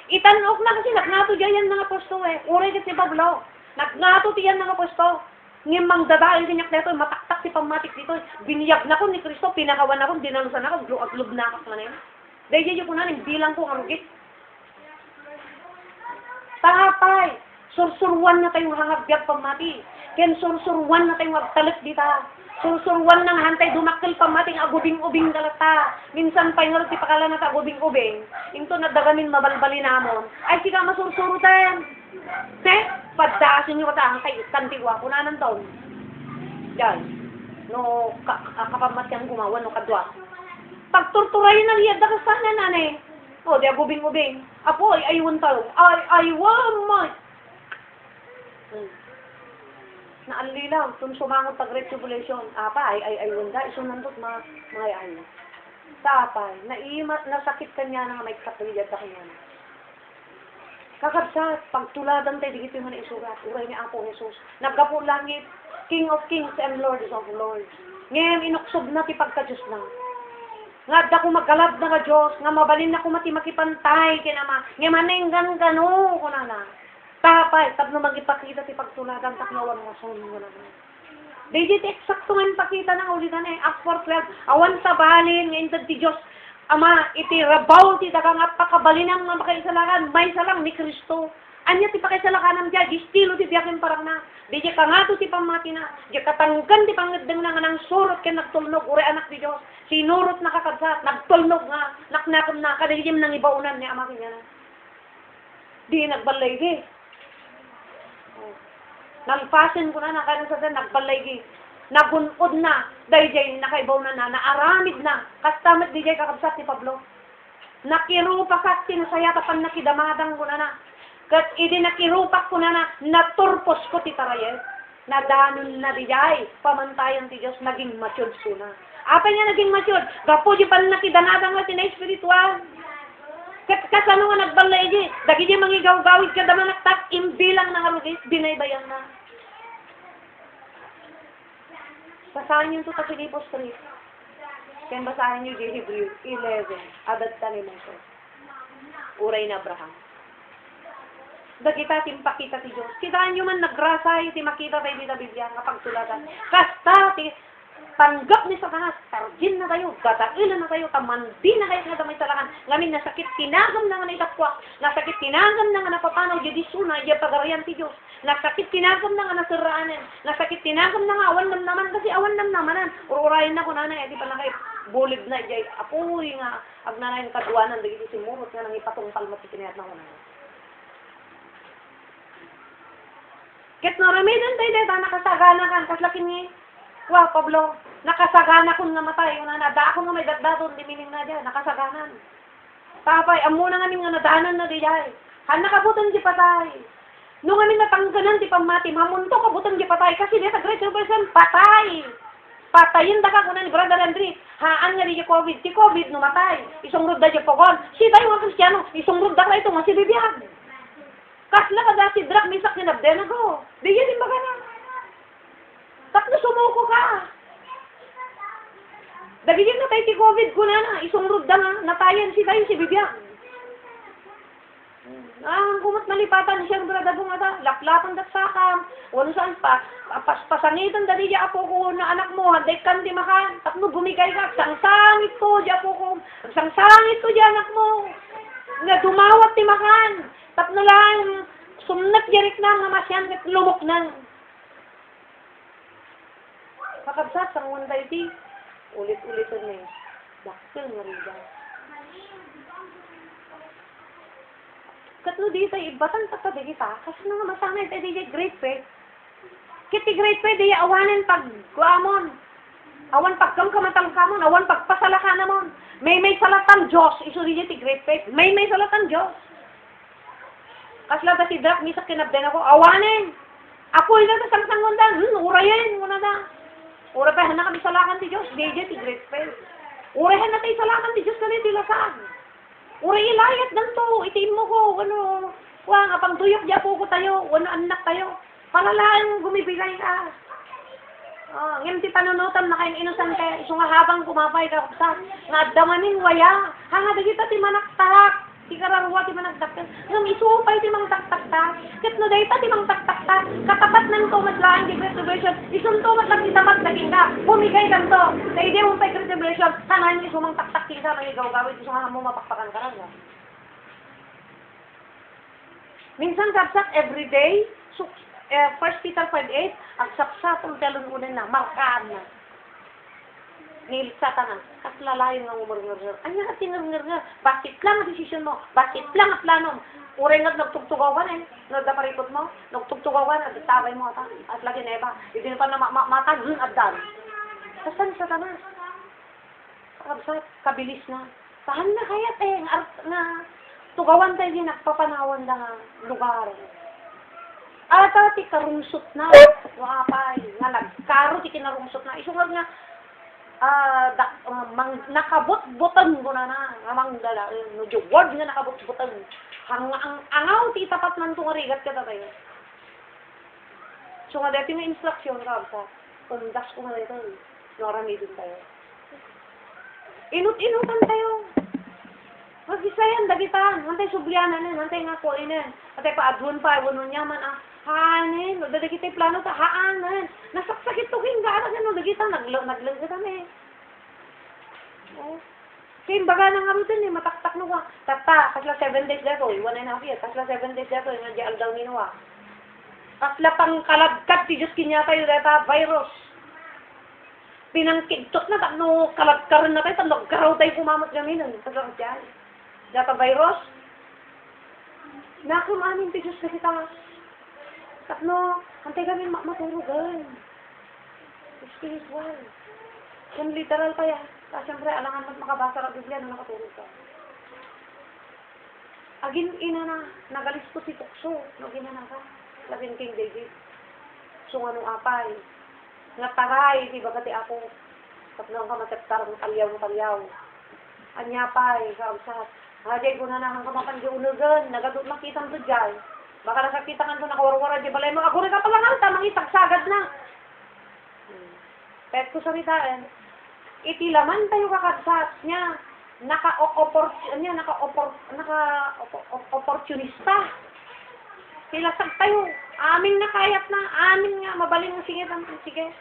Speaker 4: Itanok na kasi nagngato diyan na nga posto eh. Uray kat si Pablo. Nagngato tiyan na nga posto. Ngimang dadahal kanyak dito, mataktak si pamatik dito. Biniyag na ko ni Kristo, pinakawan na ko, dinalusan na ko, glub na ako na yun. Dahil yun ko na, bilang ko karugit. Tapay, sursurwan na tayong hangagbiag pamati. Ken sursurwan na tayong magtalit dita. Sursurwan nang hantay dumakkel pamating agubing-ubing dalata. Minsan pa yung ti pakala na agubing-ubing. Into nadagamin mabalbali namon. Ay sika masursurutan. Te, padaasin nyo kata hantay kantigwa. Kunanan taon. Yan. No, kapamatyang gumawa no kadwa. Pagturturayin na liyad na kasana nanay. O, di abubing-ubing. Apo, ay aywan tayo. Ay aywan, Naalilaw, kung sumangot pag Great Tribulation, apa, ay wanda, isunandot mga ano. Tapay, nasakit kanya na may katulad sa kanya na. Kakabsat, pagtuladan tayo, digit yung mga isugat, uray ni Apo Jesus. Nagkapo langit, King of Kings and Lord of Lords. Ngayon, inuksob na ti pagka-Diyos na. Nga da ko magkalab na ka Diyos, nga mabalin na ko mati makipantay, kinama, nga manenggan ka no, kunana. Tapay, tapno magipakita ti pagtuladan, taknawan nga sunod mo na. Digit eksakto nga pakita ng ulitan Acts 4:12, awan sa balin, ngayon ti Diyos, Ama, iti rabaw ti dagang at pakabalinang nga makaisalakan, may salang ni Kristo. Anya ti pakaisalakanan diya, di estilo ti biyakin parang na. Di diya kangato ti pamati na, di katanggan ti pangadang na nga nang surot kaya nagtulnog, uri anak ti Diyos. Sinurot na kakabsat, nagtulnog nga, naknakam na, kadagim nang ibaunan ni Ama kanya na. Di nagbalay di. Nalpasin ko na kanan sa nagbalay nabunod na dahil jay nakaibaw na naaramid na kastamat di jay kakabsat ni Pablo nakirupak tinasaya kapan nakidamadang ko na kat idi nakirupak ko na naturpos ko ti tarayes nadanon na di jay pamantayan ti Diyos naging matured suna apa niya naging matured gapo di pan nakidanadang na tinay spiritual kasano nga nagbalay di dagi di mangigaw-gawid ka daman naktak imbilang ng alugis binaybayan na. Basahin niyo ito sa Filipos 3. Kaya basahin niyo yung Hebrew 11. Adad talimong ko. Uray na Abraham. Dagita timpakita ti Diyos. Kitaan niyo man nagrasay, ti makita tayo di na Biblia, nga pagtulatan. Kasta, ti tanggap ni Satanas, tarjin na tayo, gatailan na tayo, tamandi na kayo nga damay talakan. Ngamin nasakit, tinagam na nga na itakwa. Nasakit, tinagam na nga napapanaw, di suna, di pagarian ti Diyos. Nasakit, tinagam na nga nasiraanin. Nasakit, tinagam na nga, awan nam naman, kasi awan nam namanan. Ururayin na ko na di pa na kayo, bulid na, di apoy nga, agnana yung kaduanan, di si Murot nga nang ipatungkal mo, tikinayat na ko na. Ket no ramidan tayo, dito, nakasagana kan, kaslakin ni, wow, Pablo, nakasagana kung namatay, yung nada ako nga may datdaton, di mining na dyan, nakasaganan. Tapay, amo na ngamin nga nadaanan na di dyan. Han nakabutan di patay. Nung ngamin natangganan di pamati, mamunto kabutan di patay, kasi di sa Great Tribulation, patay. Patayin da ka kunan ni Brother Andre, haan nga di COVID, si COVID numatay, isungrod da di pogon. Si tayo mga Kristiyano, isungrod da ka ito nga si bibiyag. Kasla ka da si Drak, misak ni Nabdenago. Di yan yung magana. Tatlo sumuko ka. Dagigyan na tayo si COVID ko na, isungrod da nga, natayan si tayo si bibiyag. Kumot malipatan siya, brada po nga laplapan dat sakam, wano saan pa, pasangitan da di apo ko na anak mo, handay kan di makan, tapno bumigay ka, sangsangit ko di apo ko, sangsangit ko di anak mo, nga dumawat di makan, tapno lang, sumnat jarik na, nga masyan, kat lumok na. Kakabsat, sang wanday di, ulit-ulitin na yun, daktil nga rin dyan. Katlo di tayo, ibatan pa tabi kita, kasi nga masanay tayo di great faith. Kiti great faith, di awanin pag-guamon. Awan pagkamkamatang kamon, awan pagpasalaka namon. May salatan Diyos, iso di ti great faith. May salatan Diyos. Kasla ba si Drak, misak kinabden ako, awanin. Ako ina na sang-sangundan, urayin, muna na. Ura pa, na kami salakan ti Diyos, di ti great faith. Urayan na tayo salakan ti Diyos, kani ti lasag. Uri ilayat ganto, itiin mo ko, nga pang tuyok diya po ko tayo, anak tayo, para lang gumibigay ka. Ngayon ti panunutan na kayong inusan kaya, iso nga habang kumapay ka, nga damanin waya, hanga dagita ti manaktak, ti kararwa ti managtaktak, ngam isupay ti mang taktaktak, kat no dayta ti mang taktaktak, katapat ng tumat lang di Great Tribulation, isun tumat lang ti tapat naging ka, bumigay ganto, na ide mo pa Great Tribulation, tangan iso mang taktak ti ka, magigaw-gawid, iso nga mo mapakpakan ka lang. Minsan kapsat everyday, so, 1 Peter 5:8, ang sapsatong talon unan na, markaan na. Nilsa ka na, kaslalayon nga umurnger-nger. Anya ka tinurnger-nger, bakit lang ang desisyon mo, bakit lang ang plano mo. Uray nga nagtugtugawan nagdaparipot mo, nagtugtugawan, nagtabay mo ata, at lagi na iba, hindi na pa na matan, abdan. Kasan sa tanas? Kapsat, kabilis na. Saan na kayat nga tugawan tayo din nagpapanawan na nga lugar. Ata ti karungsot na, wapay, nga nagkaro ti kinarungsot na. Isungal nga, nakabot-butan ko na amang dala, no word nga nakabot-butan. Ang angaw ti tapat man itong arigat ka tayo. So nga dati may instruction ka, sa kundas ko na dito, naramidin tayo. Inut-inutan tayo. Mag-isayan, dagitan. Hantay sublianan na, hantay nga ko inin. Hantay pa adun pa, wano nyaman, haanin, dadagitay plano ta, haanin. Nasaksakit to king gaano, ano, dagitan, naglang ka kami. Oh. Kaya baga na nga rutin eh, mataktak no ka. Tata, kasla 7 days dato, 1.5 years, kasla 7 days dato, nga di aldaw ninawa. Kasla pang kalagkat, ti Diyos kinyata yung data virus. Pinangkidtot na, no, kalagkaran na tayo, nagkaraw tayo kumamot kami nun. Kasla dyan. Data virus. Nakumanin ti Diyos kasi tamas. Tapno, hantay kami maturugan. Spiritual. Yan literal pa yan. Kasi siyempre, alangan mas makabasa ka Biblia na nakatulog ka. Agin ina na, nagalis ko si Tukso. No, ginana ka. Labing King David. So, anong apay. Nataray, diba kati ako. Tapno ka mataptar ng talyaw. Anyapay, kausap. Hajay ko na hanggang mapan di unugan. Nagadot makita mo dyan. Baka nakakita ka ito nakawarwara di balay mo. Ako rin ka pala nga, tamang isagsagad na. Pet ko salitaan. Itilaman tayo kakagsat niya. Naka-opportunista. Silasag tayo. Amin na kayat na. Amin nga. Mabaling ang sige. Sige.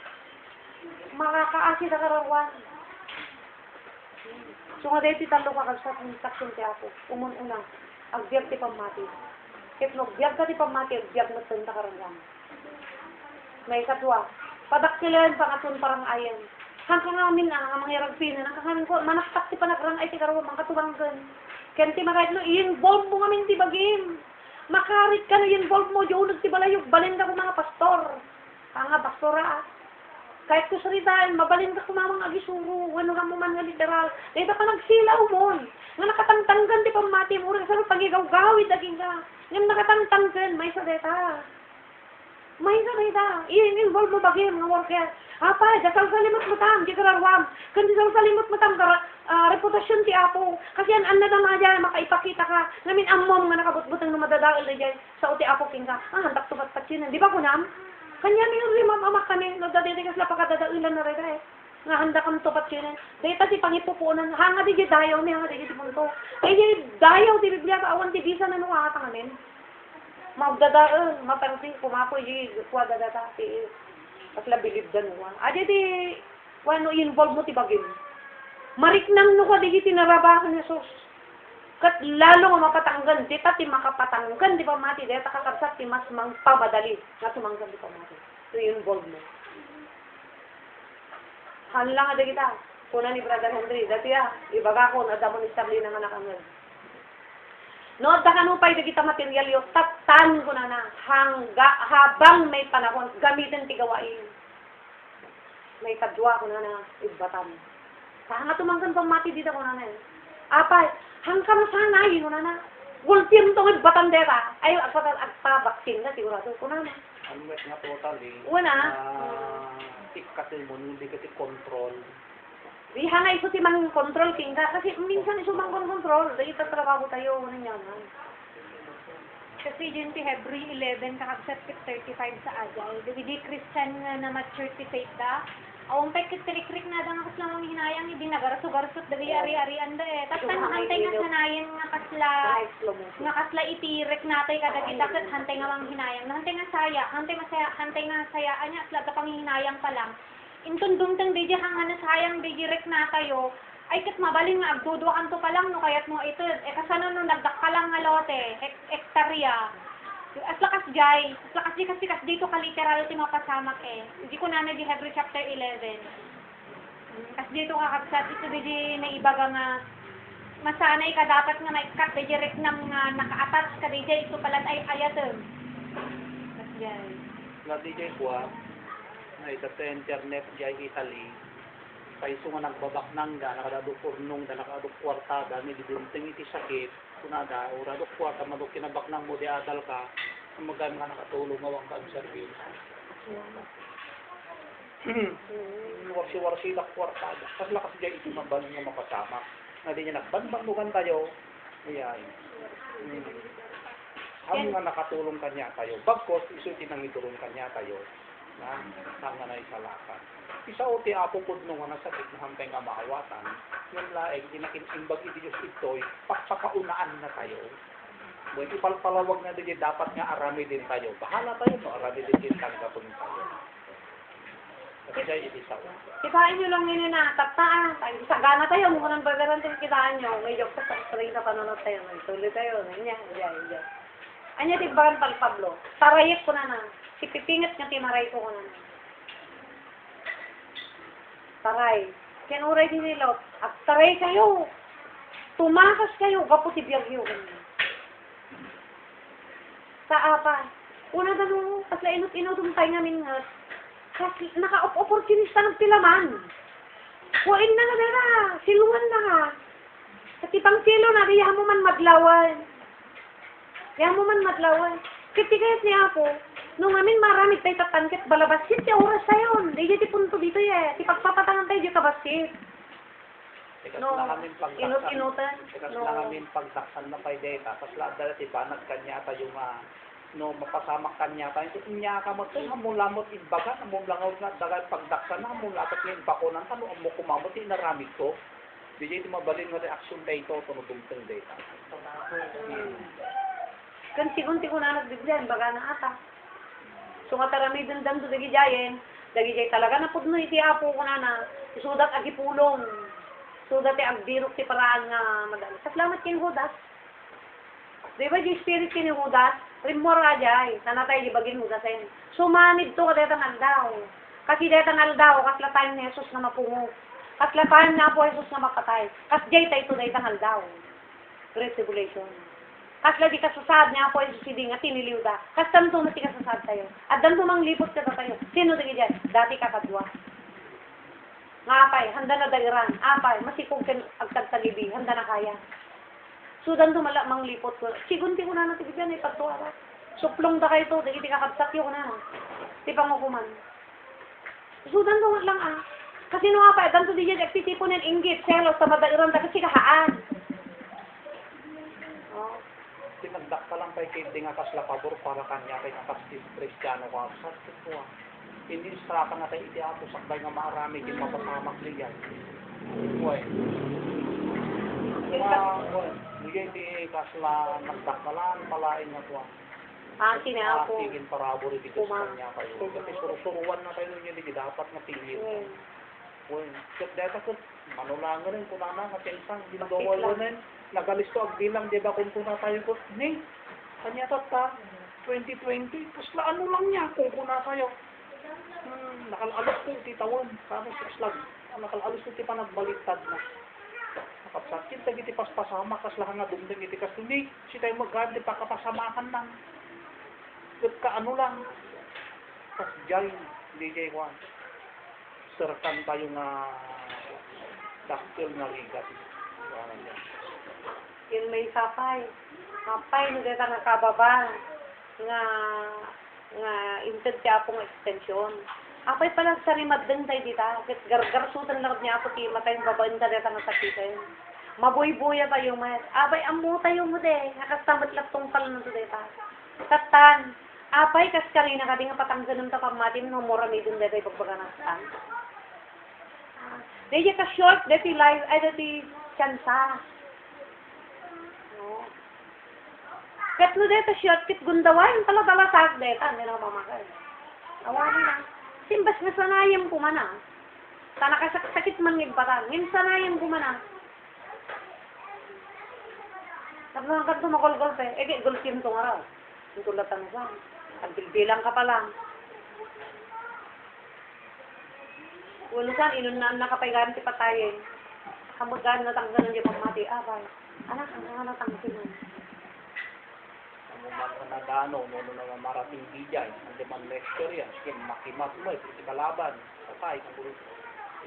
Speaker 4: Makakaasi na karawan. So nga dahil titalo kakagsat ng taksyon ti ako. Umun-una. Agbyag ti pamati. Kit magbyag ka ti pamati. Agbyag na tanda karawan. May katwa. Padaktilan pangatun parang ayan. Hanggang amin ang mga hiragpina, hanggang ko, manaktak ti panagrang ay ti karawang mga katubanggan. Kaya ti makahit no, i-involve mo ngamin ti bagim. Makarit ka no, i-involve mo, diunag ti balayog, balin ka ko mga pastor. Nga pastora. Kahit ko saritaan, mabalin ka ko mga agisuro, ano ka mo man nga literal. Dahil ka nagsilaw mo. Nga nakatangtanggan ti pamati mo, rin sa pagigaw-gawid, daging ka. Nga nakatangtanggan, may sa deta. May sa deta. I-involve mo bagim, nga worker. Apa, dasal salimot mo tam, di kararwam. Kan dasal salimot mo tam, reputasyon ti Apo. Kasi an na naman dyan, makaipakita ka. Ngamin amom nga nakabutbutang na madadaal na dyan sa uti Apo king ka. Hantak tubat patsinan. Di ba kunam? Kanya mi rin amak kami, nagdaditigas na pagkadadailan na rin eh. Nga handa kang tupat sinan. Dahil ti pangipupunan, hanga di dayaw ni, hanga di punto. Eh di dayaw, di Biblia, awan di bisa na nung atanganin. Magdadaal, maperti, kumapoy, di kuwa dadata, ti Kasla bilib dan mo. Aja di, wano involve mo ti bagim. Mariknang no ka di tinarabakan ni Sos. Kat lalo nga mapatanggan, di ti makapatanggan, di pa mati, di kakabsat ti mas pamadali. Nga tumanggan di pa mati. So involve mo. Hanlang ada kita. Kuna ni Brother Henry, dati ibaga ko, nadamon istabli ng anak ang nood ka kanupay na kita material yung tatan ko na habang may panahon, gamitin ti gawain. May kadwa ko na ibatan. Saan tumanggan pang mati dito ko na Apay, hanggang sana yun na ultim tong ibatan dera. Ay, agpa-vaccine na sigurado ko na
Speaker 3: Ano nga totally?
Speaker 4: Una.
Speaker 3: Kasi mo, hindi kasi control.
Speaker 4: Di hangay ko si mang control king ka kasi minsan isumang control dahil tatrabaho tayo ano naman.
Speaker 5: Kasi yun si Hebrew 11 kakabsat 35 sa Agay. Di Christian na mature ti faith da. Awang pay kitrik-krik na da nga kasla mong hinayang hindi nagarasog-garasot dali ari-arian da eh. Tapos tayo hantay nga sanayin nga kasla itirek natay kada kita kat hantay nga mang hinayang. Hantay nga saya, hantay nga sayaan niya asla ka pang hinayang pa lang. Intundungtang DJ hang na sayang DJ rek na tayo ay kat mabaling nga agduduan to pa lang no kayat mo ito kasano no nagdakalang nga lote hektarya as lakas jay kasi dito ka literal ti mapasamak hindi ko na di Hebrew chapter 11 kasi dito ka kapsat ito DJ na ibaga nga masanay ka dapat nga naikat DJ rek nam nga naka-attach ka DJ ito pala ay ayatem kasi jay
Speaker 3: La DJ kuha na isa sa internet jay Italy paiso nga nagbabaknang ga, nakadadok urnong da, nakadok kwartada, ni didunting iti sakit, kunada, uradok kwarta, madok kinabaknang mo di adal ka, magan nga nakatulong awang ka ang service. Warsi-warsi na kwartada. Kasi lakas dyan ito mabalong nga mapasama. Na di niya nagbanbandugan tayo, ayan. Hamo nga nakatulong kanya tayo. Bagkos, iso tinang itulong kanya tayo. Nga na isalakan. Isa o ti apo po nung nga sakit na hantay nga maawatan. Yung laeng, dinakinimbag iti Diyos ito'y pagpakaunaan na tayo. Buwan ipalpalawag na din dapat nga arami din tayo. Bahala tayo no, arami din din tanggapon tayo. Kasi siya itisaw.
Speaker 4: Kitaan nyo lang nyo na, taptaan. Sagana tayo, mukha ng bagaran din kitaan nyo. May joke sa saksaring na panunod tayo. Tuloy tayo. Anya. Anya tigbagan pal Pablo. Tarayik ko na. Sipipingat nga timaray ko na. Taray. Kinuray din nila. At taray kayo. Tumakas kayo. Gapo si Biyagyo. Sa apa. Una ganun. Pasla inot-inot tayo namin nga. Kasi naka-opportunista ng tilaman. Kuin na nga. Silungan na nga. Sa tipang silo na. Kaya mo man madlawan. Kitikayat niya ako. Nung amin maramit tayo tatangkit balabasit, ya oras tayo. Di punto dito ya. Di pagpapatangan tayo di kabasit. No, inut-inutan.
Speaker 3: Kasi lang amin pagdaksan na kay data. Tapos lahat dala si banag kanya tayo nga no mapasamak kanya tayo. Ito niya ka mo ito. Hamulamot imbaga. Hamulangaw nga dagat pagdaksan na. Hamulatot ngayon bakunan. Tano mo kumamot. Inaramit ko. Di di mabalin nga reaksyon dito. Tunutungtong data.
Speaker 4: Kan sigunti ko na nagbigyan. Baga na ata. So matarami dendam to dagi jayen, dagi jay talaga na pudno iti apo ko na isudat agi pulong. Sudat ti agdirok ti paraan nga madali. Salamat kay Judas. Di ba di spirit kay Judas? Rimor ajay, nanatay di bagin Judasen. Sumanid to kadetang aldaw. Kasi detang aldaw kasla tayo ni Jesus na mapungo. Kasla tayo na po Jesus na mapatay. Kas jay tayo to detang aldaw. Great tribulation. Kasla di kasasad niya po yung susiding at tiniliw da. Kastan to mati kasasad tayo. At dan tumang lipot ka tayo. Sino di dyan? Dati kakadwa. Nga apay, handa na dairan. Apay, masikong agtagtagibi. Handa na kaya. Sudan tumala mang lipot ko. Sigunti ko na natin dyan ay pagtuwa. Suplong da kayo to. Dagi di kakabsak yun na. Di pangukuman. Sudan tumala lang Kasi nung apay, dan to di dyan agtitipon ng inggit. Selos sa madairan da kasi kahaan.
Speaker 3: Tinagdak ka lang kay Kindi nga kasla pabor para kanya kay nakastis Kristiyano ka. Sakit ko Hindi sa ka na tayo iti ato sakbay nga marami kin mapasamak liyan. Uy. Hindi di kasla nagdakalan palain nga ko.
Speaker 4: Sina ako.
Speaker 3: Tigin parabor iti kanya kayo. Kasi surusuruan na tayo niya di dapat nga tingin. Uy. Dito ko manulangan rin kung nga tinsang ginagawa rin. Nagalisto ang bilang, di ba, kung na tayo ko, ni, kanya tata, 2020, tapos ano lang niya, kung na tayo. Nakalalos ko, titawan, kano 6 lang, nakalalos ko, ti pa nagbaliktad na. Nakapsakit, tagi ti paspasama, kasla nga dumdeng, iti kas, ni, si tayo magkandi, pa kapasamakan lang. Kat ka ano lang, kas dyan, DJ Juan, serkan tayo nga, daktil na ligat.
Speaker 4: Yun may sapay. Sapay, nagdata nga kababa. Nga inted siya akong extension. Apay pala sa rimad din tayo dita. Gargarsutan lang niya ako ti matay yung babain ka dita nga sakitin. Mabuy-buya pa yung mayat. Apay, amu tayo mo de. Nakastamat lang tungkal na to dita. Tatan. Apay, kas karina ka di nga patanggan ng tapamatin. Mamura may dun dita yung pagbaganastan. Daya ka short, dati live, ay dati chansa. Kat no deta short kit gundawan tala-tala sak deta hindi na mamakay. Awani na. Simbas nga sanayam ko man Sana kasakit man ngibatan. Ngin sanayam ko man Tapos ka tumagol-gol pe. Egi gulkim tong araw. Tulatan sa. Agbilbilang ka pa lang. Ulusan inun na nakapaygan ti patayin. Kamugan na tanggalan di pamati abay. Anak ang natangkin mo.
Speaker 3: Na dano, no na marating dijay, ang deman lecture yan, sige makimat mo, iti kalaban, patay, ang gulo.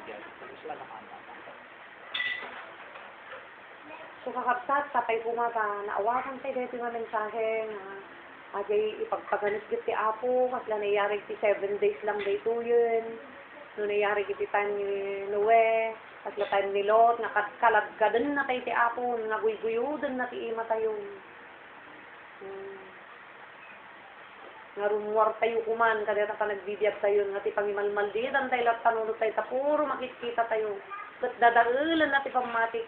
Speaker 3: Diyan, sila nakanda.
Speaker 4: So kakabsat, sapay ko nga ba, naawakan tayo dito nga mensahe nga ajay ipagpaganit ti Apo, kasla nayari ti 7 days lang dito yun. No nayari ti time ni Noe, kasla time ni Lot, nakakalaggadan na tayo ti Apo, naguyguyodan na ti ima tayo. Nga rumuwar tayo kuman, kada pa nagbibiyag tayo, nga ti pangimalmaldidan tayo, lat panunod tayo, tapuro makikita tayo. Kat dadaulan na ti pamati,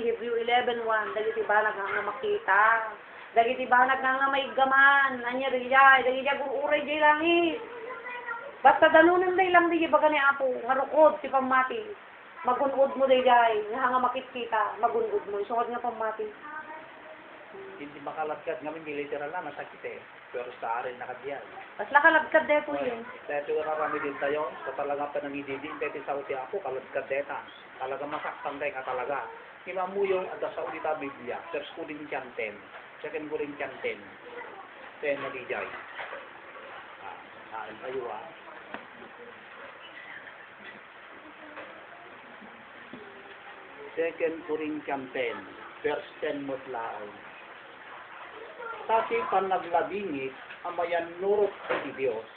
Speaker 4: Hebrew 11:1, dagiti banag nga makita. Dagiti banag nga may gaman, anya rijay, dagiti gururay jay langit. Basta dalunan day lang di baga ni Apo, nga rukod ti pamati. Magunod mo day jay, nga makikita, magunod mo. Sungod nga pamati.
Speaker 3: Hindi makalagkat ngamin, di literal na, nasakit eh. Pero sa arin nakadiyal.
Speaker 4: Basta kalagkad de po yun.
Speaker 3: Kaya ito na kami din tayo, sa talaga pa nangididin, tayo sa uti ako, kalagkat deta. Talaga masaktan tayo ka talaga. Imamu yung ada sa ulita Biblia, First Corinthians 10, Second Corinthians 10, 10 na dijay. Saan tayo Second Corinthians 10, verse 10 mo laon. Kasi panaglabingit, amayan nurot sa Diyos,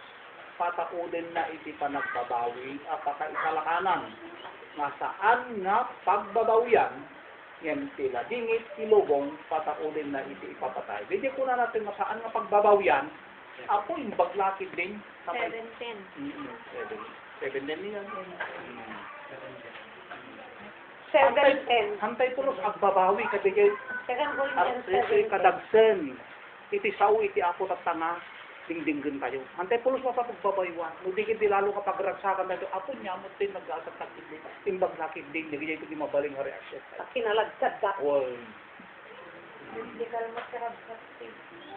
Speaker 3: pataudin na iti panagbabawi at pakaisalakanan. Nga saan nga pagbabawian, yan sila dingit, ilubong, pataudin na iti ipapatay. Hindi ko na natin masaan nga pagbabawian, ako yung baglakid din.
Speaker 5: 7:10.
Speaker 3: 7 din yan.
Speaker 4: 7:10.
Speaker 3: Hantay tulos agbabawi, kadigay,
Speaker 4: Second
Speaker 3: at
Speaker 4: Corinthians 7:10.
Speaker 3: kadagsen, iti saw, iti apo at tanga, dingdinggan kayo. Hantay pulos mapapagbabaywan. Nudigid di lalo kapag ragsakan na ito, apo niya mo din nag-asat nakid din. Timbag nakid din, nagigay ito di mabaling nga reaksyon.
Speaker 4: Kinalagkad ka.
Speaker 3: Well,
Speaker 5: Hindi ka naman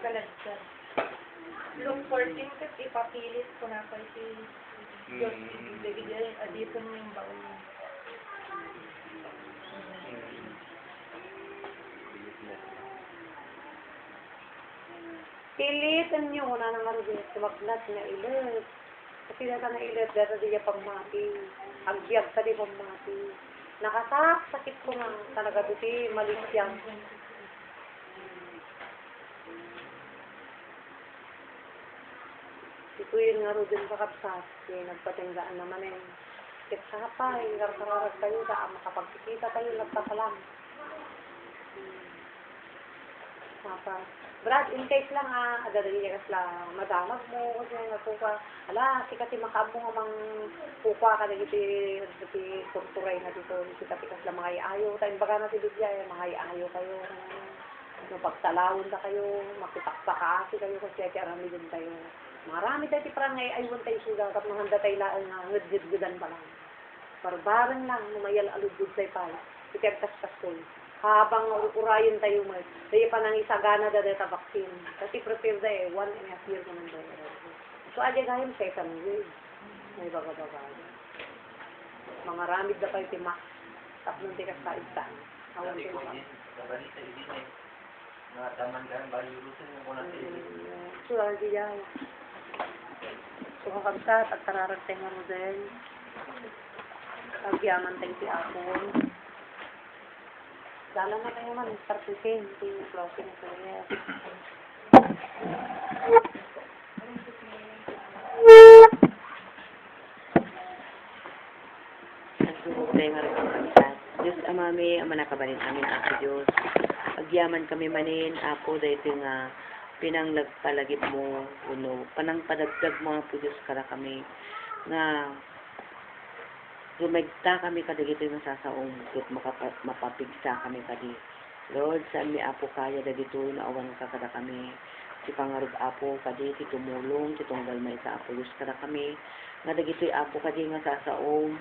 Speaker 5: kalagkad. Luke 14, kat ipapilit ko na kayo si Diyos. Ibigay dyan, adito mo yung baon.
Speaker 4: Pilitan niyo na ng arugin, sumaglat na ilit. Kasi nata na ilit, dito diya pagmati. Agbyag sa di pagmati. Sakit ko nga, talaga dito, malis yan. Ito yung nga rin sa kapsat, nagpatinggaan naman eh. Kit sa hapay, nagkararag tayo, makapagkikita tayo, nagpapalang. Mapa. Brad, in case lang adadali niya kasla madamag mo, kasi nagpupa, sikati makabong amang pupa ka na iti kurturay na dito, sikati kasla mga iayo, tayong baga na si Biblia, mga iayo kayo, pagtalawin na kayo, makitakpakaasi kayo, kasi ati arami din tayo. Marami tayo parang aywan tayo suga, kap nanganda tayo lang, ngudgudan pa lang. Parbarang lang, mumayal alugod tayo pa, ikagkas-kas ko. Habang urayan tayo mo, tayo pa nang isagana da data vaccine. Kasi prepare da 1.5 years naman da. So, adya gayam second wave. May baga-baga. Mga ramid na kayo timak. Tapos tikas sa igtan. Awan tayo pa. So, adya. So, kakabsat at tararag tayo nga mo din. Pagyaman tayo si Apon. Dala na kayo man, startusin, yung closing career. Nagsuhog tayo nga rin ang kapsat. Diyos amami, ama nakabalin amin ako Diyos. Agyaman kami manin, Apo, dahil nga pinanglagpalagip mo, panang padagdag mo po Diyos kara kami, nga rumegta kami kadigito yung masasaong kit mapapigsa kami kadi. Lord, saan mi Apo kaya dagito na awan ka kada kami. Si pangarog Apo kadi, ti tumulong, ti tunggal may sa Apo Diyos kada kami. Nga dagito yung Apo kadi nga sasaong,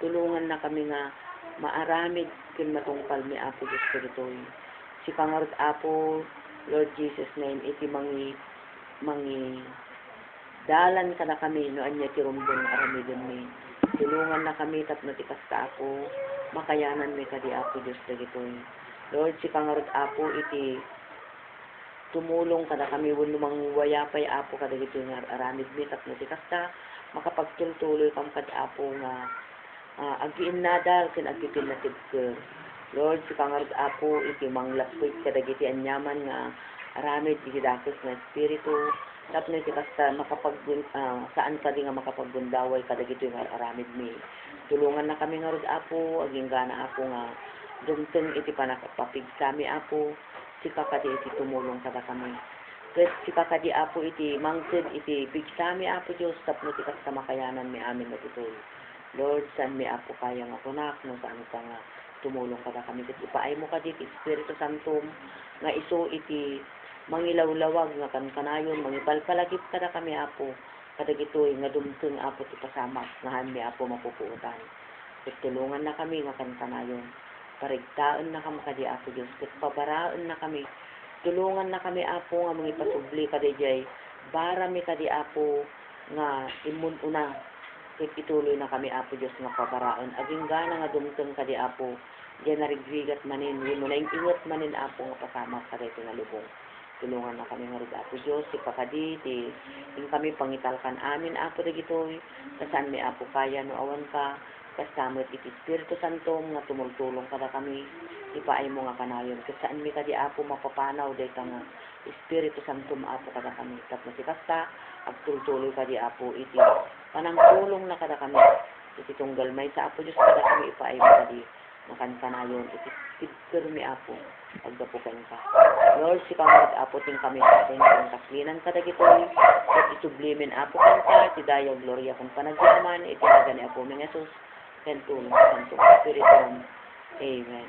Speaker 4: tulungan na kami nga maaramid kin matungpal mi Apo Diyos kadito. Si pangarog Apo, Lord Jesus name, iti mangi dalan kada kami, no anya ti rumbong aramidon mi. Tulungan na kami, tapno tikas ka ako, makayanan mi kadi Apo Diyos dagitoy. Lord, si pangarot Apo, iti tumulong kada kami, lumang wayapay Apo kadagitoy nga aramid mi, tapno tikas ka, makapagtultuloy kam kad Apo nga
Speaker 6: agiin nadal ken agipin na tibker. Lord, si kangarod ako iti manglapwit kadagiti anyaman nga aramid iti dakes nga espiritu tapno iti kasta saan ka di nga makapagbundaway kadagiti nga aramid mi. Tulungan na kami nga rod apo aging gana ako nga dumteng iti panakapapigsami apo si kakadi iti tumulong kada kami. Ket si kakadi apo iti mangted iti pigsami apo Dios tapno iti kasta makayanan mi amin na ditoy. Lord, saan mi apo kaya nga kunak no saan ka nga tumulong kada kami ket ipaay mo kadi iti Espiritu Santo nga isu iti mangilawlawag nga kankanayon mangipalpalagip kada kami apo kadagitoy nga dumteng apo ti pasamak nga mi apo mapupuutan. Ket tulungan na kami nga kankanayon. Parigtaan na kami kadi apo Dios ket pabaraan na kami. Tulungan na kami apo nga mangipasubli kadi jay bara mi kadi apo nga imun una ket ituloy na kami apo Dios nga pabaraan aging gana nga dumteng kadi apo diyan narigrigat manin wenno na ingot manin apo nga pasamak kadi nga lubong. Tulungan na kami nga rin apo Diyos, si kakadi, yung kami pangitalkan amin, apo dagitoy, kasaan may apo kaya, no awan ka, kasamot iti Espiritu Santo, nga tumultulong kada kami, ipaay mo nga kanayon, kasaan may kadi apo mapapanaw, day ka nga, Espiritu Santo maapo kada kami, tapos si kasta, agtultuloy kadi apo, iti panangtulong na kada kami, iti tunggal may sa apo Diyos kada kami, ipaay mo kadi, makankanayon, iti mi apo, agdapukan ka. Lord, si kamarag apo ting kami sa atin, kung kaslinan ka dagitoy, at isublimin apo kanta, iti dayaw gloria kung panagyaman, iti agani apo ng Jesus, kentulong, Santo Espiritu. Amen.